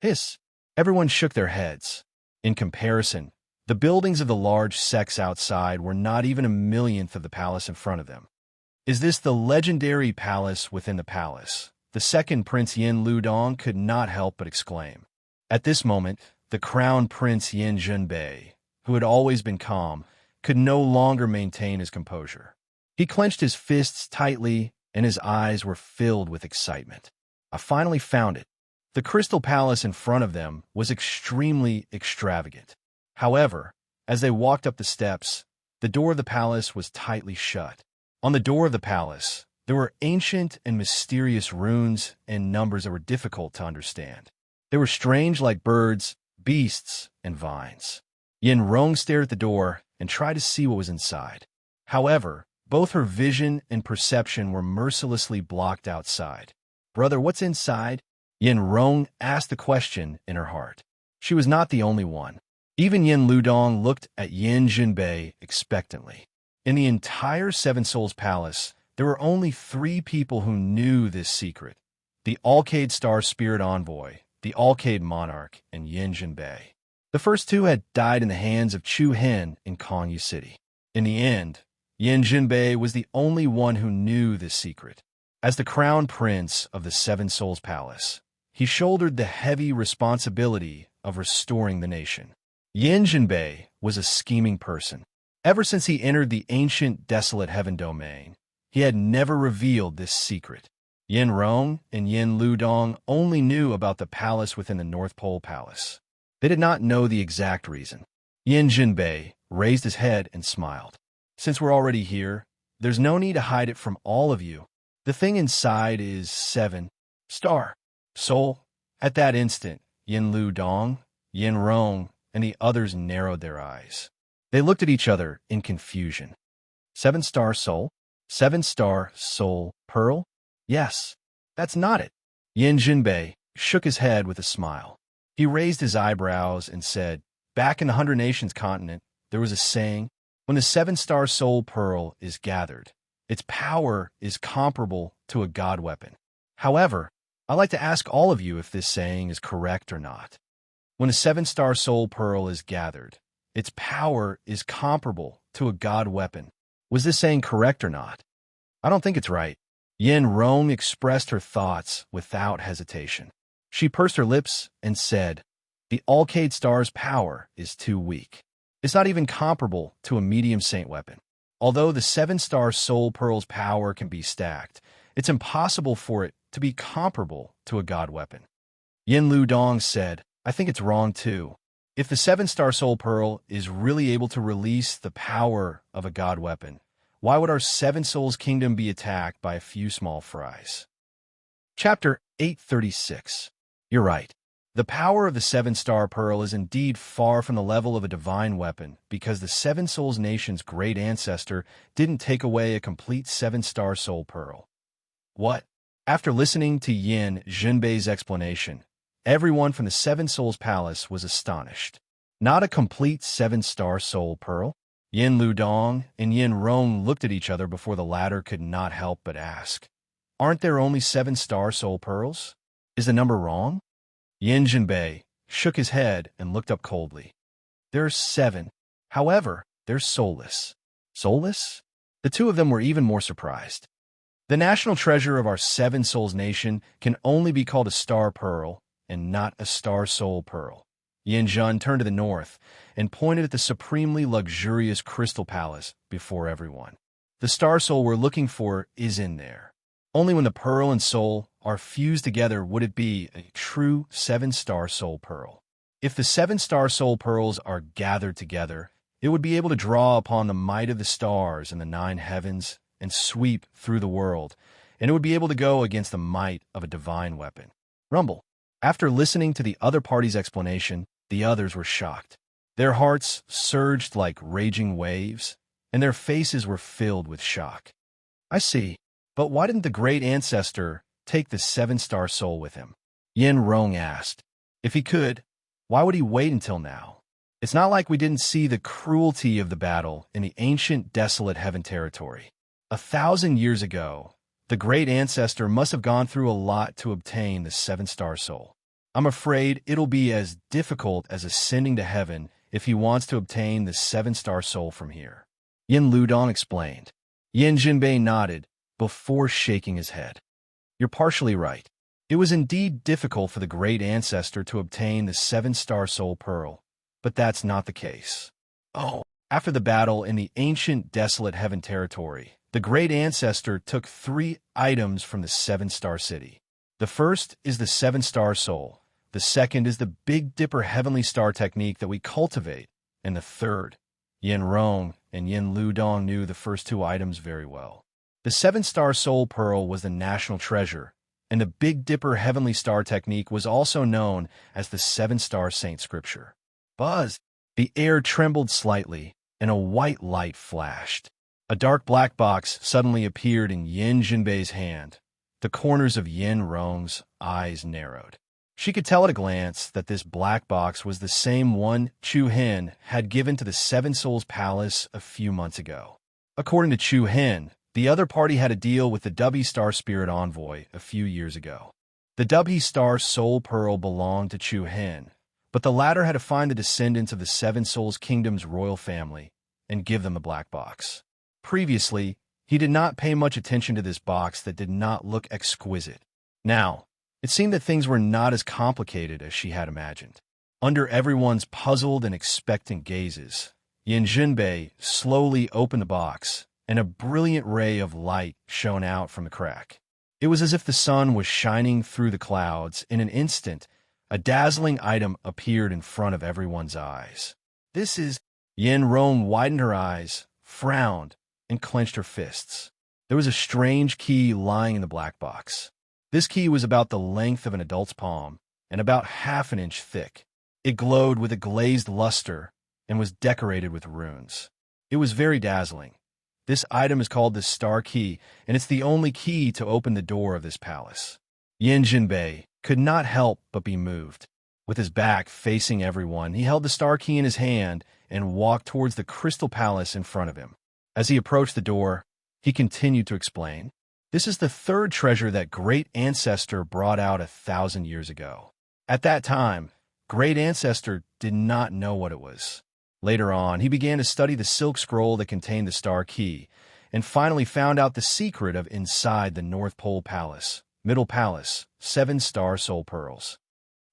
Hiss! Everyone shook their heads. In comparison, the buildings of the large sects outside were not even a millionth of the palace in front of them. Is this the legendary palace within the palace? The second Prince Yin Liudong could not help but exclaim. At this moment, the Crown Prince Yin Jinbei, who had always been calm, could no longer maintain his composure. He clenched his fists tightly, and his eyes were filled with excitement. I finally found it. The crystal palace in front of them was extremely extravagant. However, as they walked up the steps, the door of the palace was tightly shut. On the door of the palace, there were ancient and mysterious runes and numbers that were difficult to understand. They were strange like birds, beasts, and vines. Yin Rong stared at the door and tried to see what was inside. However, both her vision and perception were mercilessly blocked outside. Brother, what's inside? Yin Rong asked the question in her heart. She was not the only one. Even Yin Liudong looked at Yin Jinbei expectantly. In the entire Seven Souls Palace, there were only 3 people who knew this secret: the Alcade Star Spirit Envoy, the Alcade Monarch, and Yin Jinbei. The first 2 had died in the hands of Chu Hen in Kongyu City. In the end, Yin Jinbei was the only one who knew this secret. As the crown prince of the Seven Souls Palace, he shouldered the heavy responsibility of restoring the nation. Yin Jinbei was a scheming person. Ever since he entered the ancient desolate heaven domain, he had never revealed this secret. Yin Rong and Yin Liudong only knew about the palace within the North Pole Palace. They did not know the exact reason. Yin Jinbei raised his head and smiled. Since we're already here, there's no need to hide it from all of you. The thing inside is 7-star soul. At that instant, Yin Liudong, Yin Rong, and the others narrowed their eyes. They looked at each other in confusion. 7-star soul? 7-star soul pearl? Yes, that's not it. Yin Jinbei shook his head with a smile. He raised his eyebrows and said, back in the 100 Nations continent, there was a saying, when the 7-star soul pearl is gathered, its power is comparable to a god weapon. However, I'd like to ask all of you if this saying is correct or not. When a 7-star soul pearl is gathered, its power is comparable to a god weapon. Was this saying correct or not? I don't think it's right. Yin Rong expressed her thoughts without hesitation. She pursed her lips and said, the Alcade Star's power is too weak. It's not even comparable to a medium saint weapon. Although the 7-star soul pearl's power can be stacked, it's impossible for it to be comparable to a god weapon. Yin Lu Dong said, I think it's wrong too. If the 7-star soul pearl is really able to release the power of a god weapon, why would our 7 souls kingdom be attacked by a few small fries? Chapter 836. You're right. The power of the 7-star pearl is indeed far from the level of a divine weapon because the 7 souls nation's great ancestor didn't take away a complete 7-star soul pearl. What? After listening to Yin Junbei's explanation, everyone from the 7 souls palace was astonished. Not a complete 7-star soul pearl? Yin Ludong and Yin Rong looked at each other before the latter could not help but ask, aren't there only 7-star soul pearls? Is the number wrong? Yin Junbei shook his head and looked up coldly. There's 7. However, they're soulless. Soulless? The two of them were even more surprised. The national treasure of our 7 souls nation can only be called a star pearl and not a star soul pearl. Yin Jun turned to the north and pointed at the supremely luxurious crystal palace before everyone. The star soul we're looking for is in there. Only when the pearl and soul are fused together would it be a true 7-star soul pearl. If the 7-star soul pearls are gathered together, it would be able to draw upon the might of the stars in the 9 heavens and sweep through the world, and it would be able to go against the might of a divine weapon. Rumble. After listening to the other party's explanation, the others were shocked. Their hearts surged like raging waves, and their faces were filled with shock. I see. But why didn't the great ancestor take the 7-star soul with him? Yin Rong asked. If he could, why would he wait until now? It's not like we didn't see the cruelty of the battle in the ancient desolate heaven territory. 1,000 years ago, the great ancestor must have gone through a lot to obtain the 7-star soul. I'm afraid it'll be as difficult as ascending to heaven if he wants to obtain the 7-star soul from here. Yin Ludong explained. Yin Junbei nodded before shaking his head. You're partially right. It was indeed difficult for the great ancestor to obtain the 7-star soul pearl, but that's not the case. Oh, after the battle in the ancient desolate heaven territory, the great ancestor took 3 items from the 7-star city. The first is the 7-star soul. The second is the Big Dipper heavenly star technique that we cultivate. And the third, Yin Rong and Yin Ludong knew the first 2 items very well. The 7-star soul pearl was the national treasure, and the Big Dipper heavenly star technique was also known as the 7-star saint scripture. Buzz! The air trembled slightly, and a white light flashed. A dark black box suddenly appeared in Yin Junbei's hand. The corners of Yin Rong's eyes narrowed. She could tell at a glance that this black box was the same one Chu Hen had given to the 7 Souls Palace a few months ago. According to Chu Hen, the other party had a deal with the Dubby Star Spirit Envoy a few years ago. The Dubby Star Soul Pearl belonged to Chu Hen, but the latter had to find the descendants of the 7 Souls Kingdom's royal family and give them the black box. Previously, he did not pay much attention to this box that did not look exquisite. Now, it seemed that things were not as complicated as she had imagined. Under everyone's puzzled and expectant gazes, Yin Junbei slowly opened the box, and a brilliant ray of light shone out from the crack. It was as if the sun was shining through the clouds. In an instant, a dazzling item appeared in front of everyone's eyes. This is... Yin Rong widened her eyes, frowned, and clenched her fists. There was a strange key lying in the black box. This key was about the length of an adult's palm and about half an inch thick. It glowed with a glazed luster and was decorated with runes. It was very dazzling. This item is called the Star Key, and it's the only key to open the door of this palace. Yin Junbei could not help but be moved. With his back facing everyone, he held the Star Key in his hand and walked towards the crystal palace in front of him. As he approached the door, he continued to explain, "This is the 3rd treasure that Great Ancestor brought out 1,000 years ago. At that time, Great Ancestor did not know what it was. Later on, he began to study the silk scroll that contained the Star Key, and finally found out the secret of inside the North Pole Palace, Middle Palace, 7-star soul pearls.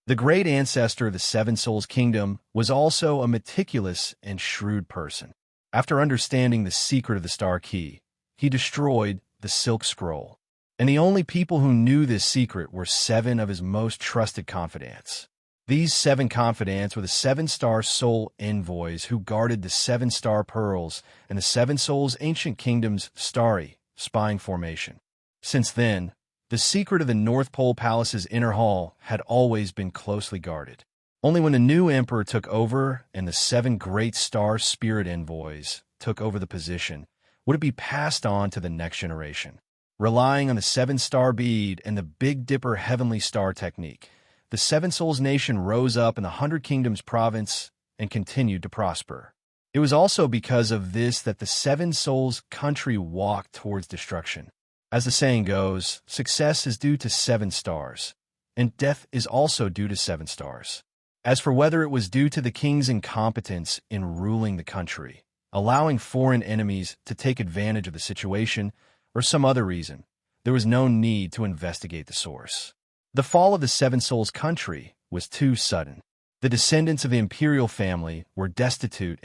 The great ancestor of the Seven Souls Kingdom was also a meticulous and shrewd person. After understanding the secret of the Star Key, he destroyed the Silk Scroll. And the only people who knew this secret were 7 of his most trusted confidants. These 7 confidants were the 7-star soul envoys who guarded the 7-star pearls and the 7 souls' ancient kingdom's starry, spying formation. Since then, the secret of the North Pole Palace's inner hall had always been closely guarded. Only when the new emperor took over and the 7 great star spirit envoys took over the position would it be passed on to the next generation. Relying on the 7-star bead and the Big Dipper heavenly star technique, the Seven Souls nation rose up in the 100 Kingdoms province and continued to prosper. It was also because of this that the Seven Souls country walked towards destruction. As the saying goes, success is due to 7 stars, and death is also due to 7 stars. As for whether it was due to the king's incompetence in ruling the country, allowing foreign enemies to take advantage of the situation, or some other reason, there was no need to investigate the source. The fall of the Seven Souls country was too sudden. The descendants of the imperial family were destitute.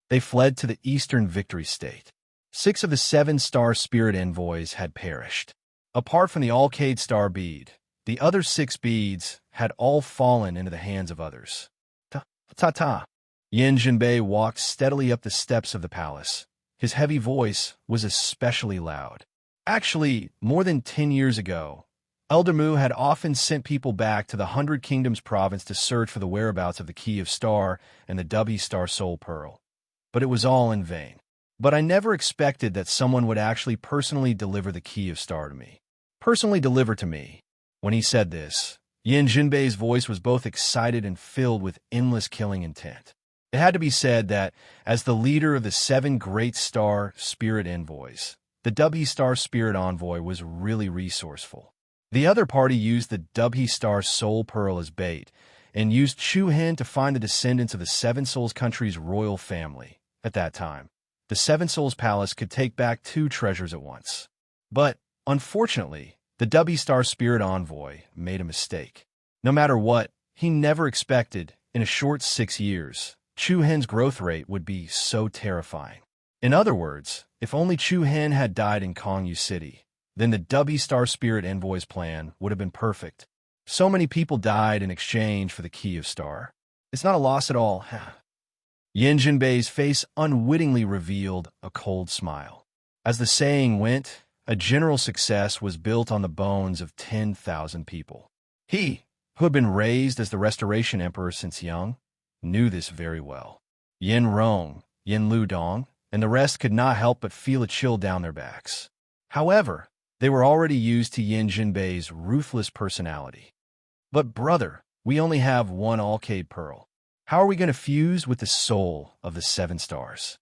They fled to the eastern victory state. 6 of the 7-star spirit envoys had perished. Apart from the Alcade star bead, the other 6 beads had all fallen into the hands of others. Ta-ta. Yin Jinbei walked steadily up the steps of the palace. His heavy voice was especially loud. Actually, more than 10 years ago, Elder Mu had often sent people back to the 100 Kingdoms province to search for the whereabouts of the Key of Star and the W Star Soul Pearl. But it was all in vain. But I never expected that someone would actually personally deliver the Key of Star to me. When he said this, Yin Jinbei's voice was both excited and filled with endless killing intent. It had to be said that, as the leader of the 7 great star spirit envoys, the W Star Spirit Envoy was really resourceful. The other party used the W Star Soul Pearl as bait, and used Chu Hen to find the descendants of the Seven Souls country's royal family. At that time, the Seven Souls Palace could take back 2 treasures at once. But, unfortunately, the W Star Spirit Envoy made a mistake. No matter what, he never expected, in a short 6 years, Chu Hen's growth rate would be so terrifying. In other words, if only Chu Hen had died in Kongyu City, then the W Star Spirit Envoy's plan would have been perfect. So many people died in exchange for the Key of Star. It's not a loss at all. Yin Jinbei's face unwittingly revealed a cold smile. As the saying went, a general success was built on the bones of 10,000 people. He, who had been raised as the Restoration Emperor since young, knew this very well. Yin Rong, Yin Ludong, and the rest could not help but feel a chill down their backs. However, they were already used to Yin Jinbei's ruthless personality. But brother, we only have 1 Alcade Pearl. How are we going to fuse with the soul of the 7 stars?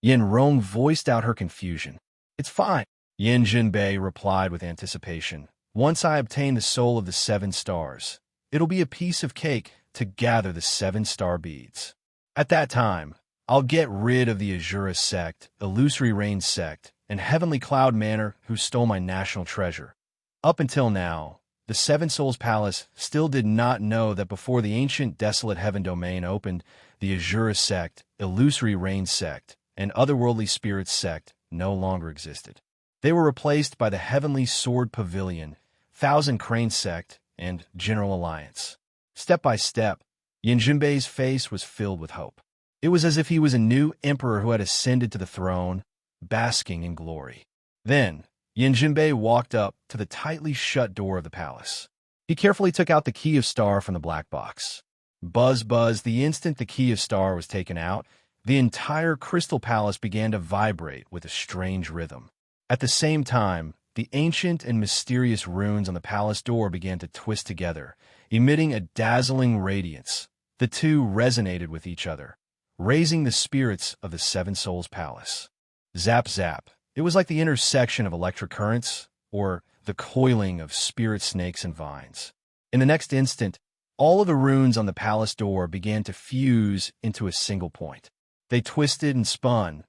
Yin Rong voiced out her confusion. It's fine, Yin Jinbei replied with anticipation. Once I obtain the soul of the 7 stars, it'll be a piece of cake to gather the 7-star beads. At that time, I'll get rid of the Azura sect, Illusory Rain sect, and Heavenly Cloud Manor who stole my national treasure. Up until now, the Seven Souls Palace still did not know that before the ancient Desolate Heaven domain opened, the Azura sect, Illusory Rain sect, and Otherworldly Spirits sect no longer existed. They were replaced by the Heavenly Sword Pavilion, Thousand Crane sect, and General Alliance. Step by step, Yin Jinbei's face was filled with hope. It was as if he was a new emperor who had ascended to the throne, basking in glory. Then, Yin Jinbei walked up to the tightly shut door of the palace. He carefully took out the Key of Star from the black box. Buzz, buzz, the instant the Key of Star was taken out, the entire Crystal Palace began to vibrate with a strange rhythm. At the same time, the ancient and mysterious runes on the palace door began to twist together, emitting a dazzling radiance. The 2 resonated with each other, raising the spirits of the Seven Souls Palace. Zap, zap. It was like the intersection of electric currents, or the coiling of spirit snakes and vines. In the next instant, all of the runes on the palace door began to fuse into a single point. They twisted and spun,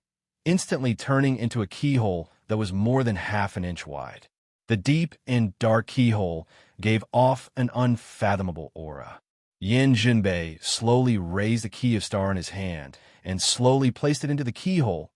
instantly turning into a keyhole that was more than half an inch wide. The deep and dark keyhole gave off an unfathomable aura. Yin Jinbei slowly raised the key of star in his hand and slowly placed it into the keyhole.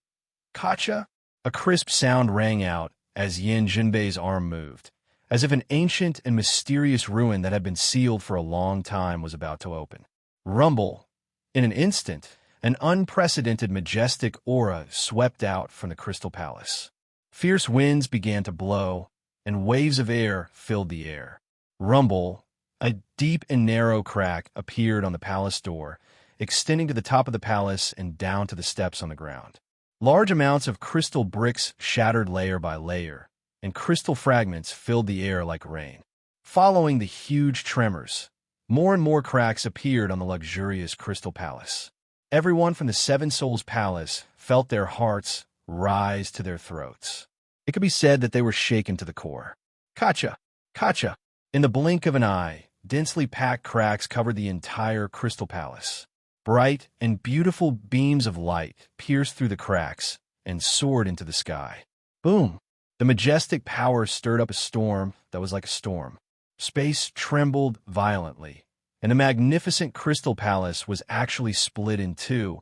Kacha? A crisp sound rang out as Yin Jinbei's arm moved, as if an ancient and mysterious ruin that had been sealed for a long time was about to open. Rumble. In an instant, an unprecedented majestic aura swept out from the Crystal Palace. Fierce winds began to blow, and waves of air filled the air. Rumble. A deep and narrow crack appeared on the palace door, extending to the top of the palace and down to the steps on the ground. Large amounts of crystal bricks shattered layer by layer, and crystal fragments filled the air like rain. Following the huge tremors, more and more cracks appeared on the luxurious Crystal Palace. Everyone from the Seven Souls Palace felt their hearts rise to their throats. It could be said that they were shaken to the core. Kacha! Kacha! In the blink of an eye, densely packed cracks covered the entire Crystal Palace. Bright and beautiful beams of light pierced through the cracks and soared into the sky. Boom! The majestic power stirred up a storm that was like a storm. Space trembled violently, and the magnificent Crystal Palace was actually split in two,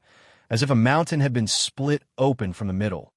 as if a mountain had been split open from the middle.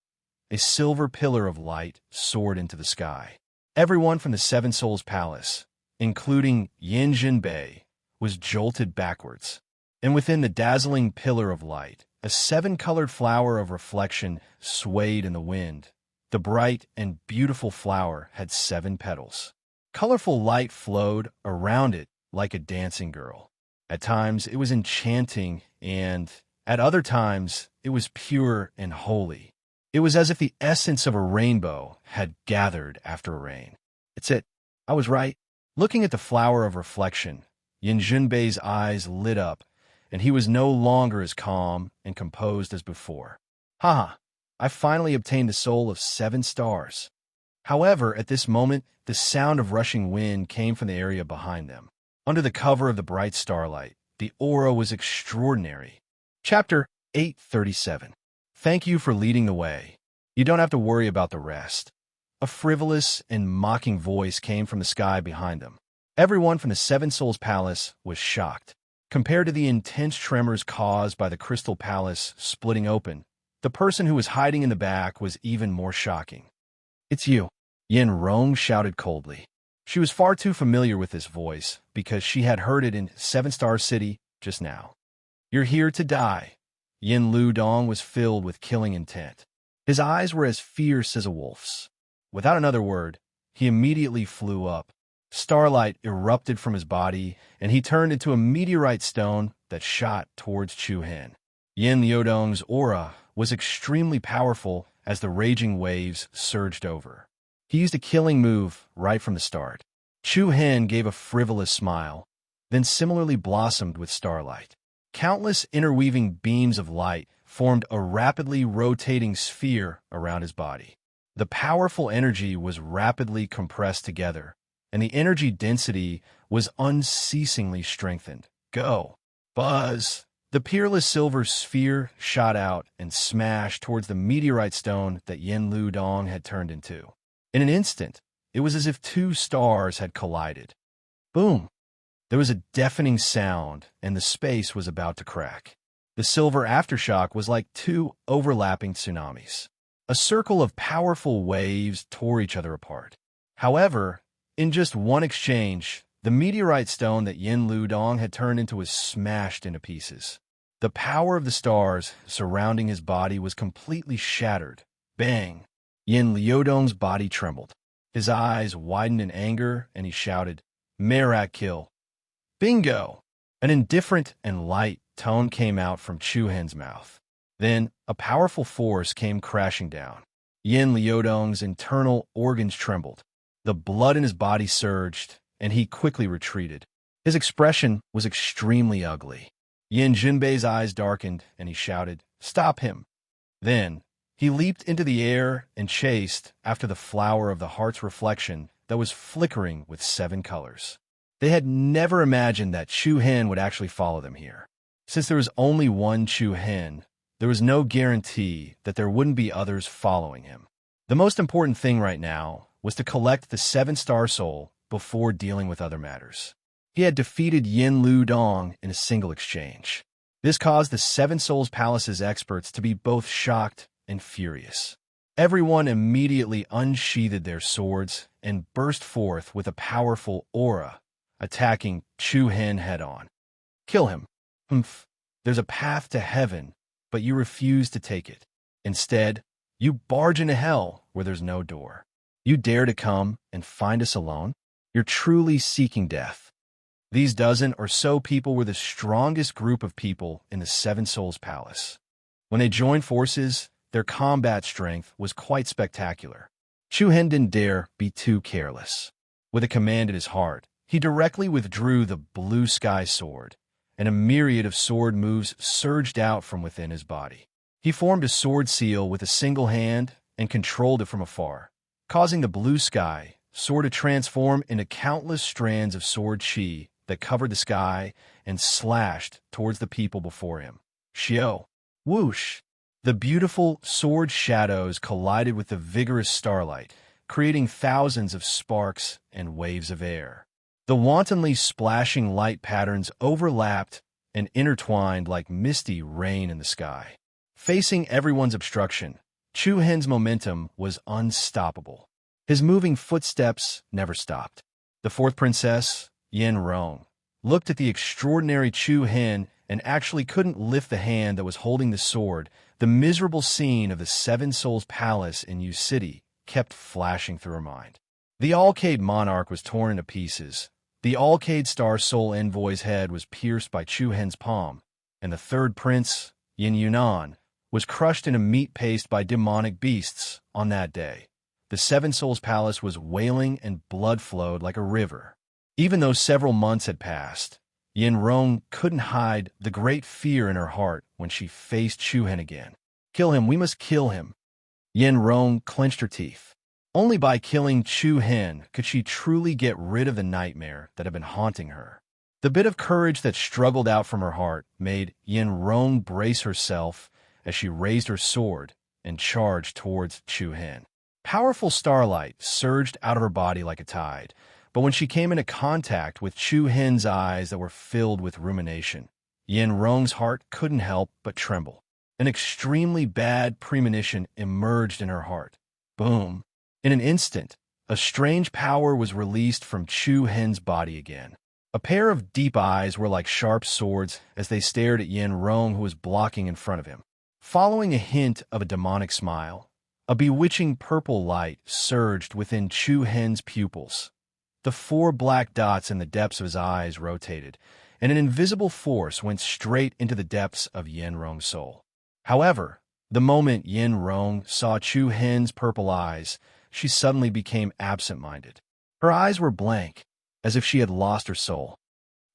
A silver pillar of light soared into the sky. Everyone from the Seven Souls Palace, including Yin Jinbei, was jolted backwards. And within the dazzling pillar of light, a seven-colored flower of reflection swayed in the wind. The bright and beautiful flower had 7 petals. Colorful light flowed around it like a dancing girl. At times, it was enchanting, and at other times, it was pure and holy. It was as if the essence of a rainbow had gathered after rain. It's it. I was right. Looking at the flower of reflection, Yin Jinbei's eyes lit up, and he was no longer as calm and composed as before. Haha, I finally obtained the soul of 7 stars. However, at this moment, the sound of rushing wind came from the area behind them. Under the cover of the bright starlight, the aura was extraordinary. Chapter 837. Thank you for leading the way. You don't have to worry about the rest. A frivolous and mocking voice came from the sky behind them. Everyone from the Seven Souls Palace was shocked. Compared to the intense tremors caused by the Crystal Palace splitting open, the person who was hiding in the back was even more shocking. It's you, Yin Rong shouted coldly. She was far too familiar with this voice because she had heard it in Seven Star City just now. You're here to die. Yin Ludong was filled with killing intent. His eyes were as fierce as a wolf's. Without another word, he immediately flew up. Starlight erupted from his body, and he turned into a meteorite stone that shot towards Chu Hen. Yin Liudong's aura was extremely powerful as the raging waves surged over. He used a killing move right from the start. Chu Hen gave a frivolous smile, then similarly blossomed with starlight. Countless interweaving beams of light formed a rapidly rotating sphere around his body. The powerful energy was rapidly compressed together, and the energy density was unceasingly strengthened. Go! Buzz! The peerless silver sphere shot out and smashed towards the meteorite stone that Yin Ludong had turned into. In an instant, it was as if 2 stars had collided. Boom! There was a deafening sound, and the space was about to crack. The silver aftershock was like 2 overlapping tsunamis. A circle of powerful waves tore each other apart. However, in just one exchange, the meteorite stone that Yin Ludong had turned into was smashed into pieces. The power of the stars surrounding his body was completely shattered. Bang! Yin Liudong's body trembled. His eyes widened in anger, and he shouted, Merak kill! Bingo! An indifferent and light tone came out from Chu Hen's mouth. Then, a powerful force came crashing down. Yin Liudong's internal organs trembled. The blood in his body surged, and he quickly retreated. His expression was extremely ugly. Yin Jinbei's eyes darkened, and he shouted, Stop him! Then, he leaped into the air and chased after the flower of the heart's reflection that was flickering with 7 colors. They had never imagined that Chu Hen would actually follow them here. Since there was only one Chu Hen, there was no guarantee that there wouldn't be others following him. The most important thing right now was to collect the 7-star soul before dealing with other matters. He had defeated Yin Lu Dong in a single exchange. This caused the Seven Souls Palace's experts to be both shocked and furious. Everyone immediately unsheathed their swords and burst forth with a powerful aura, attacking Chu Hen head-on. Kill him. Humph. There's a path to heaven, but you refuse to take it. Instead, you barge into hell where there's no door. You dare to come and find us alone? You're truly seeking death. These dozen or so people were the strongest group of people in the Seven Souls Palace. When they joined forces, their combat strength was quite spectacular. Chu Hen didn't dare be too careless. With a command in his heart, he directly withdrew the blue sky sword, and a myriad of sword moves surged out from within his body. He formed a sword seal with a single hand and controlled it from afar, causing the blue sky sword to transform into countless strands of sword chi that covered the sky and slashed towards the people before him. Xiao! Whoosh! The beautiful sword shadows collided with the vigorous starlight, creating thousands of sparks and waves of air. The wantonly splashing light patterns overlapped and intertwined like misty rain in the sky. Facing everyone's obstruction, Chu Hen's momentum was unstoppable. His moving footsteps never stopped. The fourth princess, Yin Rong, looked at the extraordinary Chu Hen and actually couldn't lift the hand that was holding the sword. The miserable scene of the Seven Souls Palace in Yu City kept flashing through her mind. The Alcade monarch was torn into pieces. The Alcade Star Soul Envoy's head was pierced by Chu Hen's palm, and the third prince, Yin Yunan, was crushed in a meat paste by demonic beasts on that day. The Seven Souls Palace was wailing and blood flowed like a river. Even though several months had passed, Yin Rong couldn't hide the great fear in her heart when she faced Chu Hen again. Kill him, we must kill him. Yin Rong clenched her teeth. Only by killing Chu Hen could she truly get rid of the nightmare that had been haunting her. The bit of courage that struggled out from her heart made Yin Rong brace herself as she raised her sword and charged towards Chu Hen. Powerful starlight surged out of her body like a tide, but when she came into contact with Chu Hen's eyes that were filled with rumination, Yin Rong's heart couldn't help but tremble. An extremely bad premonition emerged in her heart. Boom! In an instant, a strange power was released from Chu Hen's body again. A pair of deep eyes were like sharp swords as they stared at Yin Rong, who was blocking in front of him. Following a hint of a demonic smile, a bewitching purple light surged within Chu Hen's pupils. The 4 black dots in the depths of his eyes rotated, and an invisible force went straight into the depths of Yin Rong's soul. However, the moment Yin Rong saw Chu Hen's purple eyes, she suddenly became absent-minded. Her eyes were blank, as if she had lost her soul.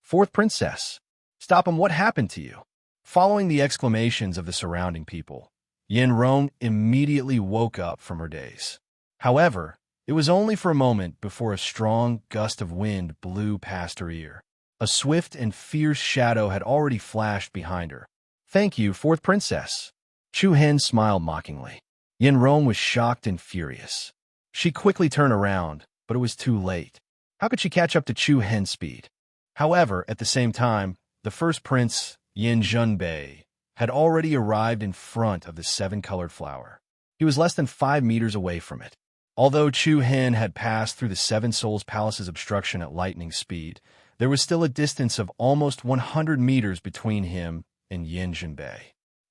Fourth princess, stop him, what happened to you? Following the exclamations of the surrounding people, Yin Rong immediately woke up from her daze. However, it was only for a moment before a strong gust of wind blew past her ear. A swift and fierce shadow had already flashed behind her. Thank you, fourth princess. Chu Hen smiled mockingly. Yin Rong was shocked and furious. She quickly turned around, but it was too late. How could she catch up to Chu Hen's speed? However, at the same time, the first prince, Yin Junbei, had already arrived in front of the 7-colored flower. He was less than 5 meters away from it. Although Chu Hen had passed through the Seven Souls Palace's obstruction at lightning speed, there was still a distance of almost 100 meters between him and Yin Junbei.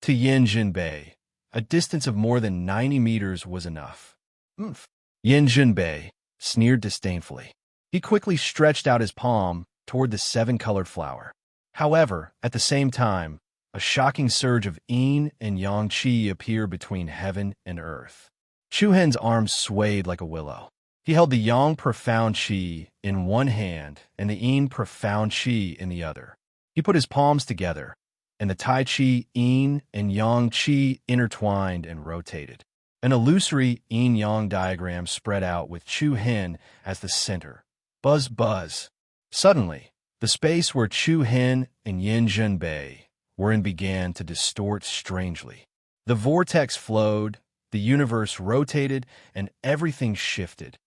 To Yin Junbei, a distance of more than 90 meters was enough. Oomph! Yin Junbei sneered disdainfully. He quickly stretched out his palm toward the 7-colored flower. However, at the same time, a shocking surge of yin and yang qi appeared between heaven and earth. Chu Hen's arms swayed like a willow. He held the yang profound qi in one hand and the yin profound qi in the other. He put his palms together, and the tai chi yin and yang qi intertwined and rotated. An illusory yin-yang diagram spread out with Chu Hen as the center. Buzz, buzz. Suddenly, the space where Chu Hen and Yin Junbei were in began to distort strangely. The vortex flowed, the universe rotated, and everything shifted.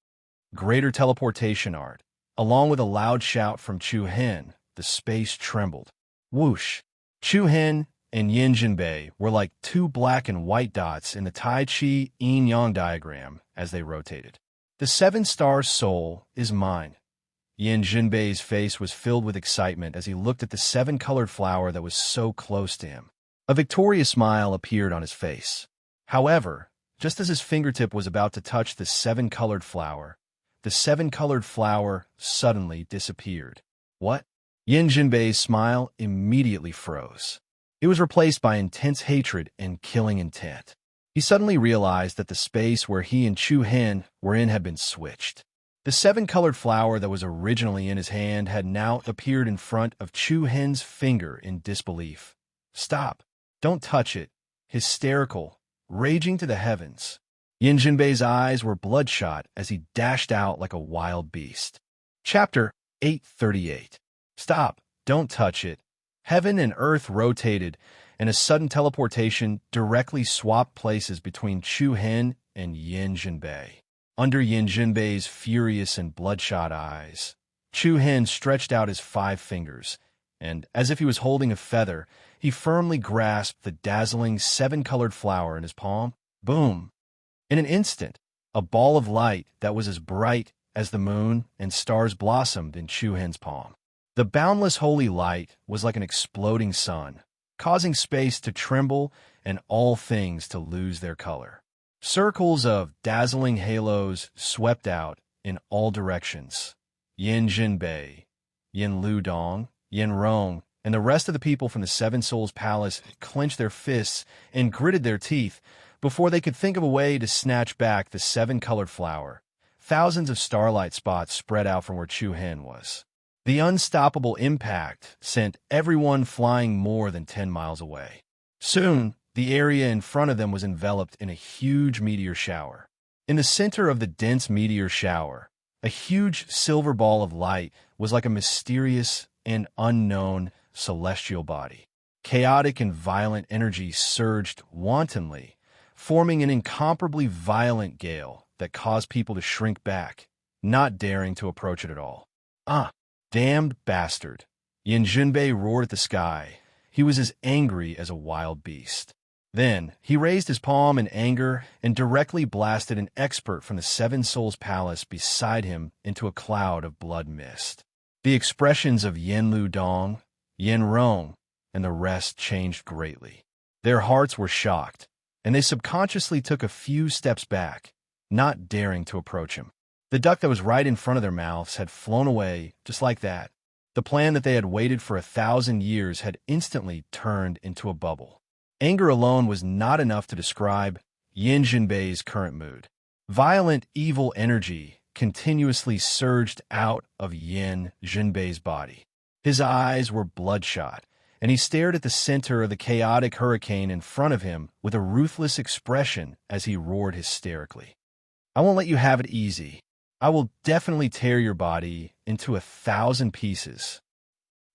greater teleportation art. Along with a loud shout from Chu Hen, the space trembled. Whoosh! Chu Hen and Yin Jinbei were like two black and white dots in the Tai Chi yin-yang diagram as they rotated. The seven-star soul is mine. Yin Jinbei's face was filled with excitement as he looked at the seven-colored flower that was so close to him. A victorious smile appeared on his face. However, just as his fingertip was about to touch the seven-colored flower, the seven-colored flower suddenly disappeared. What? Yin Jinbei's smile immediately froze. It was replaced by intense hatred and killing intent. He suddenly realized that the space where he and Chu Hen were in had been switched. The seven-colored flower that was originally in his hand had now appeared in front of Chu Hen's finger in disbelief. Stop! Don't touch it! Hysterical, raging to the heavens. Yin Jinbei's eyes were bloodshot as he dashed out like a wild beast. Chapter 838. Stop! Don't touch it! Heaven and earth rotated, and a sudden teleportation directly swapped places between Chu Hen and Yin Jinbei. Under Yin Jinbei's furious and bloodshot eyes, Chu Hen stretched out his 5 fingers, and, as if he was holding a feather, he firmly grasped the dazzling 7-colored flower in his palm. Boom! In an instant, a ball of light that was as bright as the moon and stars blossomed in Chu Hen's palm. The boundless holy light was like an exploding sun, causing space to tremble and all things to lose their color. Circles of dazzling halos swept out in all directions. Yin Jinbei, Yin Ludong, Yin Rong, and the rest of the people from the Seven Souls Palace clenched their fists and gritted their teeth before they could think of a way to snatch back the 7-colored flower. Thousands of starlight spots spread out from where Chu Hen was. The unstoppable impact sent everyone flying more than 10 miles away. Soon, the area in front of them was enveloped in a huge meteor shower. In the center of the dense meteor shower, a huge silver ball of light was like a mysterious and unknown celestial body. Chaotic and violent energy surged wantonly, forming an incomparably violent gale that caused people to shrink back, not daring to approach it at all. Damned bastard! Yin Jinbei roared at the sky. He was as angry as a wild beast. Then, he raised his palm in anger and directly blasted an expert from the Seven Souls Palace beside him into a cloud of blood mist. The expressions of Yin Ludong, Yin Rong, and the rest changed greatly. Their hearts were shocked, and they subconsciously took a few steps back, not daring to approach him. The duck that was right in front of their mouths had flown away just like that. The plan that they had waited for 1,000 years had instantly turned into a bubble. Anger alone was not enough to describe Yin Jinbei's current mood. Violent, evil energy continuously surged out of Yin Jinbei's body. His eyes were bloodshot, and he stared at the center of the chaotic hurricane in front of him with a ruthless expression as he roared hysterically. I won't let you have it easy. I will definitely tear your body into 1,000 pieces.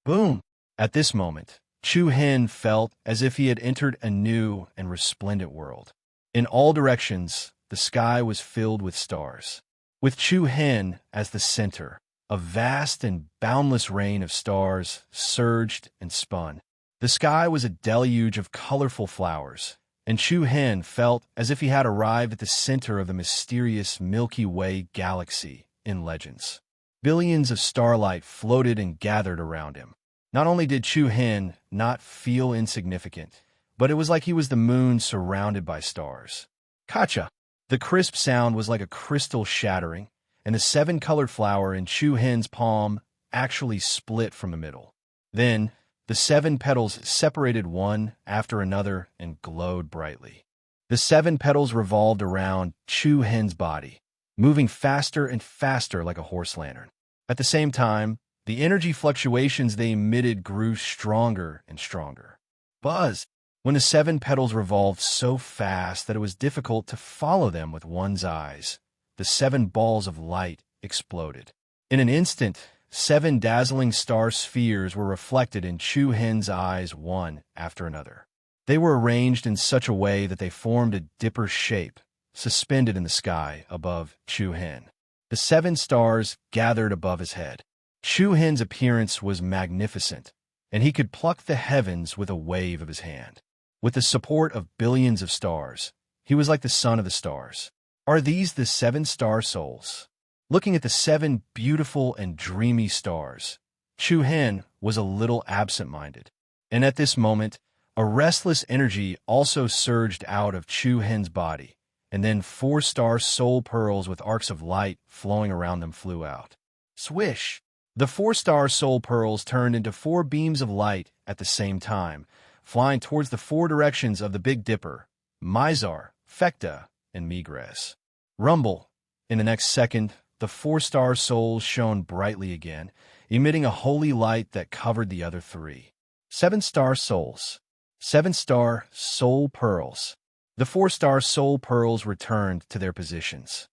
Boom! At this moment, Chu Hen felt as if he had entered a new and resplendent world. In all directions, the sky was filled with stars. With Chu Hen as the center, a vast and boundless rain of stars surged and spun. The sky was a deluge of colorful flowers, and Chu Hen felt as if he had arrived at the center of the mysterious Milky Way galaxy in Legends. Billions of starlight floated and gathered around him. Not only did Chu Hen not feel insignificant, but it was like he was the moon surrounded by stars. Kacha! The crisp sound was like a crystal shattering, and the 7-colored flower in Chu Hen's palm actually split from the middle. Then, the 7 petals separated one after another and glowed brightly. The 7 petals revolved around Chu Hen's body, moving faster and faster like a horse lantern. At the same time, the energy fluctuations they emitted grew stronger and stronger. Buzz! When the 7 petals revolved so fast that it was difficult to follow them with one's eyes, the 7 balls of light exploded. In an instant, 7 dazzling star spheres were reflected in Chu Hen's eyes one after another. They were arranged in such a way that they formed a dipper shape, suspended in the sky above Chu Hen. The 7 stars gathered above his head. Chu Hen's appearance was magnificent, and he could pluck the heavens with a wave of his hand. With the support of billions of stars, he was like the son of the stars. Are these the 7 star souls? Looking at the 7 beautiful and dreamy stars, Chu Hen was a little absent-minded. And at this moment, a restless energy also surged out of Chu Hen's body, and then 4-star soul pearls with arcs of light flowing around them flew out. Swish! The 4-star soul pearls turned into 4 beams of light at the same time, flying towards the 4 directions of the Big Dipper, Mizar, Fecta, and Migres. Rumble! In the next second, the 4-star souls shone brightly again, emitting a holy light that covered the other 3. 7-star souls. 7-star soul pearls. The 4-star soul pearls returned to their positions.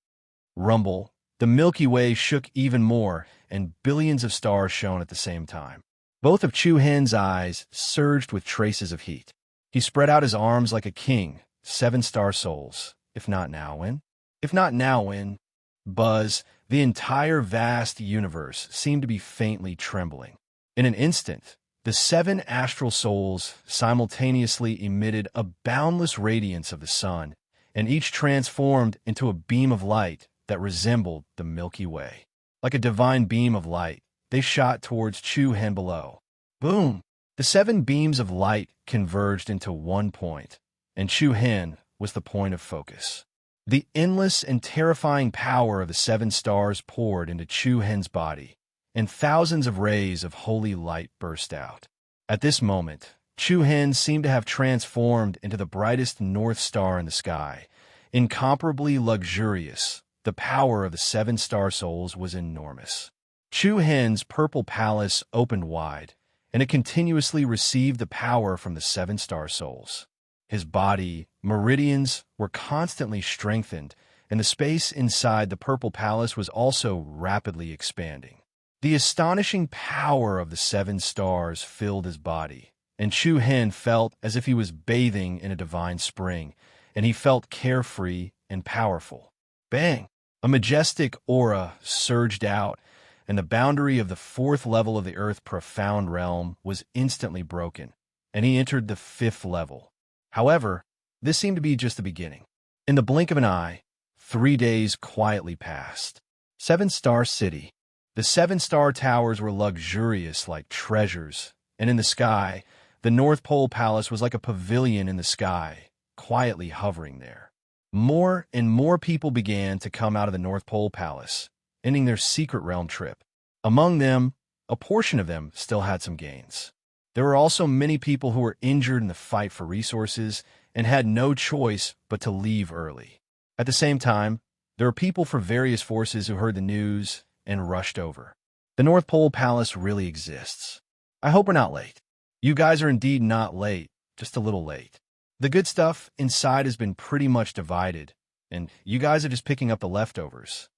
Rumble! The Milky Way shook even more, and billions of stars shone at the same time. Both of Chu Hen's eyes surged with traces of heat. He spread out his arms like a king. 7-star souls. If not now, when? If not now, when? Buzz, the entire vast universe seemed to be faintly trembling. In an instant, the 7 astral souls simultaneously emitted a boundless radiance of the sun, and each transformed into a beam of light that resembled the Milky Way. Like a divine beam of light, they shot towards Chu Hen below. Boom! The 7 beams of light converged into one point, and Chu Hen was the point of focus. The endless and terrifying power of the 7 stars poured into Chu Hen's body, and thousands of rays of holy light burst out. At this moment, Chu Hen seemed to have transformed into the brightest North Star in the sky. Incomparably luxurious, the power of the 7 star souls was enormous. Chu Hen's purple palace opened wide, and it continuously received the power from the 7 star souls. His body, meridians, were constantly strengthened, and the space inside the purple palace was also rapidly expanding. The astonishing power of the 7 stars filled his body, and Chu Hen felt as if he was bathing in a divine spring, and he felt carefree and powerful. Bang! A majestic aura surged out, and the boundary of the 4th level of the Earth's profound realm was instantly broken, and he entered the 5th level. However, this seemed to be just the beginning. In the blink of an eye, 3 days quietly passed. 7-star city. The 7-star towers were luxurious like treasures, and in the sky, the North Pole Palace was like a pavilion in the sky, quietly hovering there. More and more people began to come out of the North Pole Palace, ending their secret realm trip. Among them, a portion of them still had some gains. There were also many people who were injured in the fight for resources and had no choice but to leave early. At the same time, there were people from various forces who heard the news and rushed over. The North Pole Palace really exists. I hope we're not late. You guys are indeed not late, just a little late. The good stuff inside has been pretty much divided, and you guys are just picking up the leftovers.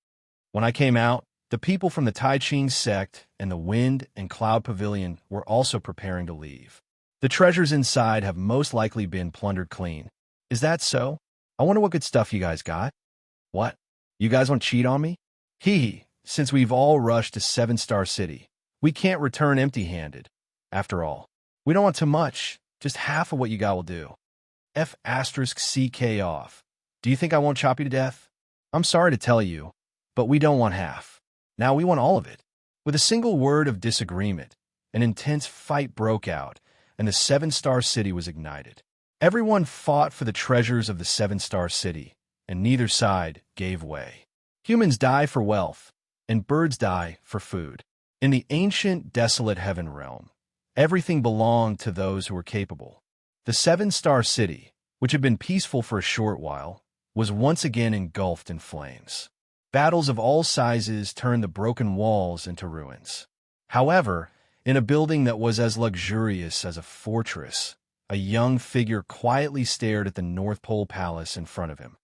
When I came out, the people from the Tai Ching sect and the Wind and Cloud Pavilion were also preparing to leave. The treasures inside have most likely been plundered clean. Is that so? I wonder what good stuff you guys got. What? You guys want to cheat on me? Hee, since we've all rushed to 7-star city, we can't return empty-handed. After all, we don't want too much. Just half of what you got will do. F***CK off. Do you think I won't chop you to death? I'm sorry to tell you, but we don't want half. Now we want all of it. With a single word of disagreement, an intense fight broke out, and the 7-star city was ignited. Everyone fought for the treasures of the 7-star city, and neither side gave way. Humans die for wealth, and birds die for food. In the ancient, desolate heaven realm, everything belonged to those who were capable. The 7-star city, which had been peaceful for a short while, was once again engulfed in flames. Battles of all sizes turned the broken walls into ruins. However, in a building that was as luxurious as a fortress, a young figure quietly stared at the North Pole Palace in front of him.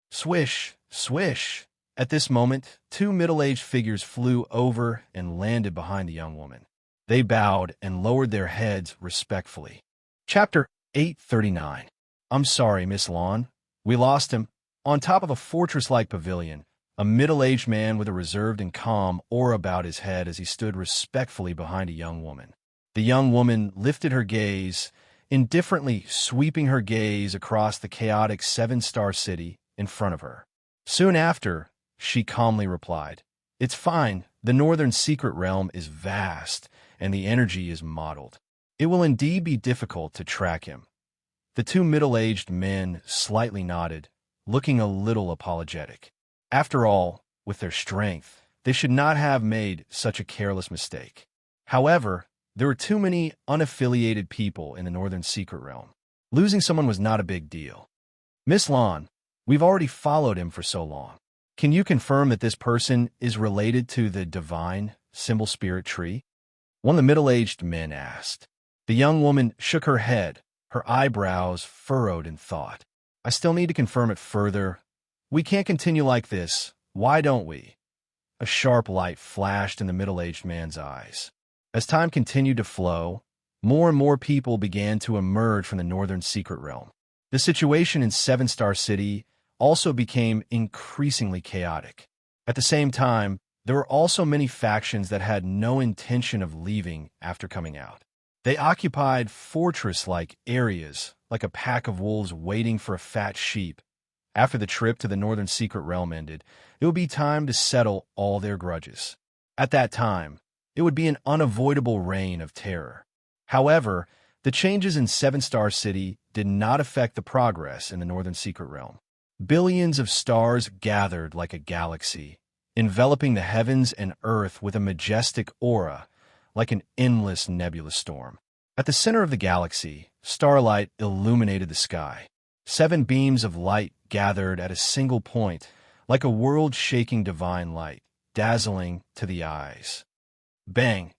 Swish, swish! At this moment, 2 middle-aged figures flew over and landed behind the young woman. They bowed and lowered their heads respectfully. Chapter 839. I'm sorry, Miss Lawn. We lost him. On top of a fortress-like pavilion, a middle-aged man with a reserved and calm aura about his head as he stood respectfully behind a young woman. The young woman lifted her gaze, indifferently sweeping her gaze across the chaotic seven-star city in front of her. Soon after, she calmly replied, "It's fine. The Northern Secret Realm is vast, and the energy is modeled. It will indeed be difficult to track him." The two middle-aged men slightly nodded, looking a little apologetic. After all, with their strength, they should not have made such a careless mistake. However, there were too many unaffiliated people in the Northern Secret Realm. Losing someone was not a big deal. "Miss Lon, we've already followed him for so long. Can you confirm that this person is related to the divine symbol spirit tree?" One of the middle-aged men asked. The young woman shook her head, her eyebrows furrowed in thought. "I still need to confirm it further. We can't continue like this. Why don't we?" A sharp light flashed in the middle-aged man's eyes. As time continued to flow, more and more people began to emerge from the Northern Secret Realm. The situation in Seven Star City also became increasingly chaotic. At the same time, there were also many factions that had no intention of leaving after coming out. They occupied fortress-like areas, like a pack of wolves waiting for a fat sheep. After the trip to the Northern Secret Realm ended, it would be time to settle all their grudges. At that time, it would be an unavoidable reign of terror. However, the changes in Seven Star City did not affect the progress in the Northern Secret Realm. Billions of stars gathered like a galaxy, enveloping the heavens and earth with a majestic aura, like an endless nebulous storm. At the center of the galaxy, starlight illuminated the sky. 7 beams of light gathered at a single point, like a world-shaking divine light, dazzling to the eyes. Bang!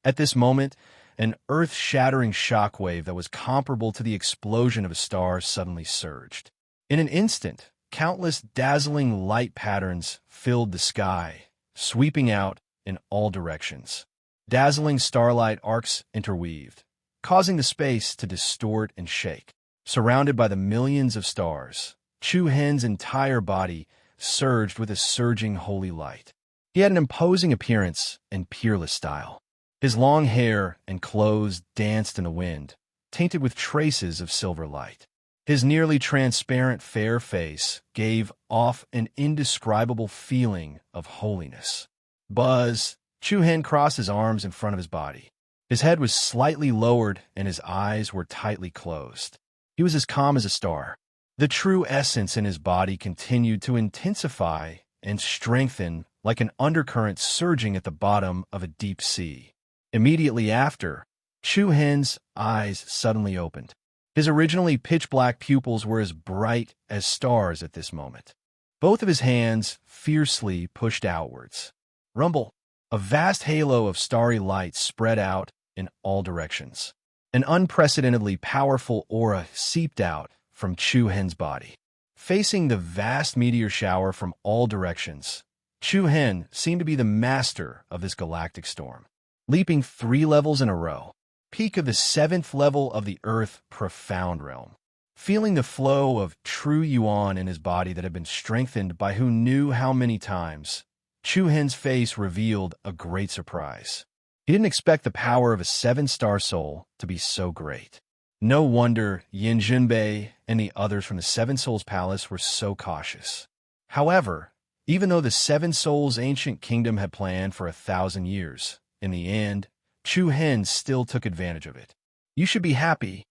At this moment, an earth-shattering shockwave that was comparable to the explosion of a star suddenly surged. In an instant, countless dazzling light patterns filled the sky, sweeping out in all directions. Dazzling starlight arcs interweaved, causing the space to distort and shake. Surrounded by the millions of stars, Chu Hen's entire body surged with a surging holy light. He had an imposing appearance and peerless style. His long hair and clothes danced in the wind, tainted with traces of silver light. His nearly transparent fair face gave off an indescribable feeling of holiness. Buzz! Chu Hen crossed his arms in front of his body. His head was slightly lowered and his eyes were tightly closed. He was as calm as a star. The true essence in his body continued to intensify and strengthen like an undercurrent surging at the bottom of a deep sea. Immediately after, Chu Hen's eyes suddenly opened. His originally pitch-black pupils were as bright as stars at this moment. Both of his hands fiercely pushed outwards. Rumble! A vast halo of starry light spread out in all directions. An unprecedentedly powerful aura seeped out from Chu Hen's body. Facing the vast meteor shower from all directions, Chu Hen seemed to be the master of this galactic storm. Leaping 3 levels in a row, peak of the 7th level of the Earth Profound Realm. Feeling the flow of true yuan in his body that had been strengthened by who knew how many times, Chu Hen's face revealed a great surprise. He didn't expect the power of a 7-star soul to be so great. No wonder Yin Junbei and the others from the Seven Souls Palace were so cautious. However, even though the Seven Souls ancient kingdom had planned for 1,000 years, in the end, Chu Hen still took advantage of it. "You should be happy."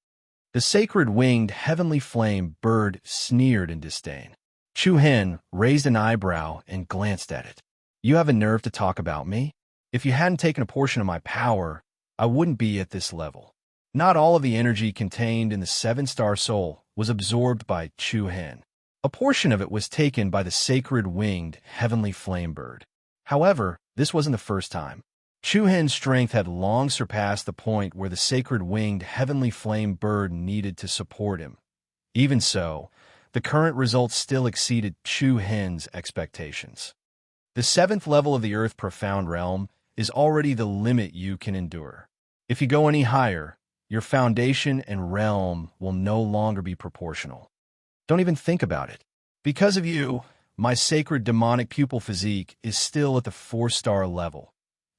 The sacred winged heavenly flame bird sneered in disdain. Chu Hen raised an eyebrow and glanced at it. "You have a nerve to talk about me? If you hadn't taken a portion of my power, I wouldn't be at this level." Not all of the energy contained in the 7-star soul was absorbed by Chu Hen. A portion of it was taken by the sacred winged heavenly flame bird. However, this wasn't the first time. Chu Hen's strength had long surpassed the point where the sacred winged heavenly flame bird needed to support him. Even so, the current results still exceeded Chu Hen's expectations. The 7th level of the Earth Profound Realm is already the limit you can endure. If you go any higher, your foundation and realm will no longer be proportional. Don't even think about it. Because of you, my sacred demonic pupil physique is still at the 4-star level.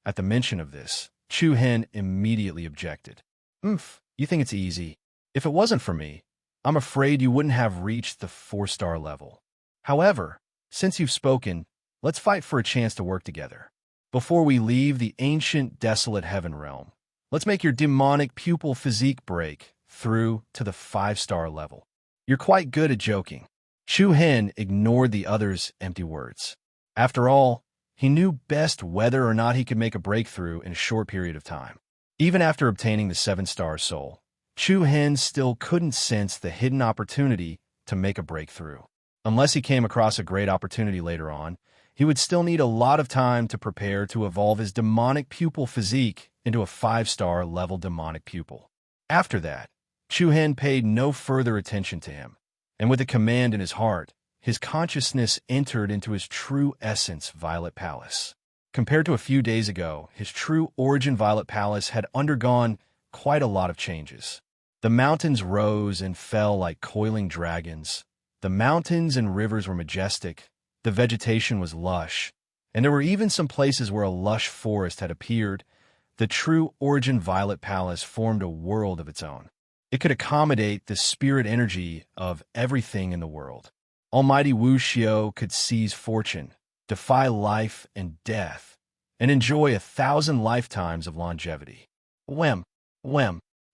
At the mention of this, Chu Hen immediately objected. You think it's easy. If it wasn't for me, I'm afraid you wouldn't have reached the 4-star level. However, since you've spoken, let's fight for a chance to work together. Before we leave the ancient, desolate heaven realm, let's make your demonic pupil physique break through to the 5-star level. You're quite good at joking. Chu Hen ignored the other's empty words. After all, he knew best whether or not he could make a breakthrough in a short period of time. Even after obtaining the 7-star soul, Chu Hen still couldn't sense the hidden opportunity to make a breakthrough. Unless he came across a great opportunity later on, he would still need a lot of time to prepare to evolve his demonic pupil physique into a 5-star level demonic pupil. After that, Chu Hen paid no further attention to him, and with a command in his heart, his consciousness entered into his true essence, Violet Palace. Compared to a few days ago, his true origin Violet Palace had undergone quite a lot of changes. The mountains rose and fell like coiling dragons. The mountains and rivers were majestic, the vegetation was lush, and there were even some places where a lush forest had appeared. The true origin Violet Palace formed a world of its own. It could accommodate the spirit energy of everything in the world. Almighty Wu Xiao could seize fortune, defy life and death, and enjoy 1,000 lifetimes of longevity. Whem.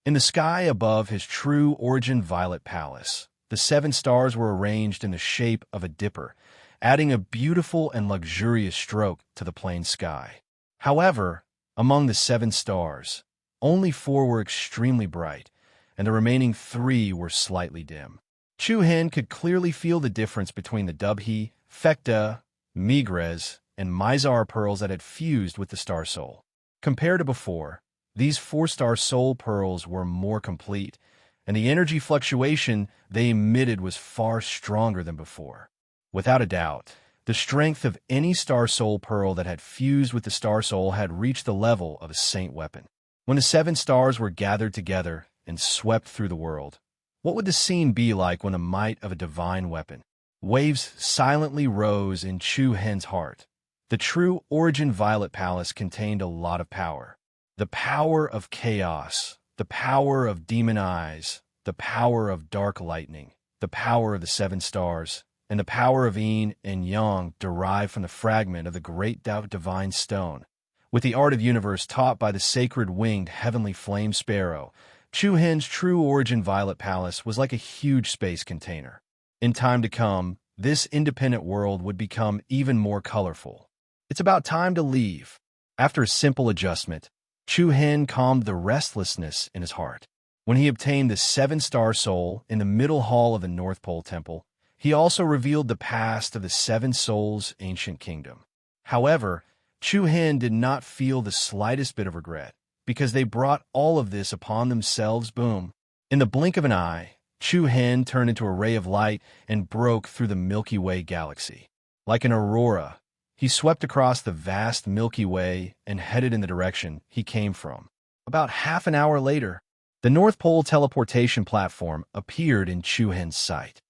In the sky above his true origin Violet Palace, the 7 stars were arranged in the shape of a dipper, adding a beautiful and luxurious stroke to the plain sky. However, among the 7 stars, only 4 were extremely bright, and the remaining 3 were slightly dim. Chu Hen could clearly feel the difference between the Dubhe, Fecta, Migres, and Mizar pearls that had fused with the Star Soul. Compared to before, these 4-star soul pearls were more complete, and the energy fluctuation they emitted was far stronger than before. Without a doubt, the strength of any Star Soul pearl that had fused with the Star Soul had reached the level of a saint weapon. When the 7 stars were gathered together and swept through the world, what would the scene be like when the might of a divine weapon? Waves silently rose in Chu Hen's heart. The true origin Violet Palace contained a lot of power. The power of chaos, the power of demon eyes, the power of dark lightning, the power of the 7 stars, and the power of yin and yang derived from the fragment of the great divine stone. With the art of universe taught by the sacred winged heavenly flame sparrow, Chu Hen's true origin Violet Palace was like a huge space container. In time to come, this independent world would become even more colorful. It's about time to leave. After a simple adjustment, Chu Hen calmed the restlessness in his heart. When he obtained the 7-star soul in the middle hall of the North Pole Temple, he also revealed the past of the 7 souls' ancient kingdom. However, Chu Hen did not feel the slightest bit of regret, because they brought all of this upon themselves. Boom. In the blink of an eye, Chu Hen turned into a ray of light and broke through the Milky Way galaxy. Like an aurora, he swept across the vast Milky Way and headed in the direction he came from. About half an hour later, the North Pole teleportation platform appeared in Chu Hen's sight.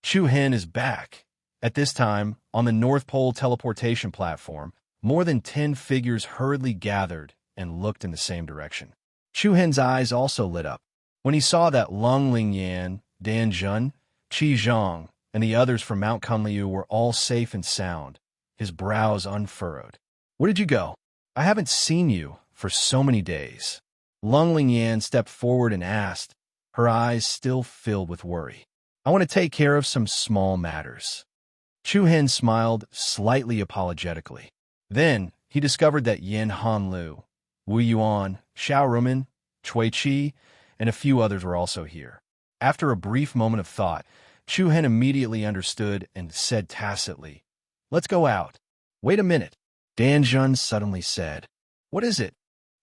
Chu Hen is back. At this time, on the North Pole teleportation platform, more than 10 figures hurriedly gathered and looked in the same direction. Chu Hen's eyes also lit up when he saw that Lung Lingyan, Dan Jun, Qi Zhang, and the others from Mount Kunliu were all safe and sound. His brows unfurrowed. Where did you go? I haven't seen you for so many days. Lung Lingyan stepped forward and asked, her eyes still filled with worry. I want to take care of some small matters. Chu Hen smiled slightly apologetically. Then he discovered that Yin Hanlu, Wu Yuan, Xiao Rumen, Chui Qi, and a few others were also here. After a brief moment of thought, Chu Hen immediately understood and said tacitly, let's go out. Wait a minute, Dan Jun suddenly said. What is it?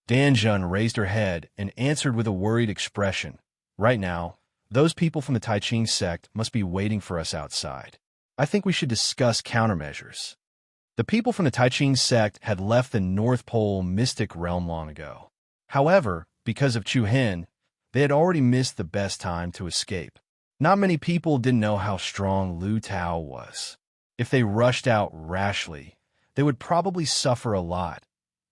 Dan Jun raised her head and answered with a worried expression. Right now, those people from the Tai Ching sect must be waiting for us outside. I think we should discuss countermeasures. The people from the Tai Ching sect had left the North Pole mystic realm long ago. However, because of Chu Hen, they had already missed the best time to escape. Not many people didn't know how strong Lu Tao was. If they rushed out rashly, they would probably suffer a lot.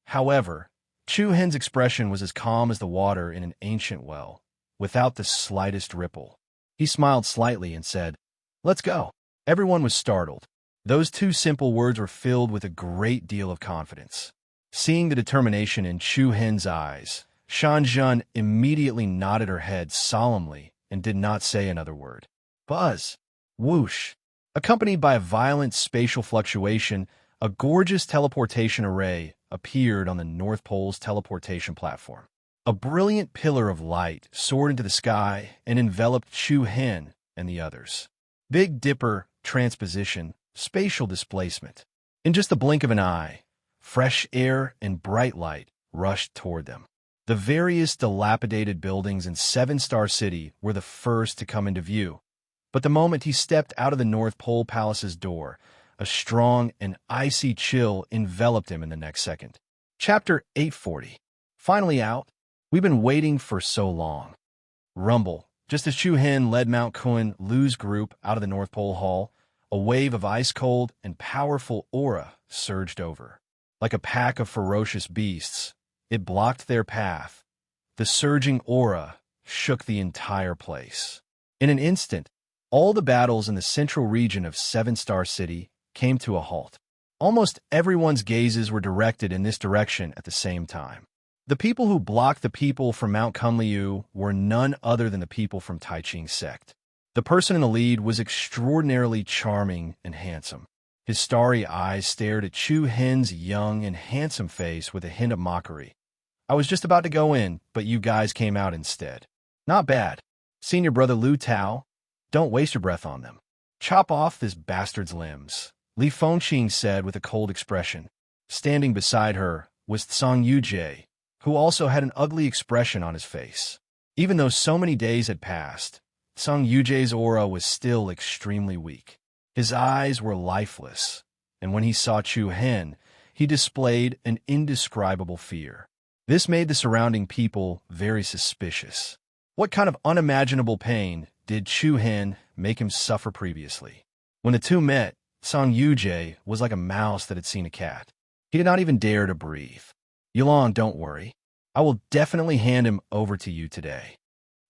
However, Chu Hen's expression was as calm as the water in an ancient well, without the slightest ripple. He smiled slightly and said, "Let's go." Everyone was startled. Those two simple words were filled with a great deal of confidence. Seeing the determination in Chu Hen's eyes, Shan Zhen immediately nodded her head solemnly and did not say another word. Buzz! Whoosh! Accompanied by a violent spatial fluctuation, a gorgeous teleportation array appeared on the North Pole's teleportation platform. A brilliant pillar of light soared into the sky and enveloped Chu Hen and the others. Big Dipper, transposition, spatial displacement. In just the blink of an eye, fresh air and bright light rushed toward them. The various dilapidated buildings in Seven-Star City were the first to come into view. But the moment he stepped out of the North Pole Palace's door, a strong and icy chill enveloped him in the next second. Chapter 840. Finally out. We've been waiting for so long. Rumble. Just as Chu Hen led Mount Kun Lu's group out of the North Pole Hall, a wave of ice-cold and powerful aura surged over. Like a pack of ferocious beasts, it blocked their path. The surging aura shook the entire place. In an instant, all the battles in the central region of Seven-Star City came to a halt. Almost everyone's gazes were directed in this direction at the same time. The people who blocked the people from Mount Kunliu were none other than the people from Taiching's sect. The person in the lead was extraordinarily charming and handsome. His starry eyes stared at Chu Hen's young and handsome face with a hint of mockery. "I was just about to go in, but you guys came out instead. Not bad. Senior brother Lu Tao, don't waste your breath on them. Chop off this bastard's limbs," Li Fengqing said with a cold expression. Standing beside her was Tsang Yujie, who also had an ugly expression on his face. Even though so many days had passed, Tsang Yujie's aura was still extremely weak. His eyes were lifeless, and when he saw Chu Hen, he displayed an indescribable fear. This made the surrounding people very suspicious. What kind of unimaginable pain did Chu Hen make him suffer previously? When the two met, Tsang Yujie was like a mouse that had seen a cat. He did not even dare to breathe. "Yulong, don't worry. I will definitely hand him over to you today,"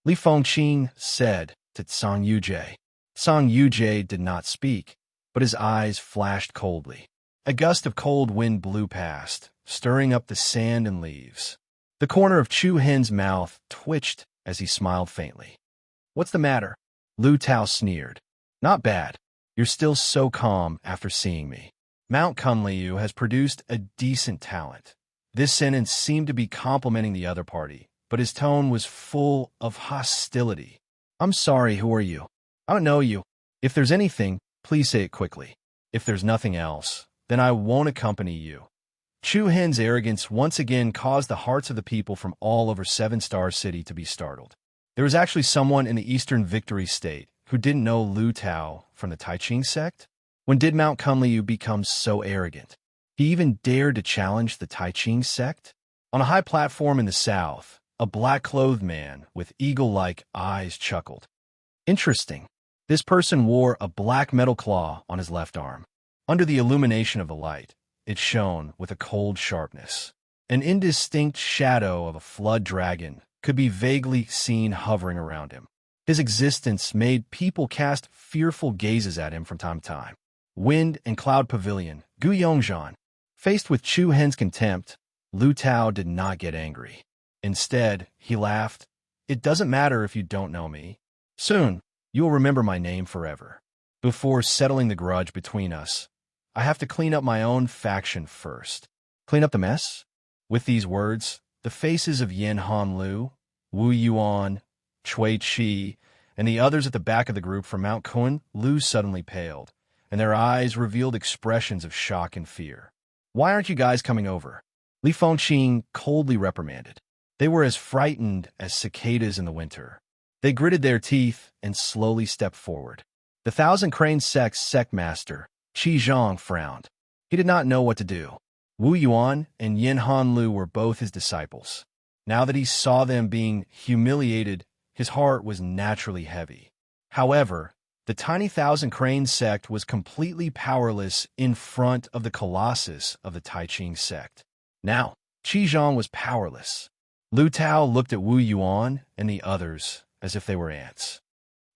Li Fengqing said to Tsang Yujie. Tsang Yujie did not speak, but his eyes flashed coldly. A gust of cold wind blew past, stirring up the sand and leaves. The corner of Chu Hen's mouth twitched as he smiled faintly. "What's the matter?" Lu Tao sneered. "Not bad. You're still so calm after seeing me. Mount Kunliu has produced a decent talent." This sentence seemed to be complimenting the other party, but his tone was full of hostility. "I'm sorry, who are you? I don't know you. If there's anything, please say it quickly. If there's nothing else, then I won't accompany you." Chu Hen's arrogance once again caused the hearts of the people from all over Seven-Star City to be startled. There was actually someone in the Eastern Victory State who didn't know Lu Tao from the Taiching sect. When did Mount Kunliu become so arrogant? He even dared to challenge the Taiching sect? On a high platform in the south, a black-clothed man with eagle-like eyes chuckled. Interesting. This person wore a black metal claw on his left arm. Under the illumination of the light, it shone with a cold sharpness. An indistinct shadow of a flood dragon could be vaguely seen hovering around him. His existence made people cast fearful gazes at him from time to time. Wind and Cloud Pavilion, Gu Yongzhan. Faced with Chu Hen's contempt, Lu Tao did not get angry. Instead, he laughed. "It doesn't matter if you don't know me. Soon, you will remember my name forever. Before settling the grudge between us, I have to clean up my own faction first." "Clean up the mess?" With these words, the faces of Yin Han Lu, Wu Yuan, Chui Chi, and the others at the back of the group from Mount Kun Lu suddenly paled, and their eyes revealed expressions of shock and fear. "Why aren't you guys coming over?" Li Fengqing coldly reprimanded. They were as frightened as cicadas in the winter. They gritted their teeth and slowly stepped forward. The Thousand Crane Sect's sect master, Qi Zhang, frowned. He did not know what to do. Wu Yuan and Yin Han Lu were both his disciples. Now that he saw them being humiliated, his heart was naturally heavy. However, The tiny Thousand Crane sect was completely powerless in front of the colossus of the Tai Ching sect. Now, Qi Zhang was powerless. Lu Tao looked at Wu Yuan and the others as if they were ants.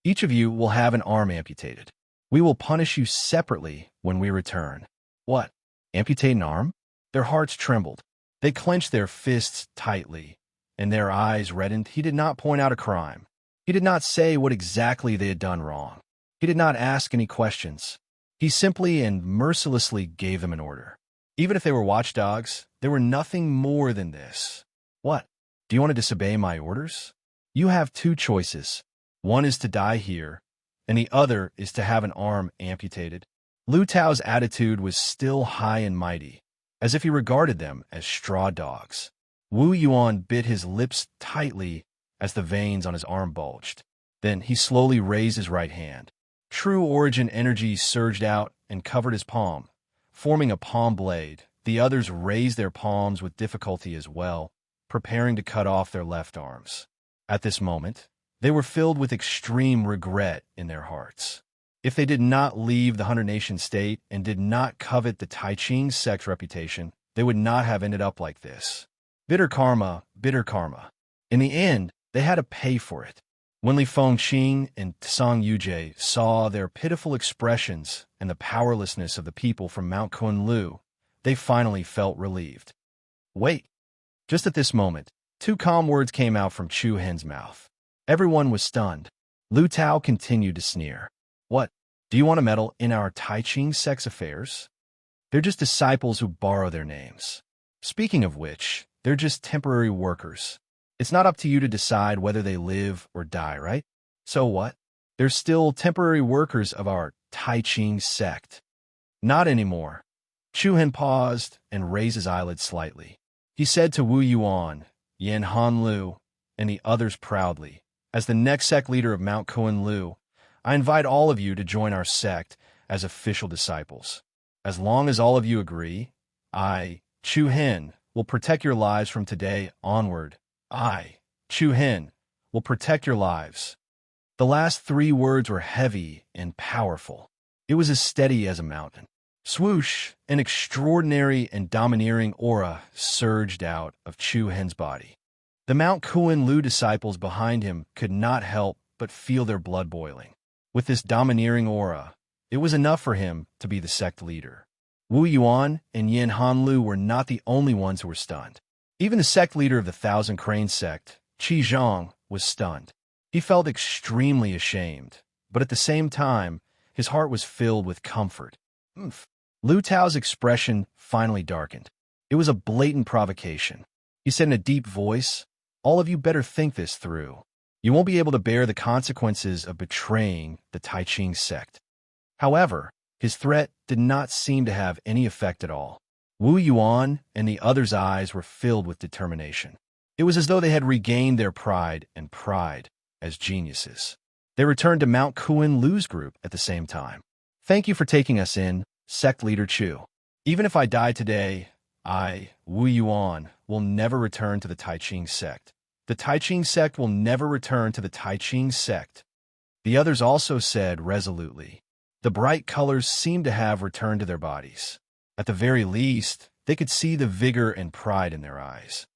Each of you will have an arm amputated. We will punish you separately when we return. What? Amputate an arm? Their hearts trembled. They clenched their fists tightly, and their eyes reddened. He did not point out a crime. He did not say what exactly they had done wrong. He did not ask any questions. He simply and mercilessly gave them an order. Even if they were watchdogs, they were nothing more than this. What? Do you want to disobey my orders? You have two choices. One is to die here, and the other is to have an arm amputated. Lu Tao's attitude was still high and mighty, as if he regarded them as straw dogs. Wu Yuan bit his lips tightly as the veins on his arm bulged. Then he slowly raised his right hand. True origin energy surged out and covered his palm, forming a palm blade. The others raised their palms with difficulty as well, preparing to cut off their left arms. At this moment, they were filled with extreme regret in their hearts. If they did not leave the 100-nation state and did not covet the Tai Ching sect's reputation, they would not have ended up like this. Bitter karma, bitter karma. In the end, they had to pay for it. When Li Fengqing and Tsang Yujie saw their pitiful expressions and the powerlessness of the people from Mount Kunlu, they finally felt relieved. Wait. Just at this moment, two calm words came out from Chu Hen's mouth. Everyone was stunned. Lu Tao continued to sneer. What? Do you want to meddle in our Tai Ching sect's affairs? They're just disciples who borrow their names. Speaking of which, they're just temporary workers. It's not up to you to decide whether they live or die, right? So what? They're still temporary workers of our Tai Ching sect. Not anymore. Chu Hen paused and raised his eyelids slightly. He said to Wu Yuan, Yan Hanlu, and the others proudly, as the next sect leader of Mount Kunlu, I invite all of you to join our sect as official disciples. As long as all of you agree, I, Chu Hen, will protect your lives from today onward. I, Chu Hen, will protect your lives. The last three words were heavy and powerful. It was as steady as a mountain. Swoosh, an extraordinary and domineering aura surged out of Chu Hen's body. The Mount Kunlu disciples behind him could not help but feel their blood boiling. With this domineering aura, it was enough for him to be the sect leader. Wu Yuan and Yin Hanlu were not the only ones who were stunned. Even the sect leader of the Thousand Crane sect, Qi Zhang, was stunned. He felt extremely ashamed, but at the same time, his heart was filled with comfort. Lu Tao's expression finally darkened. It was a blatant provocation. He said in a deep voice, all of you better think this through. You won't be able to bear the consequences of betraying the Tai Ching sect. However, his threat did not seem to have any effect at all. Wu Yuan and the others' eyes were filled with determination. It was as though they had regained their pride as geniuses. They returned to Mount Kunlu's group at the same time. Thank you for taking us in, Sect Leader Chu. Even if I die today, I, Wu Yuan, will never return to the Tai Ching sect. The Tai Ching sect will never return to the Tai Ching sect. The others also said resolutely. The bright colors seemed to have returned to their bodies. At the very least, they could see the vigor and pride in their eyes.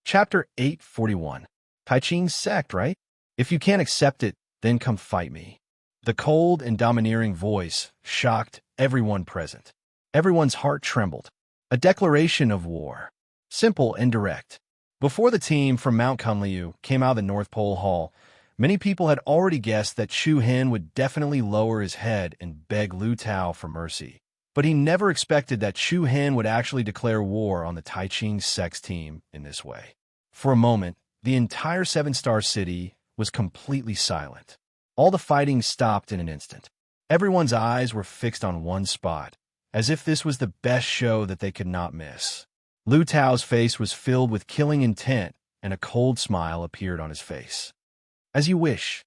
Chapter 841. Tai Ching sect, right? If you can't accept it, then come fight me. The cold and domineering voice shocked everyone present. Everyone's heart trembled. A declaration of war. Simple and direct. Before the team from Mount Kunlu came out of the North Pole Hall, many people had already guessed that Chu Hen would definitely lower his head and beg Lu Tao for mercy. But he never expected that Chu Hen would actually declare war on the Tai Ching sect's team in this way. For a moment, the entire seven-star city was completely silent. All the fighting stopped in an instant. Everyone's eyes were fixed on one spot, as if this was the best show that they could not miss. Lu Tao's face was filled with killing intent, and a cold smile appeared on his face. As you wish.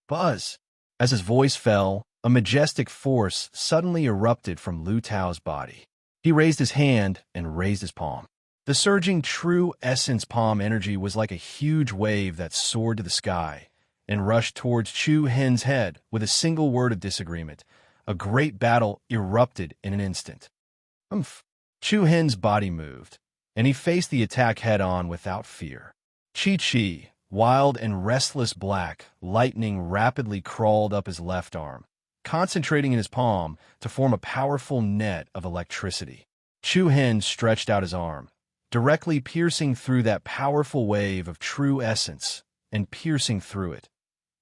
Buzz. As his voice fell, a majestic force suddenly erupted from Lu Tao's body. He raised his hand and raised his palm. The surging true essence palm energy was like a huge wave that soared to the sky and rushed towards Chu Hen's head with a single word of disagreement. A great battle erupted in an instant. Umph. Chu Hen's body moved, and he faced the attack head-on without fear. Chi-Chi, wild and restless black, lightning rapidly crawled up his left arm, concentrating in his palm to form a powerful net of electricity. Chu Hen stretched out his arm, directly piercing through that powerful wave of true essence and piercing through it.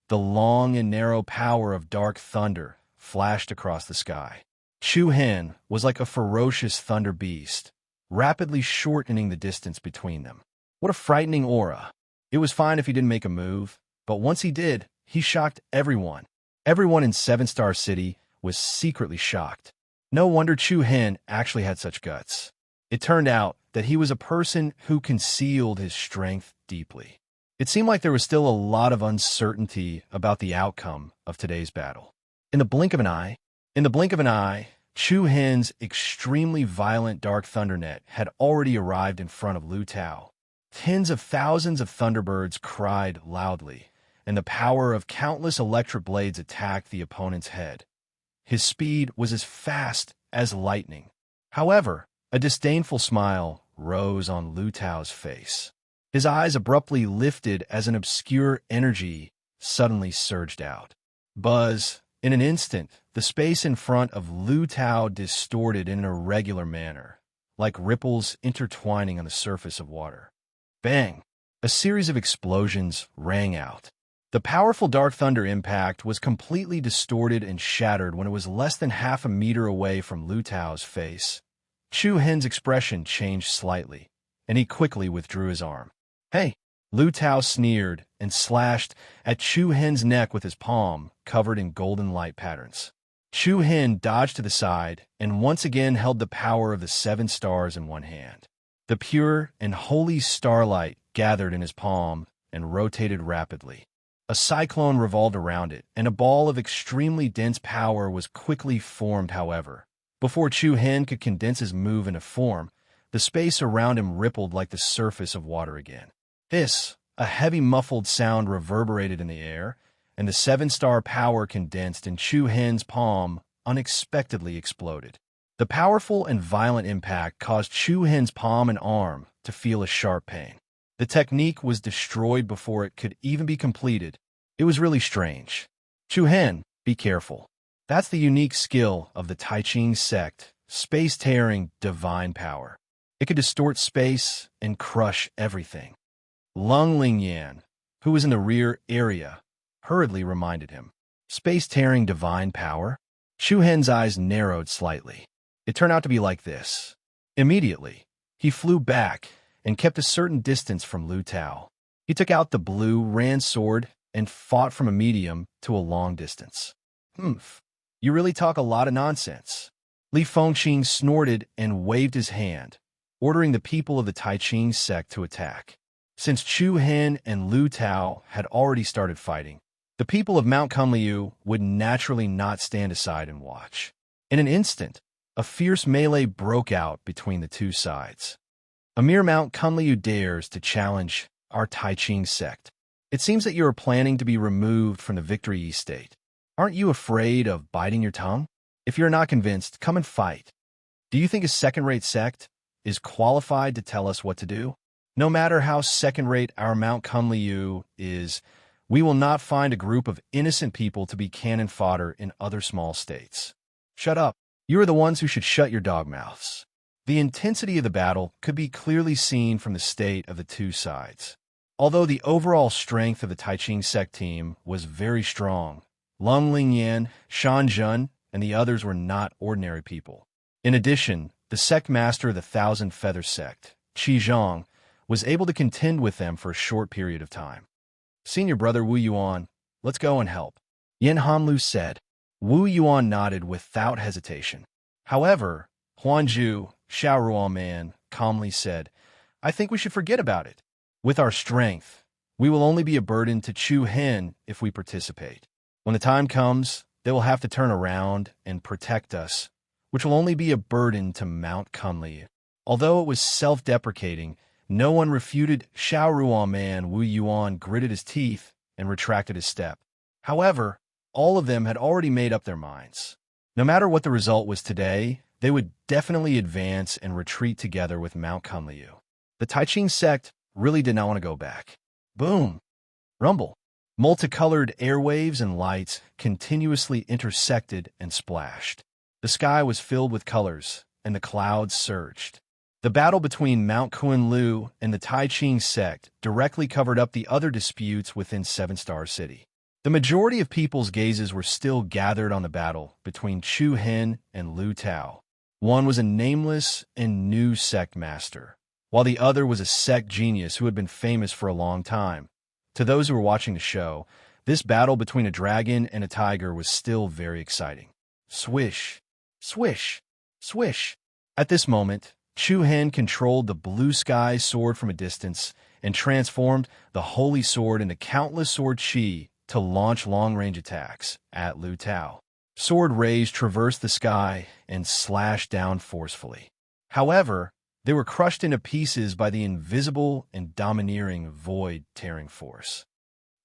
The long and narrow power of dark thunder flashed across the sky. Chu Hen was like a ferocious thunder beast, rapidly shortening the distance between them. What a frightening aura. It was fine if he didn't make a move, but once he did, he shocked everyone. Everyone in Seven Star City was secretly shocked. No wonder Chu Hen actually had such guts. It turned out that he was a person who concealed his strength deeply. It seemed like there was still a lot of uncertainty about the outcome of today's battle. In the blink of an eye, Chu Hen's extremely violent dark thundernet had already arrived in front of Lu Tao. Tens of thousands of thunderbirds cried loudly, and the power of countless electric blades attacked the opponent's head. His speed was as fast as lightning. However, a disdainful smile rose on Lu Tao's face. His eyes abruptly lifted as an obscure energy suddenly surged out. Buzz. In an instant, the space in front of Lu Tao distorted in an irregular manner, like ripples intertwining on the surface of water. Bang! A series of explosions rang out. The powerful dark thunder impact was completely distorted and shattered when it was less than half a meter away from Lu Tao's face. Chu Hen's expression changed slightly, and he quickly withdrew his arm. Hey! Lu Tao sneered and slashed at Chu Hen's neck with his palm, covered in golden light patterns. Chu Hen dodged to the side and once again held the power of the 7 stars in one hand. The pure and holy starlight gathered in his palm and rotated rapidly. A cyclone revolved around it, and a ball of extremely dense power was quickly formed, however. Before Chu Hen could condense his move into form, the space around him rippled like the surface of water again. A heavy muffled sound reverberated in the air, and the 7-star power condensed in Chu Hen's palm unexpectedly exploded. The powerful and violent impact caused Chu Hen's palm and arm to feel a sharp pain. The technique was destroyed before it could even be completed. It was really strange. Chu Hen, be careful. That's the unique skill of the Tai Ching sect, space-tearing divine power. It could distort space and crush everything. Lung Lingyan, who was in the rear area, hurriedly reminded him. Space-tearing divine power? Chu Hen's eyes narrowed slightly. It turned out to be like this. Immediately, he flew back and kept a certain distance from Lu Tao. He took out the blue Ran sword and fought from a medium to a long distance. You really talk a lot of nonsense. Li Fengqing snorted and waved his hand, ordering the people of the Tai Ching sect to attack. Since Chu Hen and Lu Tao had already started fighting, the people of Mount Kunliu would naturally not stand aside and watch. In an instant, a fierce melee broke out between the two sides. A mere Mount Kunliu dares to challenge our Tai Ching sect. It seems that you are planning to be removed from the Victory Estate. Aren't you afraid of biting your tongue? If you're not convinced, come and fight. Do you think a second-rate sect is qualified to tell us what to do? No matter how second-rate our Mount Kunliu is, we will not find a group of innocent people to be cannon fodder in other small states. Shut up. You are the ones who should shut your dog mouths. The intensity of the battle could be clearly seen from the state of the two sides. Although the overall strength of the Tai Ching sect team was very strong, Lung Lingyan, Shan Zhen, and the others were not ordinary people. In addition, the sect master of the Thousand Feather sect, Qi Zhang, was able to contend with them for a short period of time. Senior brother Wu Yuan, let's go and help, Yin Hanlu said. Wu Yuan nodded without hesitation. However, Huanzhu, Xiaoruo man, calmly said, I think we should forget about it. With our strength, we will only be a burden to Chu Hen if we participate. When the time comes, they will have to turn around and protect us, which will only be a burden to Mount Kunli. Although it was self-deprecating, no one refuted Xiaoruo man. Wu Yuan gritted his teeth and retracted his step. However, all of them had already made up their minds. No matter what the result was today, they would definitely advance and retreat together with Mount Kunliu. The Taiching sect really did not want to go back. Boom! Rumble! Multicolored airwaves and lights continuously intersected and splashed. The sky was filled with colors, and the clouds surged. The battle between Mount Kunliu and the Taiching sect directly covered up the other disputes within Seven Star City. The majority of people's gazes were still gathered on the battle between Chu Hen and Lu Tao. One was a nameless and new sect master, while the other was a sect genius who had been famous for a long time. To those who were watching the show, this battle between a dragon and a tiger was still very exciting. Swish, swish, swish. At this moment, Chu Hen controlled the blue sky sword from a distance and transformed the holy sword into countless sword chi to launch long-range attacks at Lu Tao. Sword rays traversed the sky and slashed down forcefully. However, they were crushed into pieces by the invisible and domineering void-tearing force.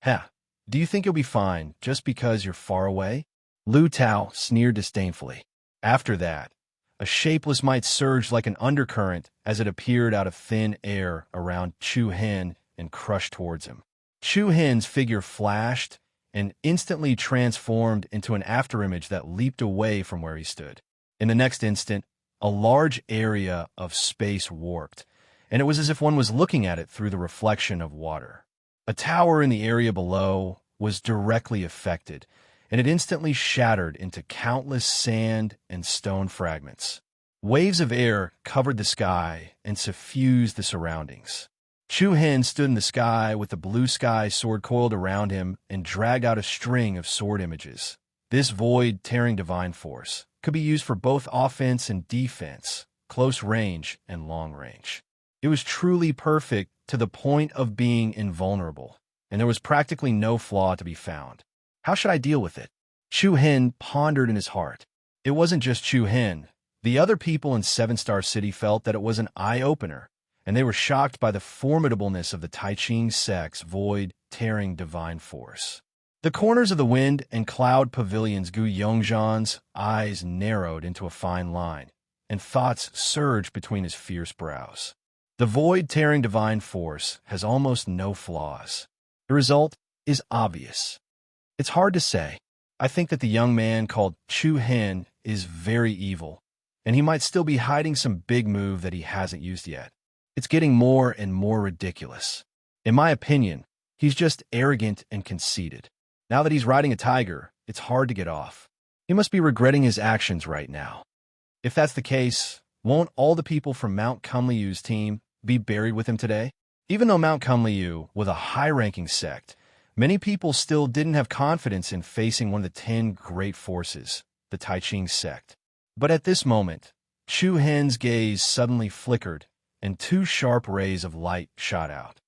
Do you think you'll be fine just because you're far away? Lu Tao sneered disdainfully. After that, a shapeless might surged like an undercurrent as it appeared out of thin air around Chu Hen and crushed towards him. Chu Hen's figure flashed and instantly transformed into an afterimage that leaped away from where he stood. In the next instant, a large area of space warped, and it was as if one was looking at it through the reflection of water. A tower in the area below was directly affected, and it instantly shattered into countless sand and stone fragments. Waves of air covered the sky and suffused the surroundings. Chu Hen stood in the sky with the blue sky sword coiled around him and dragged out a string of sword images. This void-tearing divine force could be used for both offense and defense, close range and long range. It was truly perfect to the point of being invulnerable, and there was practically no flaw to be found. How should I deal with it? Chu Hen pondered in his heart. It wasn't just Chu Hen. The other people in Seven Star City felt that it was an eye-opener, and they were shocked by the formidableness of the Taiching sect's void-tearing divine force. The corners of the wind and cloud pavilions Gu Yongzhan's eyes narrowed into a fine line, and thoughts surged between his fierce brows. The void-tearing divine force has almost no flaws. The result is obvious. It's hard to say. I think that the young man called Chu Hen is very evil, and he might still be hiding some big move that he hasn't used yet. It's getting more and more ridiculous. In my opinion, he's just arrogant and conceited. Now that he's riding a tiger, it's hard to get off. He must be regretting his actions right now. If that's the case, won't all the people from Mount Kunliu's team be buried with him today? Even though Mount Kunliu was a high-ranking sect, many people still didn't have confidence in facing one of the 10 great forces, the Taiching sect. But at this moment, Chu Hen's gaze suddenly flickered, and 2 sharp rays of light shot out.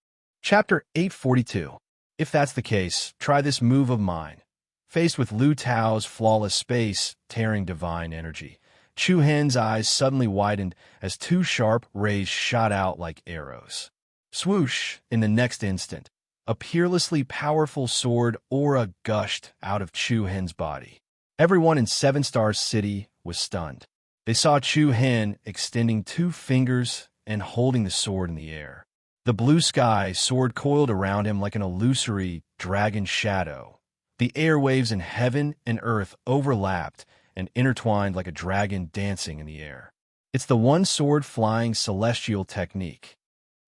Chapter 842. If that's the case, try this move of mine. Faced with Lu Tao's flawless space-tearing divine energy, Chu Hen's eyes suddenly widened as 2 sharp rays shot out like arrows. Swoosh! In the next instant, a peerlessly powerful sword aura gushed out of Chu Hen's body. Everyone in Seven Star City was stunned. They saw Chu Hen extending 2 fingers and holding the sword in the air. The blue sky sword coiled around him like an illusory dragon shadow. The airwaves in heaven and earth overlapped and intertwined like a dragon dancing in the air. It's the one-sword flying celestial technique.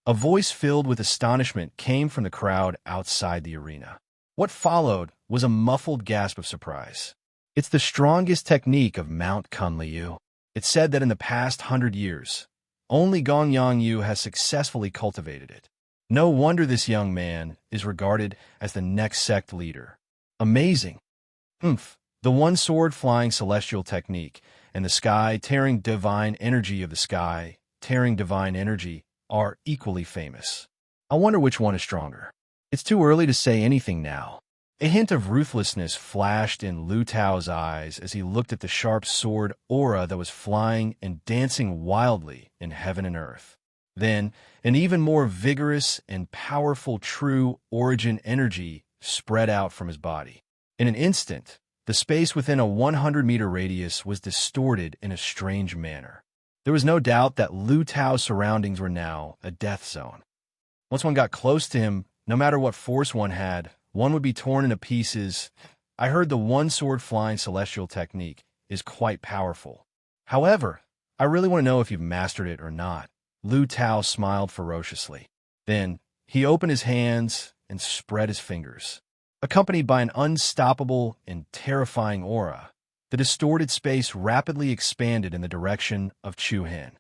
A voice filled with astonishment came from the crowd outside the arena. What followed was a muffled gasp of surprise. It's the strongest technique of Mount Kunliu. It's said that in the past 100 years, only Gong Yangyu has successfully cultivated it. No wonder this young man is regarded as the next sect leader. Amazing. The one-sword flying celestial technique and the sky-tearing divine energy of the sky-tearing divine energy are equally famous. I wonder which one is stronger. It's too early to say anything now. A hint of ruthlessness flashed in Lu Tao's eyes as he looked at the sharp sword aura that was flying and dancing wildly in heaven and earth. Then, an even more vigorous and powerful true origin energy spread out from his body. In an instant, the space within a 100-meter radius was distorted in a strange manner. There was no doubt that Lu Tao's surroundings were now a death zone. Once one got close to him, no matter what force one had, one would be torn into pieces. I heard the one-sword flying celestial technique is quite powerful. However, I really want to know if you've mastered it or not. Lu Tao smiled ferociously. Then, he opened his hands and spread his fingers. Accompanied by an unstoppable and terrifying aura, the distorted space rapidly expanded in the direction of Chu Hen.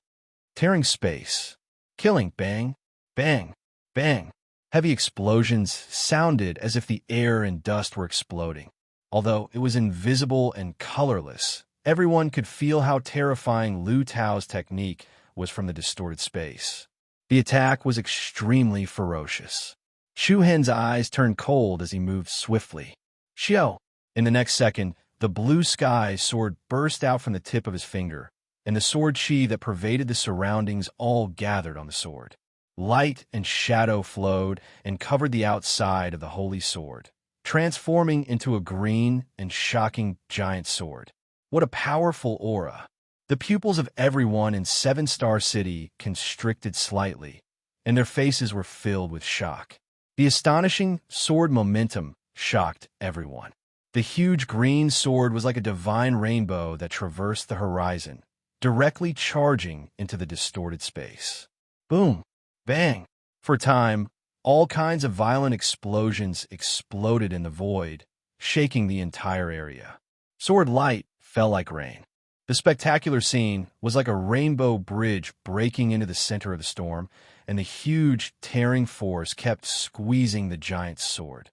Tearing space, killing bang, bang, bang. Heavy explosions sounded as if the air and dust were exploding. Although it was invisible and colorless, everyone could feel how terrifying Lu Tao's technique was from the distorted space. The attack was extremely ferocious. Chu Hen's eyes turned cold as he moved swiftly. Xiao! In the next second, the blue sky sword burst out from the tip of his finger, and the sword chi that pervaded the surroundings all gathered on the sword. Light and shadow flowed and covered the outside of the holy sword, transforming into a green and shocking giant sword. What a powerful aura! The pupils of everyone in Seven Star City constricted slightly, and their faces were filled with shock. The astonishing sword momentum shocked everyone. The huge green sword was like a divine rainbow that traversed the horizon, directly charging into the distorted space. Boom! Bang! For a time, all kinds of violent explosions exploded in the void, shaking the entire area. Sword light fell like rain. The spectacular scene was like a rainbow bridge breaking into the center of the storm, and the huge, tearing force kept squeezing the giant's sword.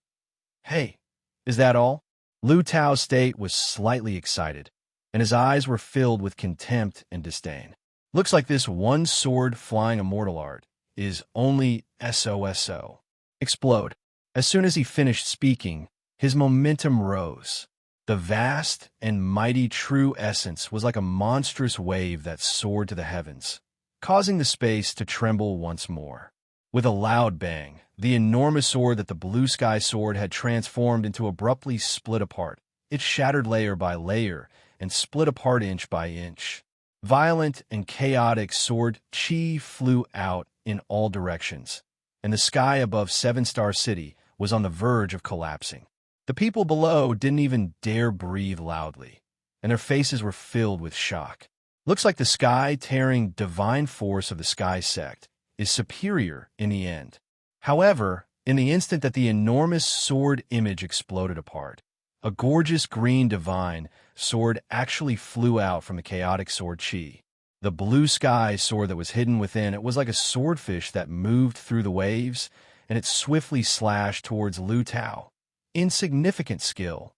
Hey, is that all? Lu Tao's state was slightly excited, and his eyes were filled with contempt and disdain. Looks like this one sword flying immortal art is only SOSO. Explode. As soon as he finished speaking, his momentum rose. The vast and mighty true essence was like a monstrous wave that soared to the heavens, causing the space to tremble once more. With a loud bang, the enormous sword that the blue sky sword had transformed into abruptly split apart. It shattered layer by layer and split apart inch by inch. Violent and chaotic sword chi flew out in all directions, and the sky above Seven Star City was on the verge of collapsing. The people below didn't even dare breathe loudly, and their faces were filled with shock. Looks like the sky-tearing divine force of the Sky Sect is superior in the end. However, in the instant that the enormous sword image exploded apart, a gorgeous green divine sword actually flew out from the chaotic sword chi. The blue sky sword that was hidden within it was like a swordfish that moved through the waves, and it swiftly slashed towards Lu Tao. Insignificant skill.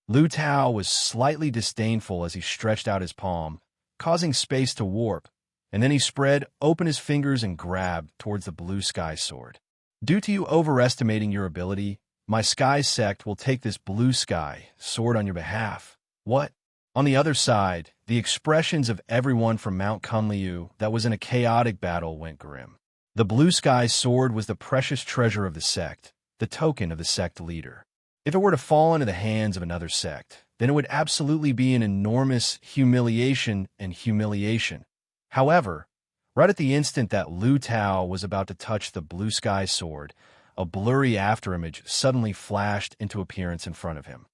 Lu Tao was slightly disdainful as he stretched out his palm, causing space to warp, and then he spread open his fingers and grabbed towards the blue sky sword. Due to you overestimating your ability, my sky sect will take this blue sky sword on your behalf. What? On the other side, the expressions of everyone from Mount Kunliu that was in a chaotic battle went grim. The blue sky sword was the precious treasure of the sect, the token of the sect leader. If it were to fall into the hands of another sect, then it would absolutely be an enormous humiliation and humiliation. However, right at the instant that Lu Tao was about to touch the blue sky sword, a blurry afterimage suddenly flashed into appearance in front of him.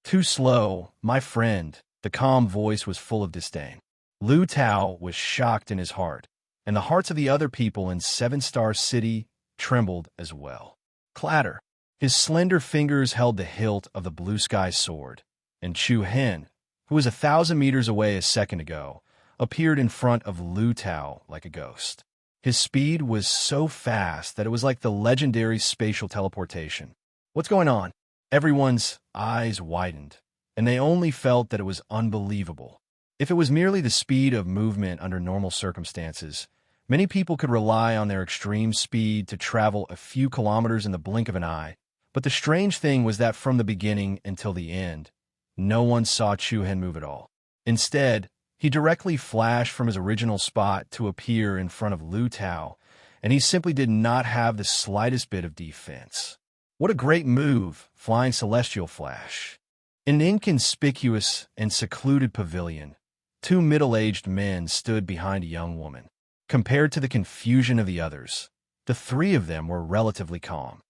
Too slow, my friend. The calm voice was full of disdain. Lu Tao was shocked in his heart, and the hearts of the other people in Seven Star City trembled as well. Clatter. His slender fingers held the hilt of the blue sky sword, and Chu Hen, who was 1,000 meters away a second ago, appeared in front of Lu Tao like a ghost. His speed was so fast that it was like the legendary spatial teleportation. What's going on? Everyone's eyes widened, and they only felt that it was unbelievable. If it was merely the speed of movement under normal circumstances, many people could rely on their extreme speed to travel a few kilometers in the blink of an eye. But the strange thing was that from the beginning until the end, no one saw Chu Hen move at all. Instead, he directly flashed from his original spot to appear in front of Lu Tao, and he simply did not have the slightest bit of defense. What a great move, flying celestial flash. In an inconspicuous and secluded pavilion, two middle-aged men stood behind a young woman. Compared to the confusion of the others, the three of them were relatively calm.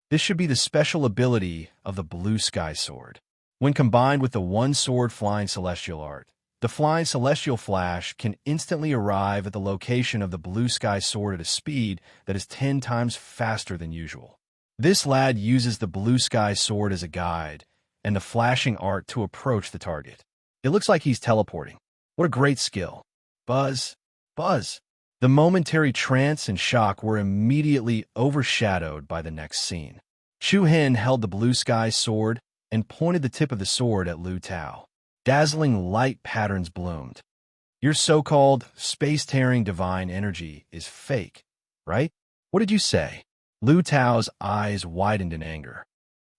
This should be the special ability of the blue sky sword. When combined with the one-sword flying celestial art, the flying celestial flash can instantly arrive at the location of the blue sky sword at a speed that is 10 times faster than usual. This lad uses the blue sky sword as a guide and the flashing art to approach the target. It looks like he's teleporting. What a great skill. Buzz, buzz. The momentary trance and shock were immediately overshadowed by the next scene. Chu Hen held the blue sky sword and pointed the tip of the sword at Lu Tao. Dazzling light patterns bloomed. Your so-called space-tearing divine energy is fake, right? What did you say? Lu Tao's eyes widened in anger.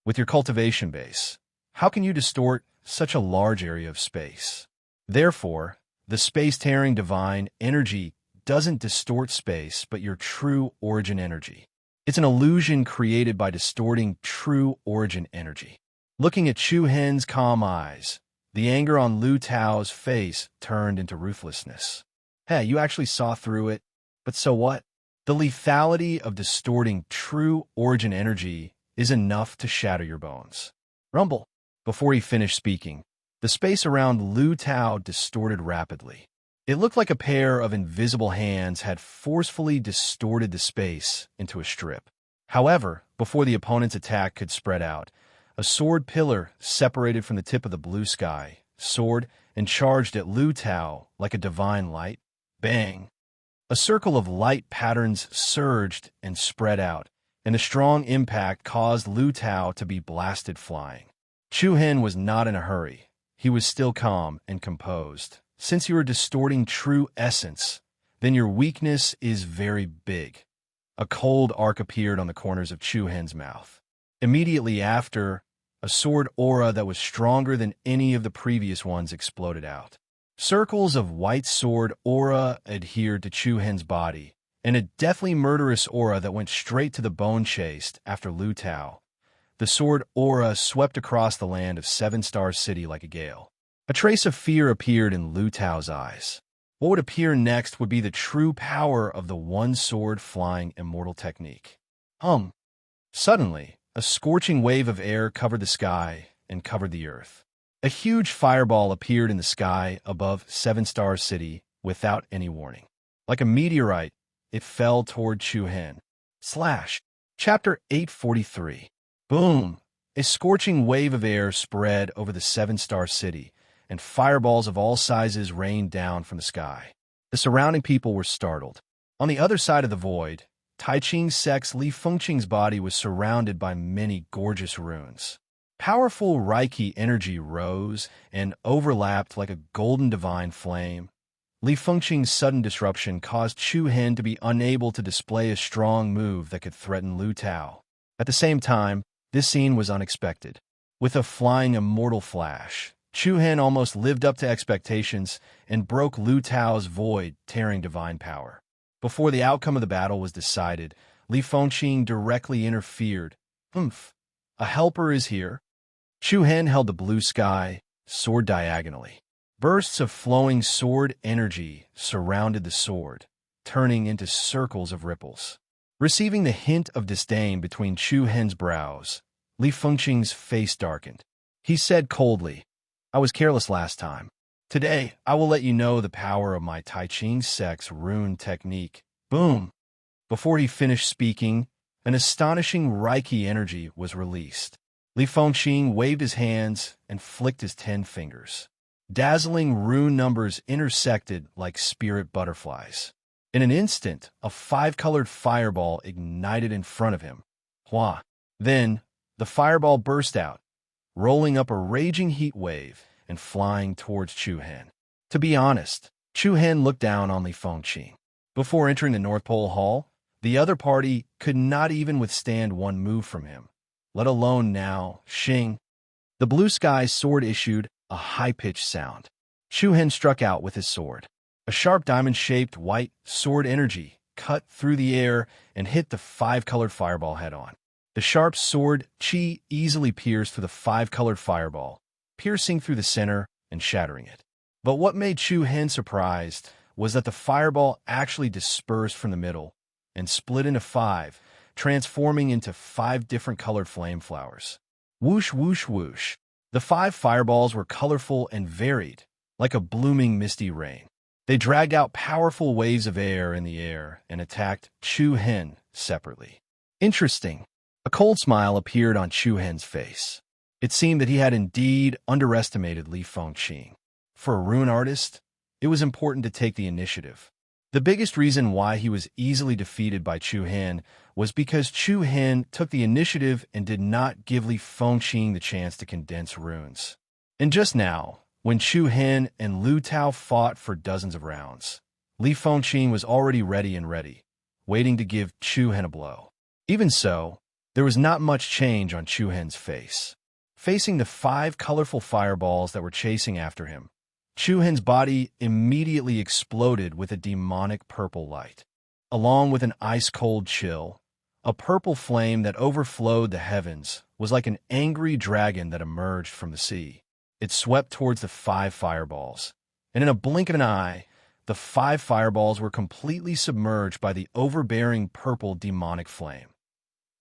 With your cultivation base, how can you distort such a large area of space? Therefore, the space-tearing divine energy doesn't distort space, but your true origin energy. It's an illusion created by distorting true origin energy. Looking at Chu Hen's calm eyes, the anger on Lu Tao's face turned into ruthlessness. Hey, you actually saw through it, but so what? The lethality of distorting true origin energy is enough to shatter your bones. Rumble. Before he finished speaking, the space around Lu Tao distorted rapidly. It looked like a pair of invisible hands had forcefully distorted the space into a strip. However, before the opponent's attack could spread out, a sword pillar separated from the tip of the blue sky sword and charged at Lu Tao like a divine light. Bang! A circle of light patterns surged and spread out, and the strong impact caused Lu Tao to be blasted flying. Chu Hen was not in a hurry. He was still calm and composed. Since you are distorting true essence, then your weakness is very big. A cold arc appeared on the corners of Chu Hen's mouth. Immediately after, a sword aura that was stronger than any of the previous ones exploded out. Circles of white sword aura adhered to Chu Hen's body, and a deathly murderous aura that went straight to the bone chased after Lu Tao. The sword aura swept across the land of Seven Star City like a gale. A trace of fear appeared in Lu Tao's eyes. What would appear next would be the true power of the one-sword flying immortal technique. Suddenly, a scorching wave of air covered the sky and covered the earth. A huge fireball appeared in the sky above Seven Star City without any warning. Like a meteorite, it fell toward Chu Hen. Chapter 843. Boom! A scorching wave of air spread over the Seven Star City, and fireballs of all sizes rained down from the sky. The surrounding people were startled. On the other side of the void, Tai Ching's sex Li Fengqing's body was surrounded by many gorgeous runes. Powerful Reiki energy rose and overlapped like a golden divine flame. Li Fengqing's sudden disruption caused Chu Hen to be unable to display a strong move that could threaten Lu Tao. At the same time, this scene was unexpected. With a flying immortal flash, Chu Hen almost lived up to expectations and broke Lu Tao's void-tearing divine power. Before the outcome of the battle was decided, Li Fengqing directly interfered. A helper is here. Chu Hen held the blue sky sword diagonally. Bursts of flowing sword energy surrounded the sword, turning into circles of ripples. Receiving the hint of disdain between Chu Hen's brows, Li Fengqing's face darkened. He said coldly, "I was careless last time. Today, I will let you know the power of my Tai Ching sex rune technique." Boom! Before he finished speaking, an astonishing Reiki energy was released. Li Fengqing waved his hands and flicked his 10 fingers. Dazzling rune numbers intersected like spirit butterflies. In an instant, a 5-colored fireball ignited in front of him. Hua! Then, the fireball burst out, rolling up a raging heat wave and flying towards Chu Hen. To be honest, Chu Hen looked down on Li Fengqing. Before entering the North Pole Hall, the other party could not even withstand one move from him, let alone now, Xing. The blue sky sword issued a high-pitched sound. Chu Hen struck out with his sword. A sharp diamond-shaped white sword energy cut through the air and hit the 5-colored fireball head-on. The sharp sword Qi easily pierced through the five-colored fireball, piercing through the center and shattering it. But what made Chu Hen surprised was that the fireball actually dispersed from the middle and split into five, transforming into five different colored flame flowers. Whoosh, whoosh, whoosh. The five fireballs were colorful and varied, like a blooming misty rain. They dragged out powerful waves of air in the air and attacked Chu Hen separately. Interesting. A cold smile appeared on Chu Hen's face. It seemed that he had indeed underestimated Li Fengqing. For a rune artist, it was important to take the initiative. The biggest reason why he was easily defeated by Chu Hen was because Chu Hen took the initiative and did not give Li Fengqing the chance to condense runes. And just now, when Chu Hen and Lu Tao fought for dozens of rounds, Li Fengqing was already ready, waiting to give Chu Hen a blow. Even so, there was not much change on Chu Hen's face. Facing the five colorful fireballs that were chasing after him, Chu Hen's body immediately exploded with a demonic purple light. Along with an ice-cold chill, a purple flame that overflowed the heavens was like an angry dragon that emerged from the sea. It swept towards the five fireballs, and in a blink of an eye, the five fireballs were completely submerged by the overbearing purple demonic flame.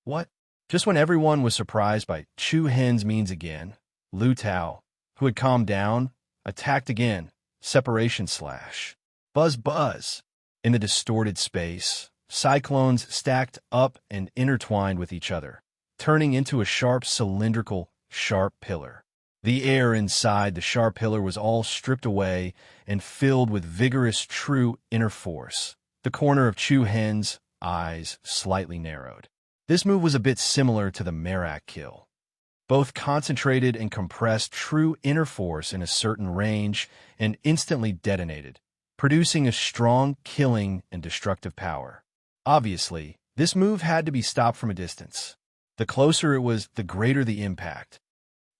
What? Just when everyone was surprised by Chu Hen's means again, Lu Tao, who had calmed down, attacked again. Separation slash. Buzz buzz. In the distorted space, cyclones stacked up and intertwined with each other, turning into a sharp cylindrical, sharp pillar. The air inside the sharp pillar was all stripped away and filled with vigorous true inner force. The corner of Chu Hen's eyes slightly narrowed. This move was a bit similar to the Merak kill. Both concentrated and compressed true inner force in a certain range and instantly detonated, producing a strong killing and destructive power. Obviously, this move had to be stopped from a distance. The closer it was, the greater the impact.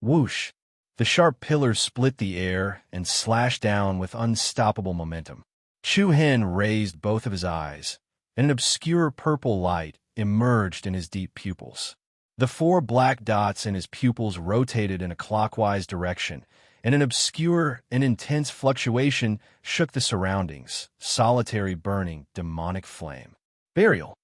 Whoosh! The sharp pillar split the air and slashed down with unstoppable momentum. Chu Hen raised both of his eyes, and an obscure purple light emerged in his deep pupils. The four black dots in his pupils rotated in a clockwise direction, and an obscure and intense fluctuation shook the surroundings, solitary burning demonic flame. Burial.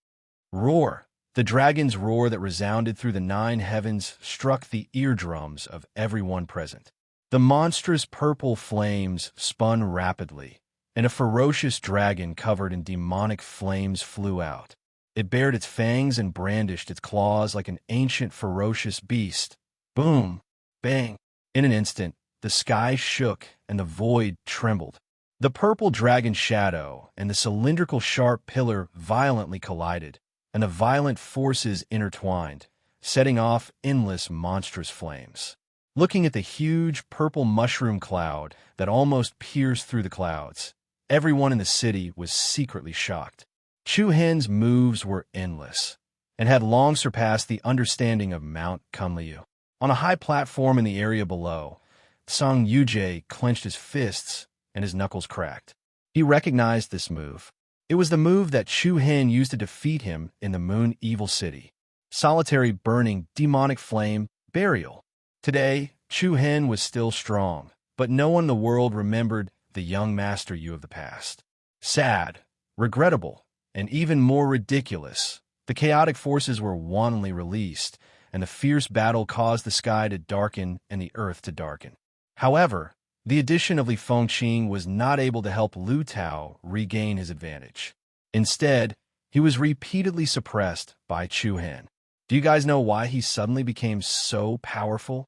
Roar. The dragon's roar that resounded through the nine heavens struck the eardrums of everyone present. The monstrous purple flames spun rapidly, and a ferocious dragon covered in demonic flames flew out. It bared its fangs and brandished its claws like an ancient ferocious beast. Boom! Bang! In an instant, the sky shook and the void trembled. The purple dragon shadow and the cylindrical sharp pillar violently collided, and the violent forces intertwined, setting off endless monstrous flames. Looking at the huge purple mushroom cloud that almost pierced through the clouds, everyone in the city was secretly shocked. Chu Hen's moves were endless, and had long surpassed the understanding of Mount Kunliu. On a high platform in the area below, Song Yujie clenched his fists and his knuckles cracked. He recognized this move. It was the move that Chu Hen used to defeat him in the Moon Evil City. Solitary burning demonic flame burial. Today, Chu Hen was still strong, but no one in the world remembered the young Master Yu of the past. Sad, regrettable, and even more ridiculous, the chaotic forces were wantonly released, and the fierce battle caused the sky to darken and the earth to darken. However, the addition of Li Fengqing was not able to help Lu Tao regain his advantage. Instead, he was repeatedly suppressed by Chu Hen. Do you guys know why he suddenly became so powerful?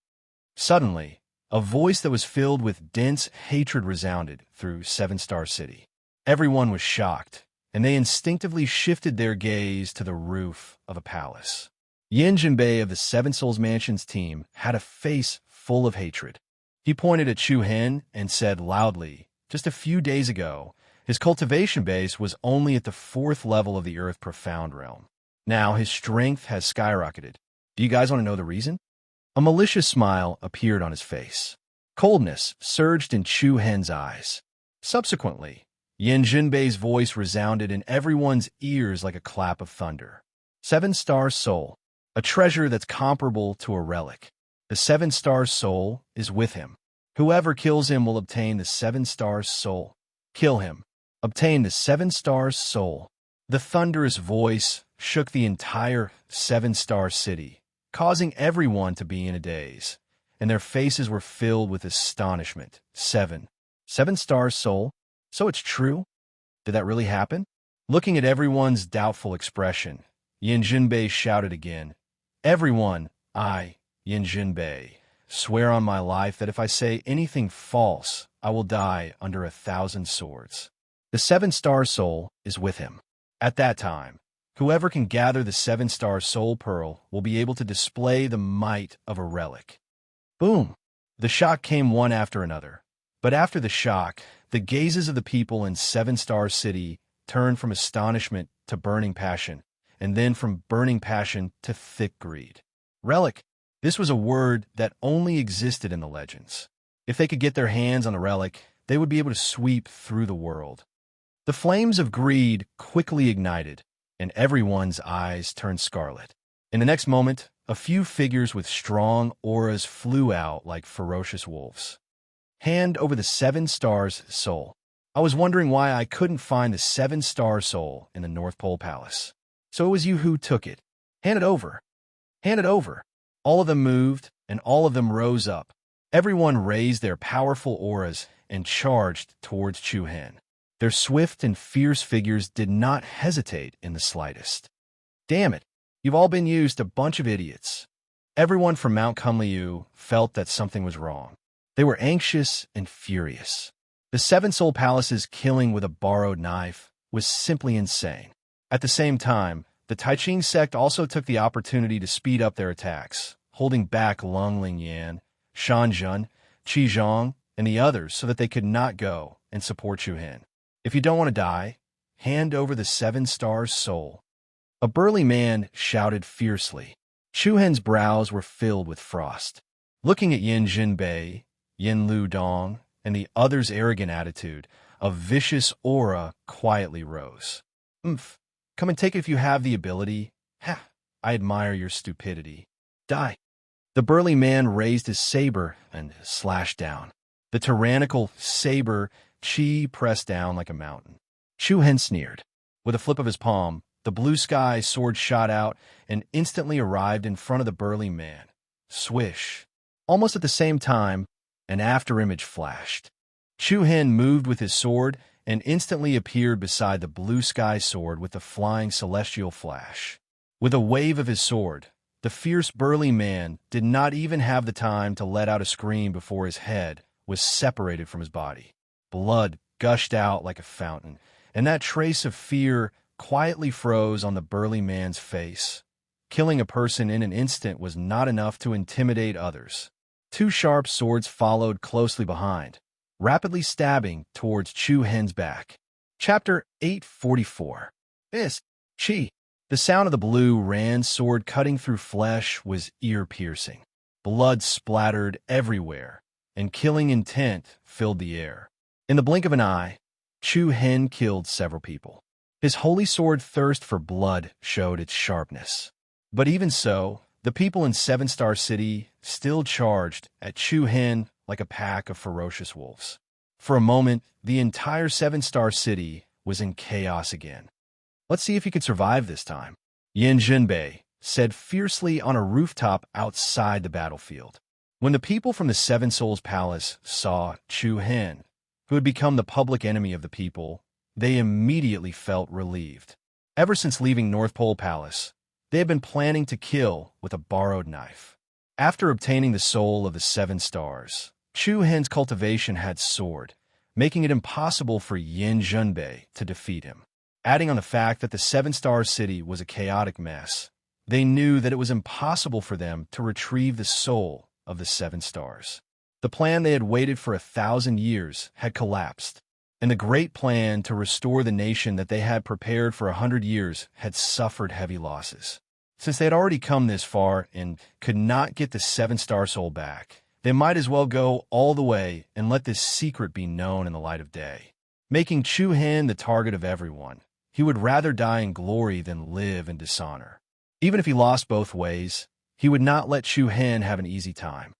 Suddenly, a voice that was filled with dense hatred resounded through Seven Star City. Everyone was shocked, and they instinctively shifted their gaze to the roof of a palace. Yin Jinbei of the Seven Souls Mansion's team had a face full of hatred. He pointed at Chu Hen and said loudly, just a few days ago, his cultivation base was only at the 4th level of the Earth Profound Realm. Now his strength has skyrocketed. Do you guys want to know the reason? A malicious smile appeared on his face. Coldness surged in Chu Hen's eyes. Subsequently, Yin Jinbei's voice resounded in everyone's ears like a clap of thunder. Seven Star Soul. a treasure that's comparable to a relic. The seven-star soul is with him. Whoever kills him will obtain the seven-star soul. Kill him. Obtain the seven-star soul. The thunderous voice shook the entire seven-star city, causing everyone to be in a daze, and their faces were filled with astonishment. Seven-star soul? So it's true? Did that really happen? Looking at everyone's doubtful expression, Yin Jinbei shouted again, "Everyone, I, Yin Jinbei, swear on my life that if I say anything false, I will die under 1,000 swords." The seven-star soul is with him. At that time, whoever can gather the seven-star soul pearl will be able to display the might of a relic. Boom! The shock came one after another. But after the shock, the gazes of the people in Seven-Star City turned from astonishment to burning passion, and then from burning passion to thick greed. Relic. This was a word that only existed in the legends. If they could get their hands on the relic, they would be able to sweep through the world. The flames of greed quickly ignited, and everyone's eyes turned scarlet. In the next moment, a few figures with strong auras flew out like ferocious wolves. Hand over the seven-stars soul. I was wondering why I couldn't find the seven-star soul in the North Pole Palace. So it was you who took it. Hand it over. Hand it over. All of them moved, and all of them rose up. Everyone raised their powerful auras and charged towards Chu Hen. Their swift and fierce figures did not hesitate in the slightest. Damn it, you've all been used, a bunch of idiots. Everyone from Mount Kunliu felt that something was wrong. They were anxious and furious. The Seven Soul Palace's killing with a borrowed knife was simply insane. At the same time, the Taiqing sect also took the opportunity to speed up their attacks, holding back Lung Lingyan, Shan Zhun, Qi Zhong, and the others so that they could not go and support Chu Hen. If you don't want to die, hand over the seven-star soul. A burly man shouted fiercely. Chu Hen's brows were filled with frost. Looking at Yin Jinbei, Yin Lu Dong, and the other's arrogant attitude, a vicious aura quietly rose. Come and take it if you have the ability. Ha! I admire your stupidity. Die! The burly man raised his saber and slashed down. The tyrannical saber Qi pressed down like a mountain. Chu Hen sneered. With a flip of his palm, the blue sky sword shot out and instantly arrived in front of the burly man. Swish! Almost at the same time, an afterimage flashed. Chu Hen moved with his sword and instantly appeared beside the blue sky sword with the flying celestial flash. With a wave of his sword, the fierce burly man did not even have the time to let out a scream before his head was separated from his body. Blood gushed out like a fountain, and that trace of fear quietly froze on the burly man's face. Killing a person in an instant was not enough to intimidate others. Two sharp swords followed closely behind, rapidly stabbing towards Chu Hen's back. Chapter 844. Qi. The sound of the blue Ran sword cutting through flesh was ear-piercing. Blood splattered everywhere, and killing intent filled the air. In the blink of an eye, Chu Hen killed several people. His holy sword thirst for blood showed its sharpness. But even so, the people in Seven-Star City still charged at Chu Hen like a pack of ferocious wolves. For a moment, the entire Seven-Star City was in chaos again. Let's see if he could survive this time, Yin Jinbei said fiercely on a rooftop outside the battlefield. When the people from the Seven Souls Palace saw Chu Hen, who had become the public enemy of the people, they immediately felt relieved. Ever since leaving North Pole Palace, they had been planning to kill with a borrowed knife. After obtaining the soul of the Seven Stars, Chu Hen's cultivation had soared, making it impossible for Yin Jinbei to defeat him. Adding on the fact that the Seven-Star City was a chaotic mess, they knew that it was impossible for them to retrieve the soul of the Seven Stars. The plan they had waited for 1,000 years had collapsed, and the great plan to restore the nation that they had prepared for 100 years had suffered heavy losses. Since they had already come this far and could not get the seven-star soul back, they might as well go all the way and let this secret be known in the light of day. Making Chu Hen the target of everyone, he would rather die in glory than live in dishonor. Even if he lost both ways, he would not let Chu Hen have an easy time.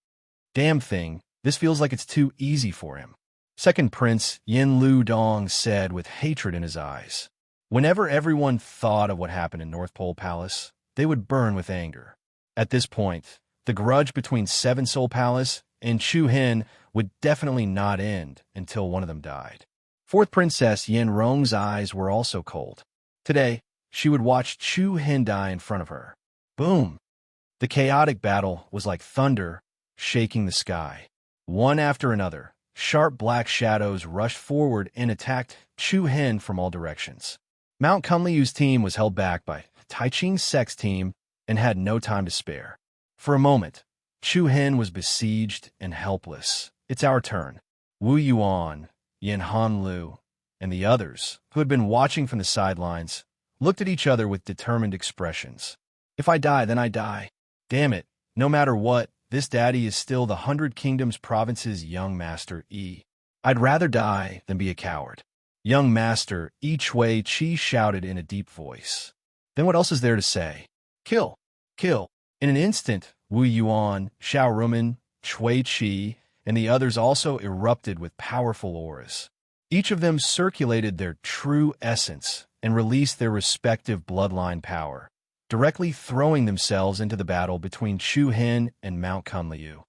Damn thing, this feels like it's too easy for him. Second Prince Yin Lu Dong said with hatred in his eyes. Whenever everyone thought of what happened in North Pole Palace, they would burn with anger. At this point, the grudge between Seven Soul Palace and Chu Hen would definitely not end until one of them died. Fourth Princess Yin Rong's eyes were also cold. Today, she would watch Chu Hen die in front of her. Boom! The chaotic battle was like thunder, shaking the sky. One after another, sharp black shadows rushed forward and attacked Chu Hen from all directions. Mount Kunliu's team was held back by Tai Ching's Sek's team and had no time to spare. For a moment, Chu Hen was besieged and helpless. It's our turn. Wu Yuan, Yin Hanlu, and the others, who had been watching from the sidelines, looked at each other with determined expressions. If I die, then I die. Damn it, no matter what, this daddy is still the 100 Kingdoms Province's young master E. I'd rather die than be a coward. Young master Yi Chui Chi shouted in a deep voice. Then what else is there to say? Kill! Kill! In an instant, Wu Yuan, Xiao Rumen, Chui Chi, and the others also erupted with powerful auras. Each of them circulated their true essence and released their respective bloodline power, directly throwing themselves into the battle between Chu Hen and Mount Kunliu.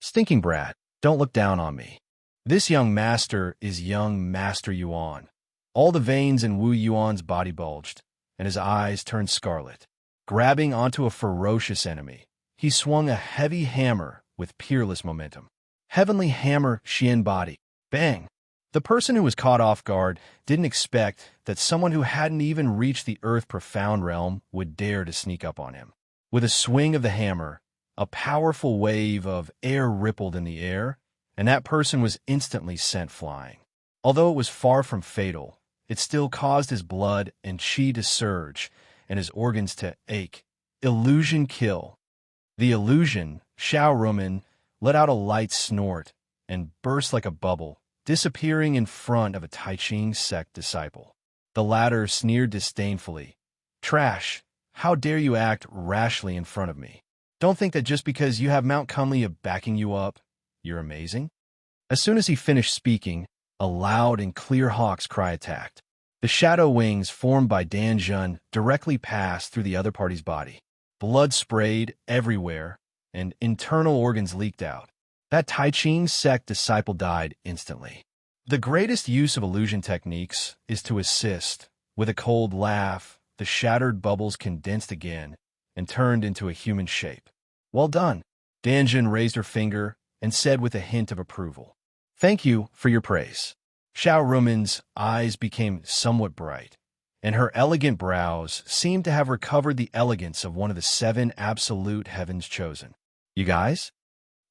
Stinking brat, don't look down on me. This young master is young Master Yuan. All the veins in Wu Yuan's body bulged, and his eyes turned scarlet. Grabbing onto a ferocious enemy, he swung a heavy hammer with peerless momentum. Heavenly Hammer Xian Body. Bang! The person who was caught off guard didn't expect that someone who hadn't even reached the Earth Profound Realm would dare to sneak up on him. With a swing of the hammer, a powerful wave of air rippled in the air, and that person was instantly sent flying. Although it was far from fatal, it still caused his blood and qi to surge and his organs to ache. Illusion kill. The illusion, Xiao Rumen, let out a light snort and burst like a bubble, disappearing in front of a Tai Ching sect disciple. The latter sneered disdainfully. Trash, how dare you act rashly in front of me? Don't think that just because you have Mount Kunliu backing you up, you're amazing? As soon as he finished speaking, a loud and clear hawk's cry attacked. The shadow wings formed by Dan Zhun directly passed through the other party's body. Blood sprayed everywhere, and internal organs leaked out. That Tai Ching sect disciple died instantly. The greatest use of illusion techniques is to assist. With a cold laugh, the shattered bubbles condensed again and turned into a human shape. Well done. Dan Zhun raised her finger and said with a hint of approval. Thank you for your praise. Xiao Rumen's eyes became somewhat bright, and her elegant brows seemed to have recovered the elegance of one of the 7 absolute heavens chosen. You guys?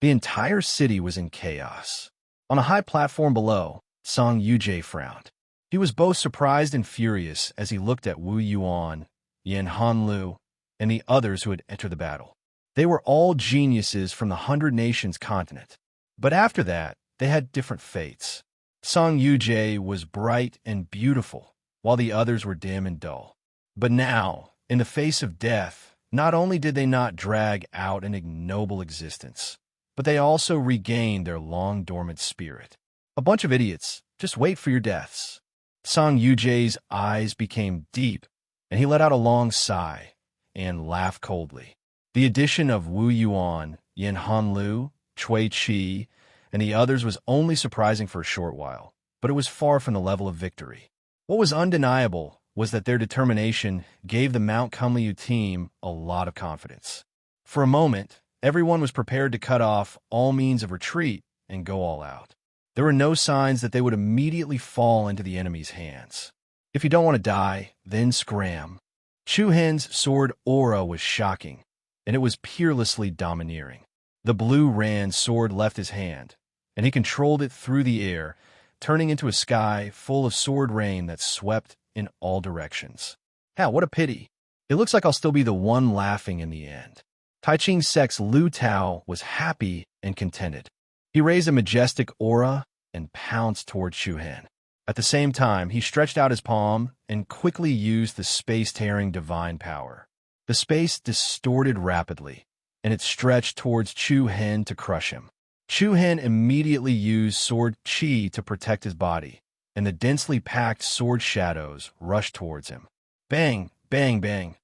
The entire city was in chaos. On a high platform below, Song Yujie frowned. He was both surprised and furious as he looked at Wu Yuan, Yin Hanlu, and the others who had entered the battle. They were all geniuses from the 100 Nations continent. But after that, they had different fates. Song Yujie was bright and beautiful, while the others were dim and dull. But now, in the face of death, not only did they not drag out an ignoble existence, but they also regained their long-dormant spirit. A bunch of idiots, just wait for your deaths. Song Yujie's eyes became deep, and he let out a long sigh and laughed coldly. The addition of Wu Yuan, Yin Hanlu, Chui Chi, and the others was only surprising for a short while, but it was far from the level of victory. What was undeniable was that their determination gave the Mount Kunliu team a lot of confidence. For a moment, everyone was prepared to cut off all means of retreat and go all out. There were no signs that they would immediately fall into the enemy's hands. If you don't want to die, then scram. Chu Hen's sword aura was shocking, and it was peerlessly domineering. The blue Ran sword left his hand, and he controlled it through the air, turning into a sky full of sword rain that swept in all directions. Hell, what a pity. It looks like I'll still be the one laughing in the end. Tai Ching Sek's Lu Tao was happy and contented. He raised a majestic aura and pounced toward Chu Hen. At the same time, he stretched out his palm and quickly used the space-tearing divine power. The space distorted rapidly, and it stretched towards Chu Hen to crush him. Chu Hen immediately used sword chi to protect his body, and the densely packed sword shadows rushed towards him. Bang, bang, bang.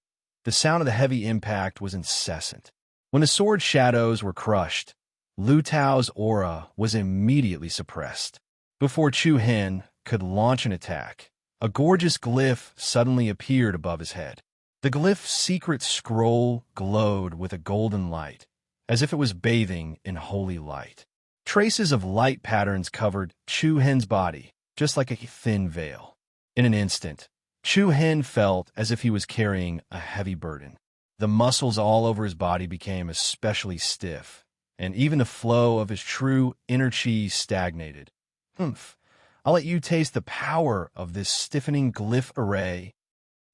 The sound of the heavy impact was incessant. When the sword shadows were crushed, Lu Tao's aura was immediately suppressed. Before Chu Hen could launch an attack, a gorgeous glyph suddenly appeared above his head. The glyph's secret scroll glowed with a golden light, as if it was bathing in holy light. Traces of light patterns covered Chu Hen's body, just like a thin veil. In an instant, Chu Hen felt as if he was carrying a heavy burden. The muscles all over his body became especially stiff, and even the flow of his true inner chi stagnated. Humph, I'll let you taste the power of this stiffening glyph array.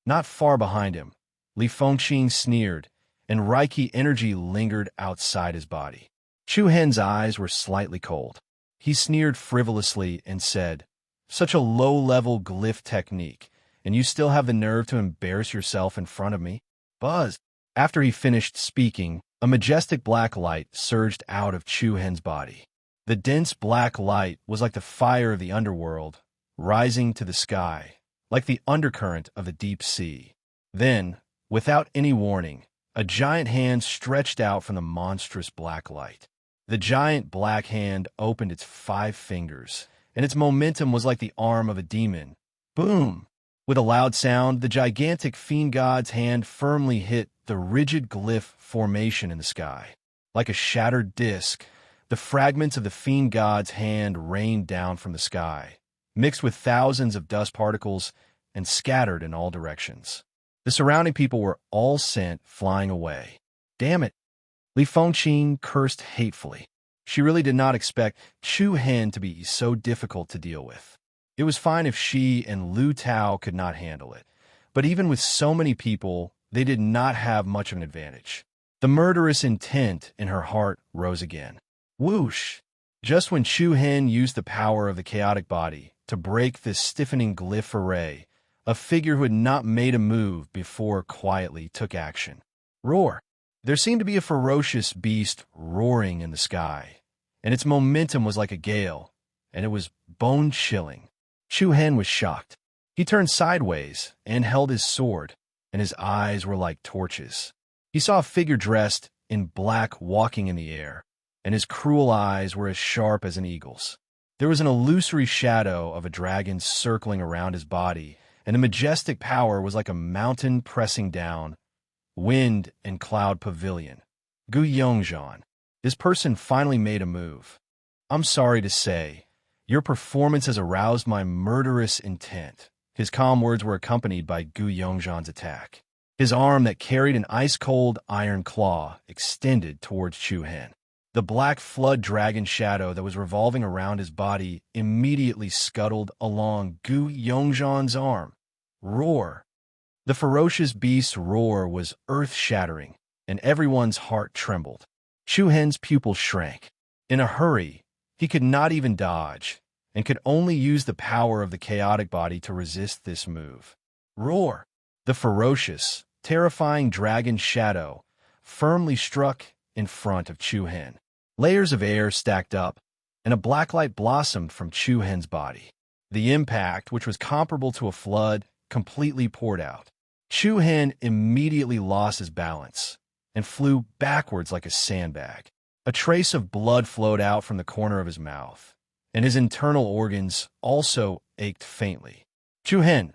Not far behind him, Li Fengqin sneered, and Reiki energy lingered outside his body. Chu Hen's eyes were slightly cold. He sneered frivolously and said, "Such a low-level glyph technique, and you still have the nerve to embarrass yourself in front of me?" Buzz. After he finished speaking, a majestic black light surged out of Chu Hen's body. The dense black light was like the fire of the underworld, rising to the sky, like the undercurrent of the deep sea. Then, without any warning, a giant hand stretched out from the monstrous black light. The giant black hand opened its 5 fingers, and its momentum was like the arm of a demon. Boom! With a loud sound, the gigantic fiend god's hand firmly hit the rigid glyph formation in the sky. Like a shattered disk, the fragments of the fiend god's hand rained down from the sky, mixed with thousands of dust particles and scattered in all directions. The surrounding people were all sent flying away. Damn it! Li Fengqin cursed hatefully. She really did not expect Chu Hen to be so difficult to deal with. It was fine if she and Lu Tao could not handle it, but even with so many people, they did not have much of an advantage. The murderous intent in her heart rose again. Whoosh! Just when Chu Hen used the power of the chaotic body to break this stiffening glyph array, a figure who had not made a move before quietly took action. Roar! There seemed to be a ferocious beast roaring in the sky, and its momentum was like a gale, and it was bone-chilling. Chu Hen was shocked. He turned sideways and held his sword, and his eyes were like torches. He saw a figure dressed in black walking in the air, and his cruel eyes were as sharp as an eagle's. There was an illusory shadow of a dragon circling around his body, and the majestic power was like a mountain pressing down. Wind and Cloud Pavilion. Gu Yongzhan. This person finally made a move. "I'm sorry to say, your performance has aroused my murderous intent." His calm words were accompanied by Gu Yongzhan's attack. His arm that carried an ice-cold iron claw extended towards Chu Hen. The black flood dragon shadow that was revolving around his body immediately scuttled along Gu Yongzhan's arm. Roar! The ferocious beast's roar was earth-shattering, and everyone's heart trembled. Chu Hen's pupils shrank. In a hurry, he could not even dodge, and could only use the power of the chaotic body to resist this move. Roar! The ferocious, terrifying dragon shadow firmly struck in front of Chu Hen. Layers of air stacked up, and a black light blossomed from Chu Hen's body. The impact, which was comparable to a flood, completely poured out. Chu Hen immediately lost his balance and flew backwards like a sandbag. A trace of blood flowed out from the corner of his mouth, and his internal organs also ached faintly. Chu Hen,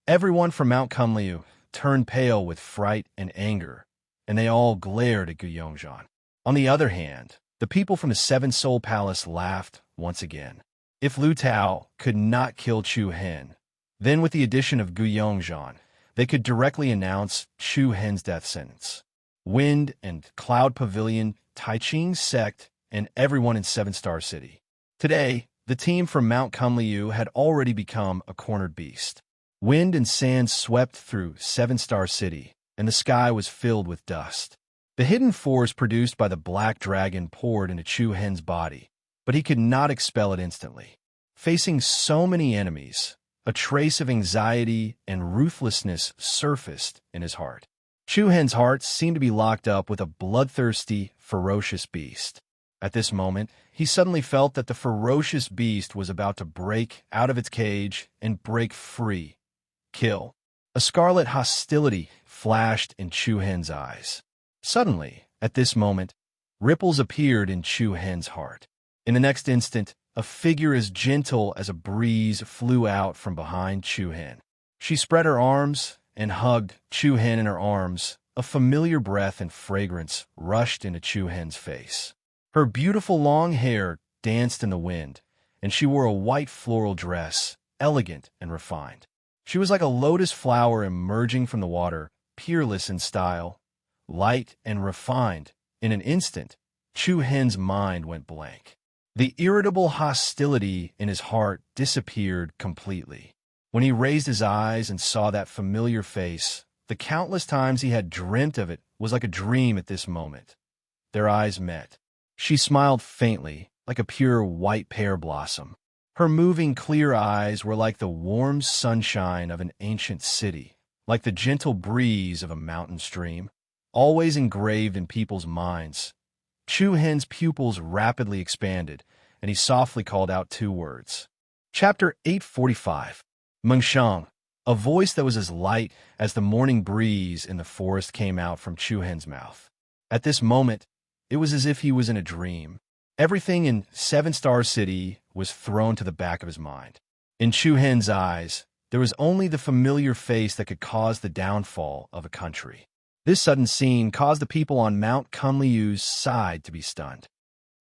everyone from Mount Kunliu, turned pale with fright and anger, and they all glared at Gu Yongzhan. On the other hand, the people from the Seven Soul Palace laughed once again. If Lu Tao could not kill Chu Hen, then with the addition of Gu Yongzhan, they could directly announce Chu Hen's death sentence. Wind and Cloud Pavilion, Taiching's sect, and everyone in Seven Star City. Today, the team from Mount Kunliu had already become a cornered beast. Wind and sand swept through Seven Star City, and the sky was filled with dust. The hidden force produced by the black dragon poured into Chu Hen's body, but he could not expel it instantly. Facing so many enemies, a trace of anxiety and ruthlessness surfaced in his heart. Chu Hen's heart seemed to be locked up with a bloodthirsty, ferocious beast. At this moment, he suddenly felt that the ferocious beast was about to break out of its cage and break free. Kill. A scarlet hostility flashed in Chu Hen's eyes. Suddenly, at this moment, ripples appeared in Chu Hen's heart. In the next instant, a figure as gentle as a breeze flew out from behind Chu Hen. She spread her arms and hugged Chu Hen in her arms. A familiar breath and fragrance rushed into Chu Hen's face. Her beautiful long hair danced in the wind, and she wore a white floral dress, elegant and refined. She was like a lotus flower emerging from the water, peerless in style, light and refined. In an instant, Chu Hen's mind went blank. The irritable hostility in his heart disappeared completely. When he raised his eyes and saw that familiar face, the countless times he had dreamt of it was like a dream at this moment. Their eyes met. She smiled faintly, like a pure white pear blossom. Her moving clear eyes were like the warm sunshine of an ancient city, like the gentle breeze of a mountain stream, always engraved in people's minds. Chu Hen's pupils rapidly expanded, and he softly called out 2 words. Chapter 845. Mengshang. A voice that was as light as the morning breeze in the forest came out from Chu Hen's mouth. At this moment, it was as if he was in a dream. Everything in 7-Star City was thrown to the back of his mind. In Chu Hen's eyes, there was only the familiar face that could cause the downfall of a country. This sudden scene caused the people on Mount Kunliu's side to be stunned.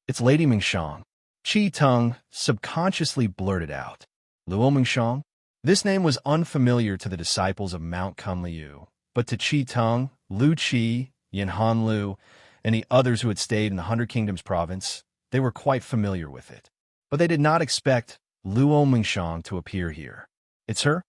"It's Lady Mengshang," Qi Teng subconsciously blurted out. Luo Mengshang? This name was unfamiliar to the disciples of Mount Kunliu, but to Qi Teng, Lu Qi, Yanhan Lu, and the others who had stayed in the 100 Kingdoms province, they were quite familiar with it. But they did not expect Luo Mengshang to appear here. "It's her?"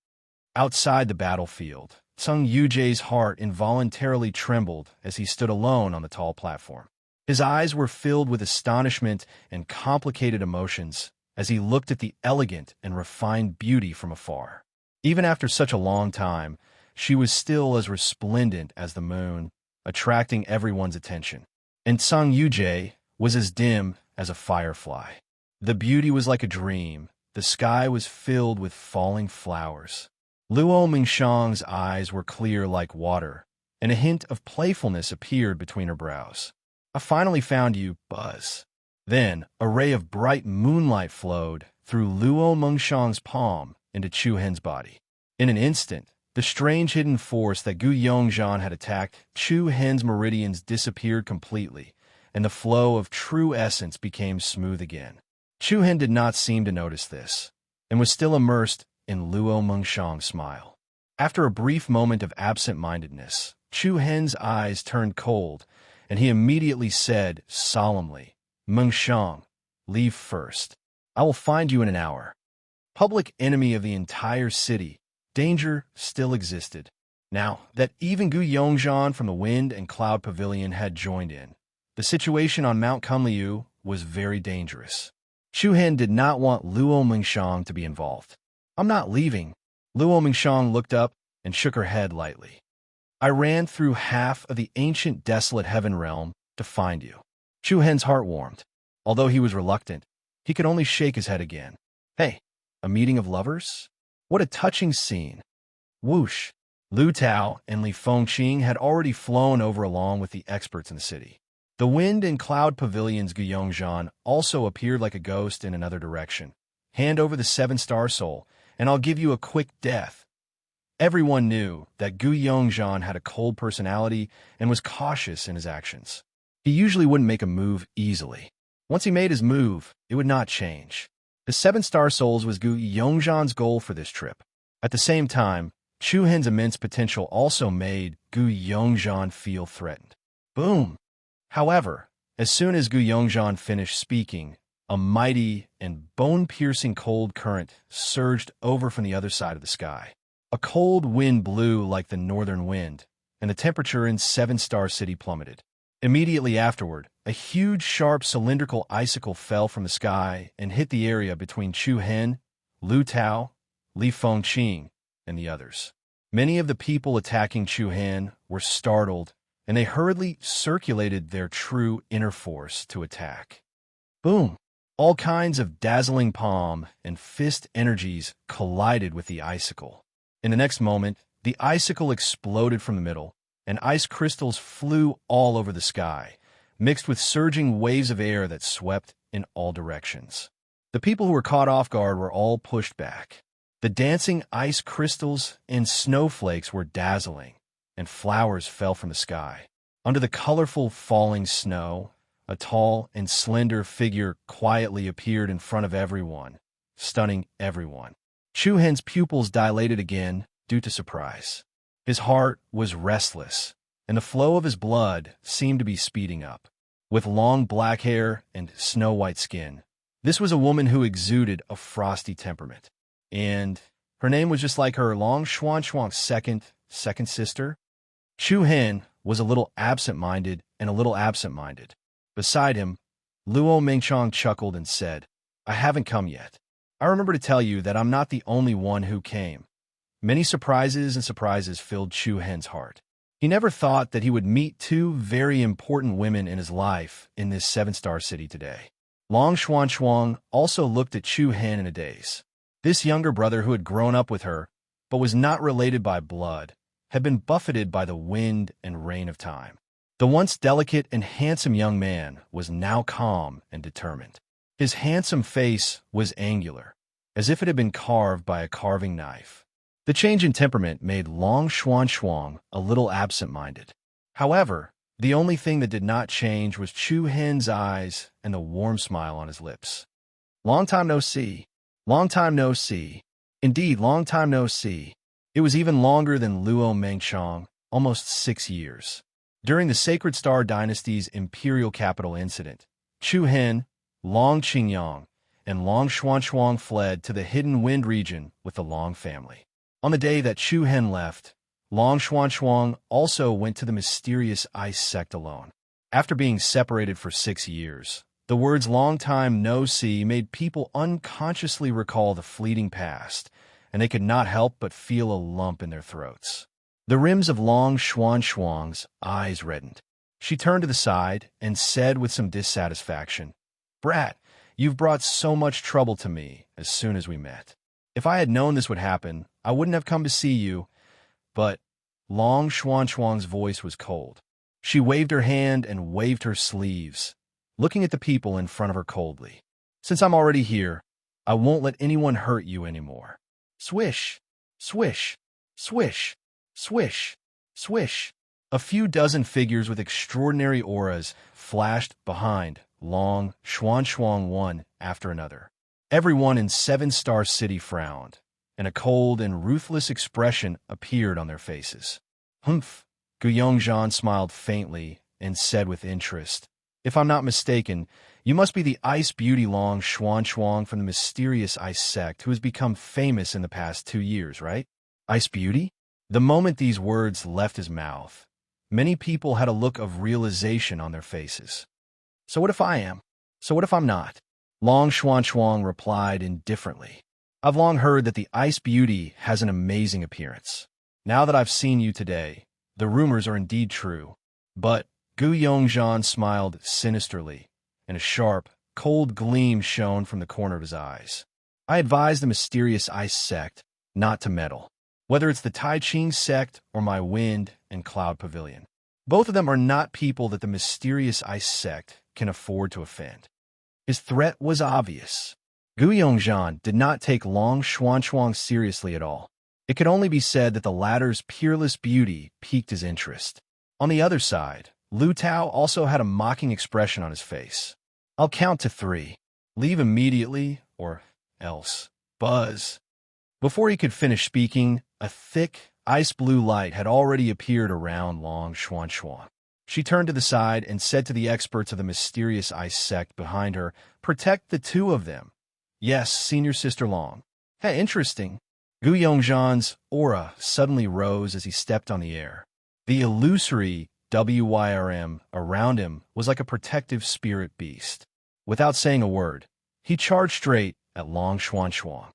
Outside the battlefield, Tseng Yuje's heart involuntarily trembled as he stood alone on the tall platform. His eyes were filled with astonishment and complicated emotions as he looked at the elegant and refined beauty from afar. Even after such a long time, she was still as resplendent as the moon, attracting everyone's attention. And Tseng Yuje was as dim as a firefly. The beauty was like a dream. The sky was filled with falling flowers. Luo Mengshang's eyes were clear like water, and a hint of playfulness appeared between her brows. "I finally found you, Buzz." Then a ray of bright moonlight flowed through Luo Mengshang's palm into Chu Hen's body. In an instant, the strange hidden force that Gu Yongzhan had attacked Chu Hen's meridians disappeared completely, and the flow of true essence became smooth again. Chu Hen did not seem to notice this, and was still immersed in Luo Mengshang's smile. After a brief moment of absent-mindedness, Chu Hen's eyes turned cold, and he immediately said solemnly, "Mengshang, leave first. I will find you in an hour." Public enemy of the entire city, danger still existed. Now that even Gu Yongzhan from the Wind and Cloud Pavilion had joined in, the situation on Mount Kunliu was very dangerous. Chu Hen did not want Luo Mengshang to be involved. "I'm not leaving." Luo Mengshang looked up and shook her head lightly. "I ran through half of the ancient desolate heaven realm to find you." Chu Hen's heart warmed. Although he was reluctant, he could only shake his head again. "Hey, a meeting of lovers? What a touching scene." Whoosh! Lu Tao and Li Fengqing had already flown over along with the experts in the city. The Wind and Cloud Pavilion's Gu Yongzhan also appeared like a ghost in another direction. "Hand over the 7-Star Soul, and I'll give you a quick death." Everyone knew that Gu Yongzhan had a cold personality and was cautious in his actions. He usually wouldn't make a move easily. Once he made his move, it would not change. The 7-Star Souls was Gu Yongzhan's goal for this trip. At the same time, Chu Hen's immense potential also made Gu Yongzhan feel threatened. Boom! However, as soon as Gu Yongzhan finished speaking, a mighty and bone-piercing cold current surged over from the other side of the sky. A cold wind blew like the northern wind, and the temperature in 7-Star City plummeted. Immediately afterward, a huge, sharp, cylindrical icicle fell from the sky and hit the area between Chu Hen, Lu Tao, Li Fengqing, and the others. Many of the people attacking Chu Han were startled, and they hurriedly circulated their true inner force to attack. Boom! All kinds of dazzling palm and fist energies collided with the icicle. In the next moment, the icicle exploded from the middle, and ice crystals flew all over the sky, mixed with surging waves of air that swept in all directions. The people who were caught off guard were all pushed back. The dancing ice crystals and snowflakes were dazzling, and flowers fell from the sky. Under the colorful falling snow, a tall and slender figure quietly appeared in front of everyone, stunning everyone. Chu Han's pupils dilated again due to surprise. His heart was restless, and the flow of his blood seemed to be speeding up. With long black hair and snow-white skin, this was a woman who exuded a frosty temperament. And her name was just like her Long Xuanxuang's second sister. Chu Han was a little absent-minded. Beside him, Luo Mengchong chuckled and said, "I haven't come yet. I remember to tell you that I'm not the only one who came." Many surprises filled Chu Han's heart. He never thought that he would meet two very important women in his life in this seven-star city today. Long Xuanxuang also looked at Chu Han in a daze. This younger brother who had grown up with her, but was not related by blood, had been buffeted by the wind and rain of time. The once delicate and handsome young man was now calm and determined. His handsome face was angular, as if it had been carved by a carving knife. The change in temperament made Long Xuanxuang a little absent-minded. However, the only thing that did not change was Chu Han's eyes and the warm smile on his lips. "Long time no see. Long time no see. Indeed, long time no see." It was even longer than Luo Mengchong, almost 6 years. During the Sacred Star Dynasty's imperial capital incident, Chu Han, Long Qingyang, and Long Xuanxuang fled to the Hidden Wind region with the Long family. On the day that Chu Han left, Long Xuanxuang also went to the mysterious ice sect alone. After being separated for 6 years, the words "long time no see" made people unconsciously recall the fleeting past, and they could not help but feel a lump in their throats. The rims of Long Xuanxuang's eyes reddened. She turned to the side and said with some dissatisfaction, "Brat, you've brought so much trouble to me as soon as we met. If I had known this would happen, I wouldn't have come to see you." But Long Xuanxuang's voice was cold. She waved her hand and waved her sleeves, looking at the people in front of her coldly. "Since I'm already here, I won't let anyone hurt you anymore." Swish, swish, swish, swish, swish. A few dozen figures with extraordinary auras flashed behind Long Xuanxuang one after another. Everyone in Seven-Star City frowned, and a cold and ruthless expression appeared on their faces. "Humph." Gu Yongzhan smiled faintly and said with interest, "If I'm not mistaken, you must be the ice beauty Long Xuanxuang from the mysterious ice sect who has become famous in the past 2 years, right?" "Ice beauty?" The moment these words left his mouth, many people had a look of realization on their faces. "So what if I am? So what if I'm not?" Long Xuanxuang replied indifferently. "I've long heard that the ice beauty has an amazing appearance. Now that I've seen you today, the rumors are indeed true." But Gu Yongzhan smiled sinisterly, and a sharp, cold gleam shone from the corner of his eyes. "I advise the mysterious ice sect not to meddle, whether it's the Tai Ching sect or my wind and cloud pavilion. Both of them are not people that the mysterious ice sect can afford to offend." His threat was obvious. Gu Yongzhan did not take Long Xuanxuang seriously at all. It could only be said that the latter's peerless beauty piqued his interest. On the other side, Lu Tao also had a mocking expression on his face. "I'll count to 3. Leave immediately, or else. Buzz." Before he could finish speaking, a thick, ice-blue light had already appeared around Long Xuanxuang. She turned to the side and said to the experts of the mysterious ice sect behind her, "Protect the two of them." "Yes, Senior Sister Long." "Hey, interesting." Gu Yongzhan's aura suddenly rose as he stepped on the air. The illusory WYRM around him was like a protective spirit beast. Without saying a word, he charged straight at Long Xuanxuang.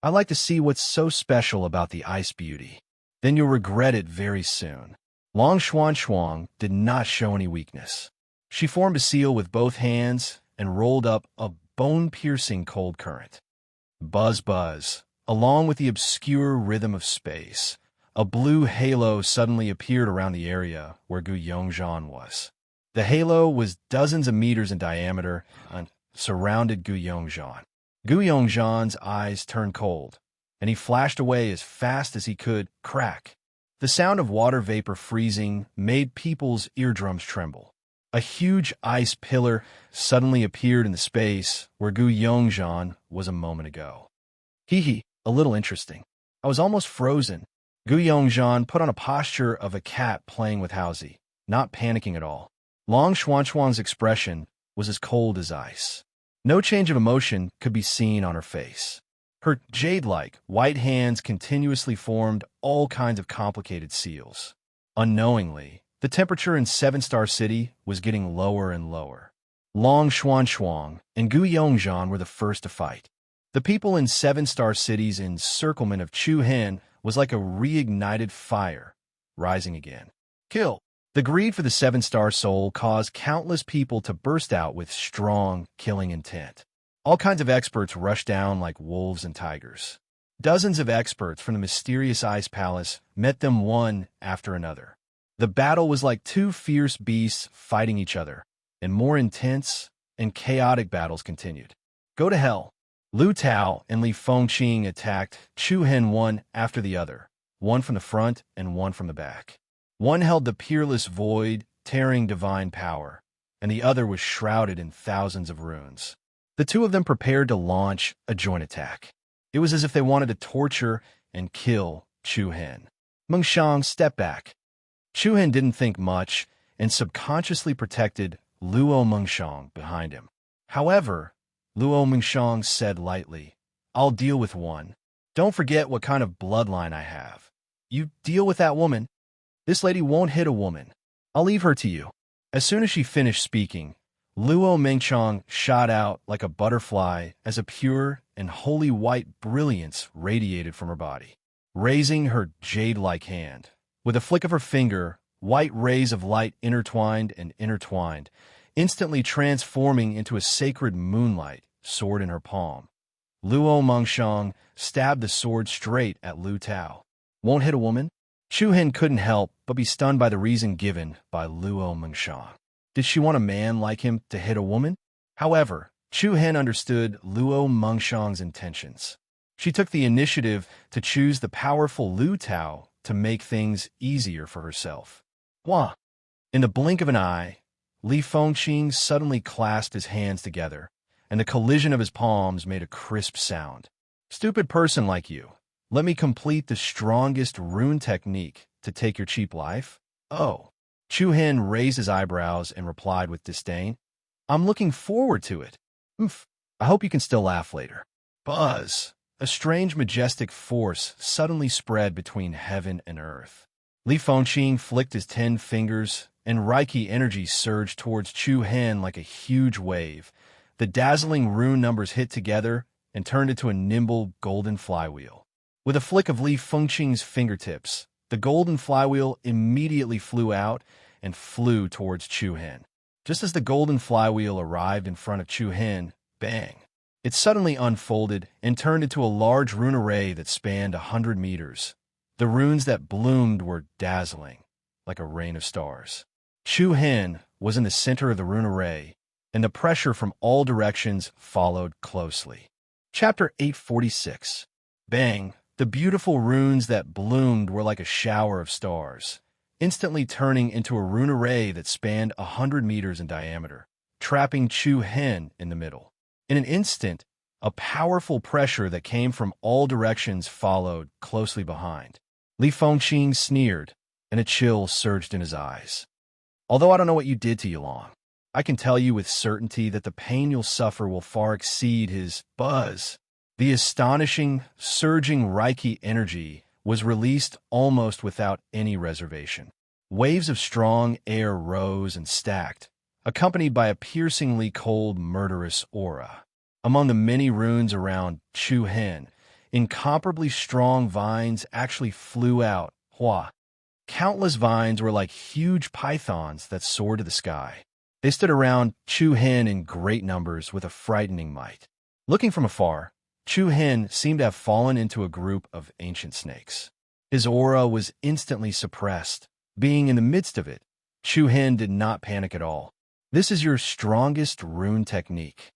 "I'd like to see what's so special about the ice beauty." Then you'll regret it very soon. Long Xuan Xuang did not show any weakness. She formed a seal with both hands and rolled up a bone-piercing cold current. Buzz, buzz. Along with the obscure rhythm of space, a blue halo suddenly appeared around the area where Gu Yongzhan was. The halo was dozens of meters in diameter and surrounded Gu Yongzhan. Gu Yongzhan's eyes turned cold, and he flashed away as fast as he could. Crack! The sound of water vapor freezing made people's eardrums tremble. A huge ice pillar suddenly appeared in the space where Gu Yongzhan was a moment ago. Hee, a little interesting. I was almost frozen. Gu Yongzhan put on a posture of a cat playing with Haozi, not panicking at all. Long Xuanxuang's expression was as cold as ice. No change of emotion could be seen on her face. Her jade-like white hands continuously formed all kinds of complicated seals. Unknowingly, the temperature in Seven-Star City was getting lower and lower. Long Xuanxuang and Gu Yongzhan were the first to fight. The people in Seven-Star City's encirclement of Chu Hen was like a reignited fire, rising again. Kill! The greed for the Seven-Star Soul caused countless people to burst out with strong, killing intent. All kinds of experts rushed down like wolves and tigers. Dozens of experts from the mysterious Ice Palace met them one after another. The battle was like two fierce beasts fighting each other, and more intense and chaotic battles continued. Go to hell! Lu Tao and Li Fengqing attacked Chu Hen one after the other, one from the front and one from the back. One held the peerless void, tearing divine power, and the other was shrouded in thousands of runes. The two of them prepared to launch a joint attack. It was as if they wanted to torture and kill Chu Hen. Mengshang stepped back. Chu Hen didn't think much and subconsciously protected Luo Mengshang behind him. However, Luo Mengshang said lightly, "I'll deal with one. Don't forget what kind of bloodline I have. You deal with that woman. This lady won't hit a woman. I'll leave her to you." As soon as she finished speaking, Luo Mengshang shot out like a butterfly as a pure and holy white brilliance radiated from her body. Raising her jade-like hand, with a flick of her finger, white rays of light intertwined and intertwined, instantly transforming into a sacred moonlight sword in her palm. Luo Mengshang stabbed the sword straight at Lu Tao. Won't hit a woman? Chu Hen couldn't help but be stunned by the reason given by Luo Mengshang. Did she want a man like him to hit a woman? However, Chu Hen understood Luo Mengshang's intentions. She took the initiative to choose the powerful Lu Tao to make things easier for herself. Wah! In the blink of an eye, Li Fengqing suddenly clasped his hands together, and the collision of his palms made a crisp sound. Stupid person like you. Let me complete the strongest rune technique to take your cheap life? Oh. Chu Hen raised his eyebrows and replied with disdain. I'm looking forward to it. Oof. I hope you can still laugh later. Buzz. A strange majestic force suddenly spread between heaven and earth. Li Fengqing flicked his 10 fingers, and Reiki energy surged towards Chu Hen like a huge wave. The dazzling rune numbers hit together and turned into a nimble golden flywheel. With a flick of Li Fengqing's fingertips, the golden flywheel immediately flew out and flew towards Chu Hen. Just as the golden flywheel arrived in front of Chu Hen, bang! It suddenly unfolded and turned into a large rune array that spanned 100 meters. The runes that bloomed were dazzling, like a rain of stars. Chu Hen was in the center of the rune array, and the pressure from all directions followed closely. Chapter 846. Bang! The beautiful runes that bloomed were like a shower of stars, instantly turning into a rune array that spanned 100 meters in diameter, trapping Chu Hen in the middle. In an instant, a powerful pressure that came from all directions followed closely behind. Li Fengqing sneered, and a chill surged in his eyes. Although I don't know what you did to Yulong, I can tell you with certainty that the pain you'll suffer will far exceed his buzz. The astonishing, surging Reiki energy was released almost without any reservation. Waves of strong air rose and stacked, accompanied by a piercingly cold, murderous aura. Among the many runes around Chu Hen, incomparably strong vines actually flew out, Hua. Countless vines were like huge pythons that soared to the sky. They stood around Chu Hin in great numbers with a frightening might. Looking from afar, Chu Hin seemed to have fallen into a group of ancient snakes. His aura was instantly suppressed. Being in the midst of it, Chu Hin did not panic at all. "This is your strongest rune technique."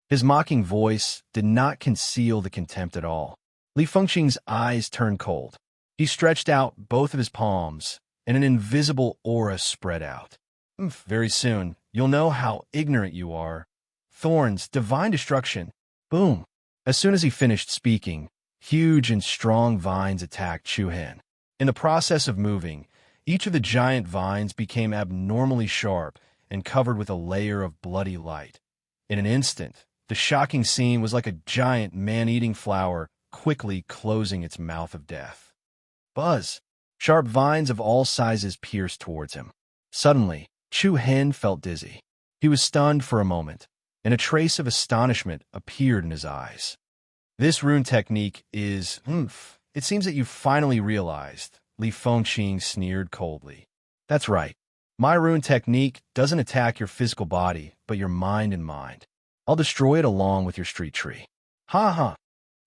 His mocking voice did not conceal the contempt at all. Li Fengqing's eyes turned cold. He stretched out both of his palms, and an invisible aura spread out. Very soon, you'll know how ignorant you are. Thorns, divine destruction." Boom. As soon as he finished speaking, huge and strong vines attacked Chu Hin. In the process of moving, each of the giant vines became abnormally sharp and covered with a layer of bloody light. In an instant, the shocking scene was like a giant man-eating flower quickly closing its mouth of death. Buzz! Sharp vines of all sizes pierced towards him. Suddenly, Chu Hin felt dizzy. He was stunned for a moment, and a trace of astonishment appeared in his eyes. "This rune technique is, it seems that you finally realized," Li Fengqing sneered coldly. "That's right. My rune technique doesn't attack your physical body, but your mind and mind. I'll destroy it along with your street tree." Ha ha!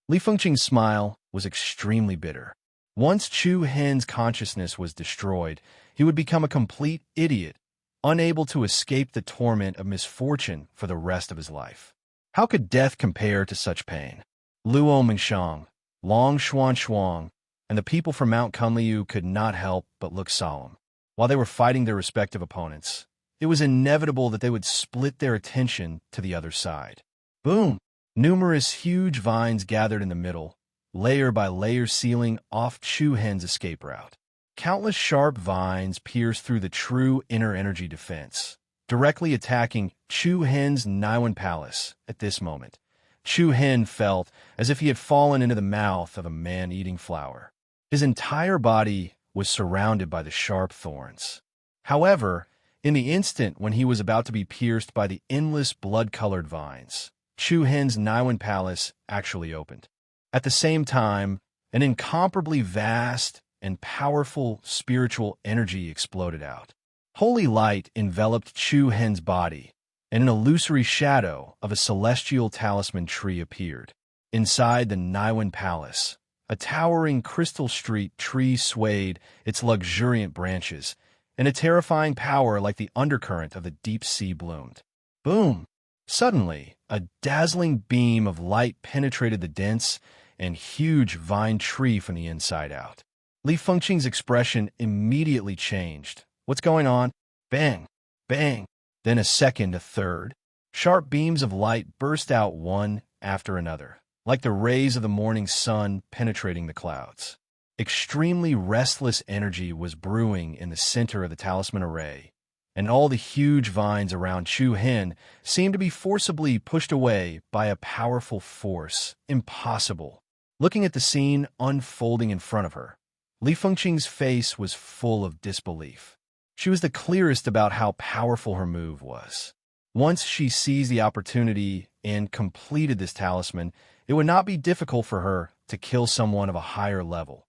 Li Fengqing's smile was extremely bitter. Once Chu Hin's consciousness was destroyed, he would become a complete idiot, unable to escape the torment of misfortune for the rest of his life. How could death compare to such pain? Luo Mingshang, Long Xuan, and the people from Mount Kunliu could not help but look solemn. While they were fighting their respective opponents, it was inevitable that they would split their attention to the other side. Boom! Numerous huge vines gathered in the middle, layer by layer sealing off Chu Hin's escape route. Countless sharp vines pierced through the true inner energy defense, directly attacking Chu Hin's Niwen Palace. At this moment, Chu Hin felt as if he had fallen into the mouth of a man-eating flower. His entire body was surrounded by the sharp thorns. However, in the instant when he was about to be pierced by the endless blood-colored vines, Chu Hin's Niwen Palace actually opened. At the same time, an incomparably vast and powerful spiritual energy exploded out. Holy light enveloped Chu Hin's body, and an illusory shadow of a celestial talisman tree appeared. Inside the Niwen Palace, a towering crystal street tree swayed its luxuriant branches, and a terrifying power like the undercurrent of the deep sea bloomed. Boom! Suddenly, a dazzling beam of light penetrated the dense and huge vine tree from the inside out. Li Fengqing's expression immediately changed. "What's going on?" Bang! Bang! Then a second, a third. Sharp beams of light burst out one after another, like the rays of the morning sun penetrating the clouds. Extremely restless energy was brewing in the center of the talisman array, and all the huge vines around Chu Hin seemed to be forcibly pushed away by a powerful force. Impossible. Looking at the scene unfolding in front of her, Li Fengqing's face was full of disbelief. She was the clearest about how powerful her move was. Once she seized the opportunity and completed this talisman, it would not be difficult for her to kill someone of a higher level.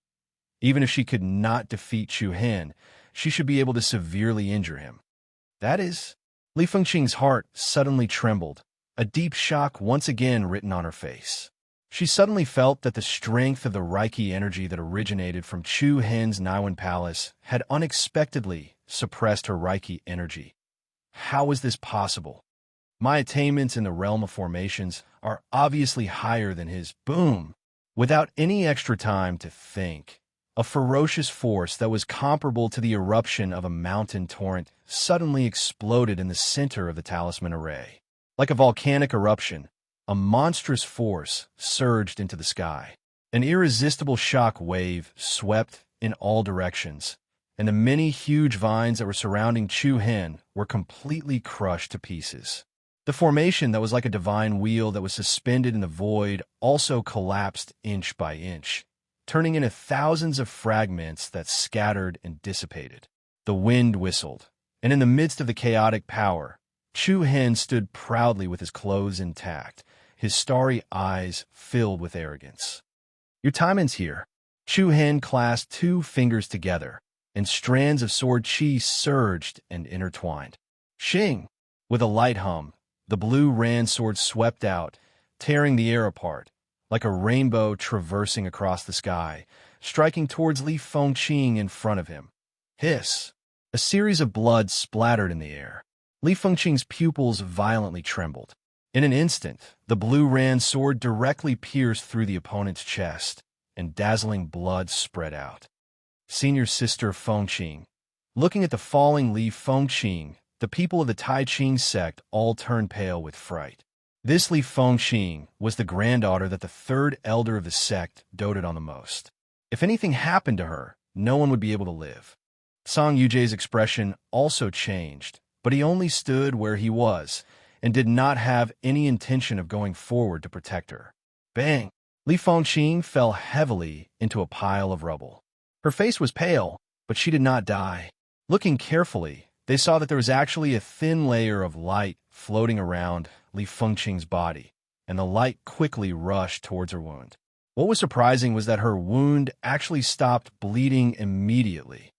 Even if she could not defeat Chu Hin, she should be able to severely injure him. That is, Li Fengqing's heart suddenly trembled, a deep shock once again written on her face. She suddenly felt that the strength of the Reiki energy that originated from Chu Hin's Niwen Palace had unexpectedly suppressed her Reiki energy. How was this possible? My attainments in the realm of formations are obviously higher than his. Boom! Without any extra time to think, a ferocious force that was comparable to the eruption of a mountain torrent suddenly exploded in the center of the talisman array. Like a volcanic eruption, a monstrous force surged into the sky. An irresistible shock wave swept in all directions, and the many huge vines that were surrounding Chu Hin were completely crushed to pieces. The formation that was like a divine wheel that was suspended in the void also collapsed inch by inch, turning into thousands of fragments that scattered and dissipated. The wind whistled, and in the midst of the chaotic power, Chu Hin stood proudly with his clothes intact, his starry eyes filled with arrogance. "Your time ends here." Chu Hen clasped two fingers together, and strands of sword chi surged and intertwined. Shing! With a light hum, the blue ran sword swept out, tearing the air apart, like a rainbow traversing across the sky, striking towards Li Fengqing in front of him. Hiss! A series of blood splattered in the air. Li Fengqing's pupils violently trembled. In an instant, the blue ran sword directly pierced through the opponent's chest, and dazzling blood spread out. Senior Sister Fengqing. Looking at the falling Li Fengqing, the people of the Tai Ching sect all turned pale with fright. This Li Fengqing was the granddaughter that the third elder of the sect doted on the most. If anything happened to her, no one would be able to live. Song Yujie's expression also changed, but he only stood where he was and did not have any intention of going forward to protect her. Bang! Li Fengqing fell heavily into a pile of rubble. Her face was pale, but she did not die. Looking carefully, they saw that there was actually a thin layer of light floating around Li Fengqing's body, and the light quickly rushed towards her wound. What was surprising was that her wound actually stopped bleeding immediately.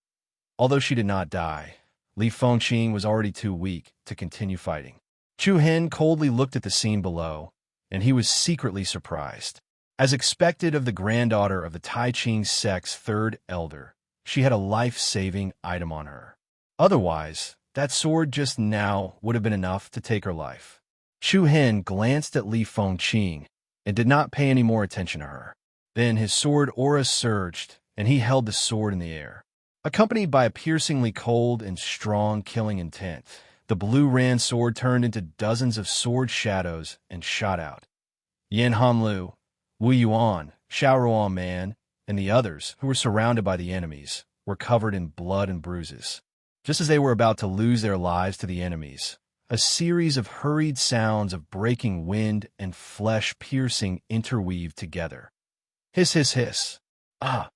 Although she did not die, Li Fengqing was already too weak to continue fighting. Chu Hen coldly looked at the scene below, and he was secretly surprised. As expected of the granddaughter of the Tai Ching sect's third elder, she had a life-saving item on her. Otherwise, that sword just now would have been enough to take her life. Chu Hen glanced at Li Fengqing and did not pay any more attention to her. Then his sword aura surged, and he held the sword in the air. Accompanied by a piercingly cold and strong killing intent, the blue ran sword turned into dozens of sword shadows and shot out. Yan Hanlu, Wu Yuan, Xiaoruan Man, and the others, who were surrounded by the enemies, were covered in blood and bruises. Just as they were about to lose their lives to the enemies, a series of hurried sounds of breaking wind and flesh piercing interweaved together. Hiss, hiss, hiss. Ah!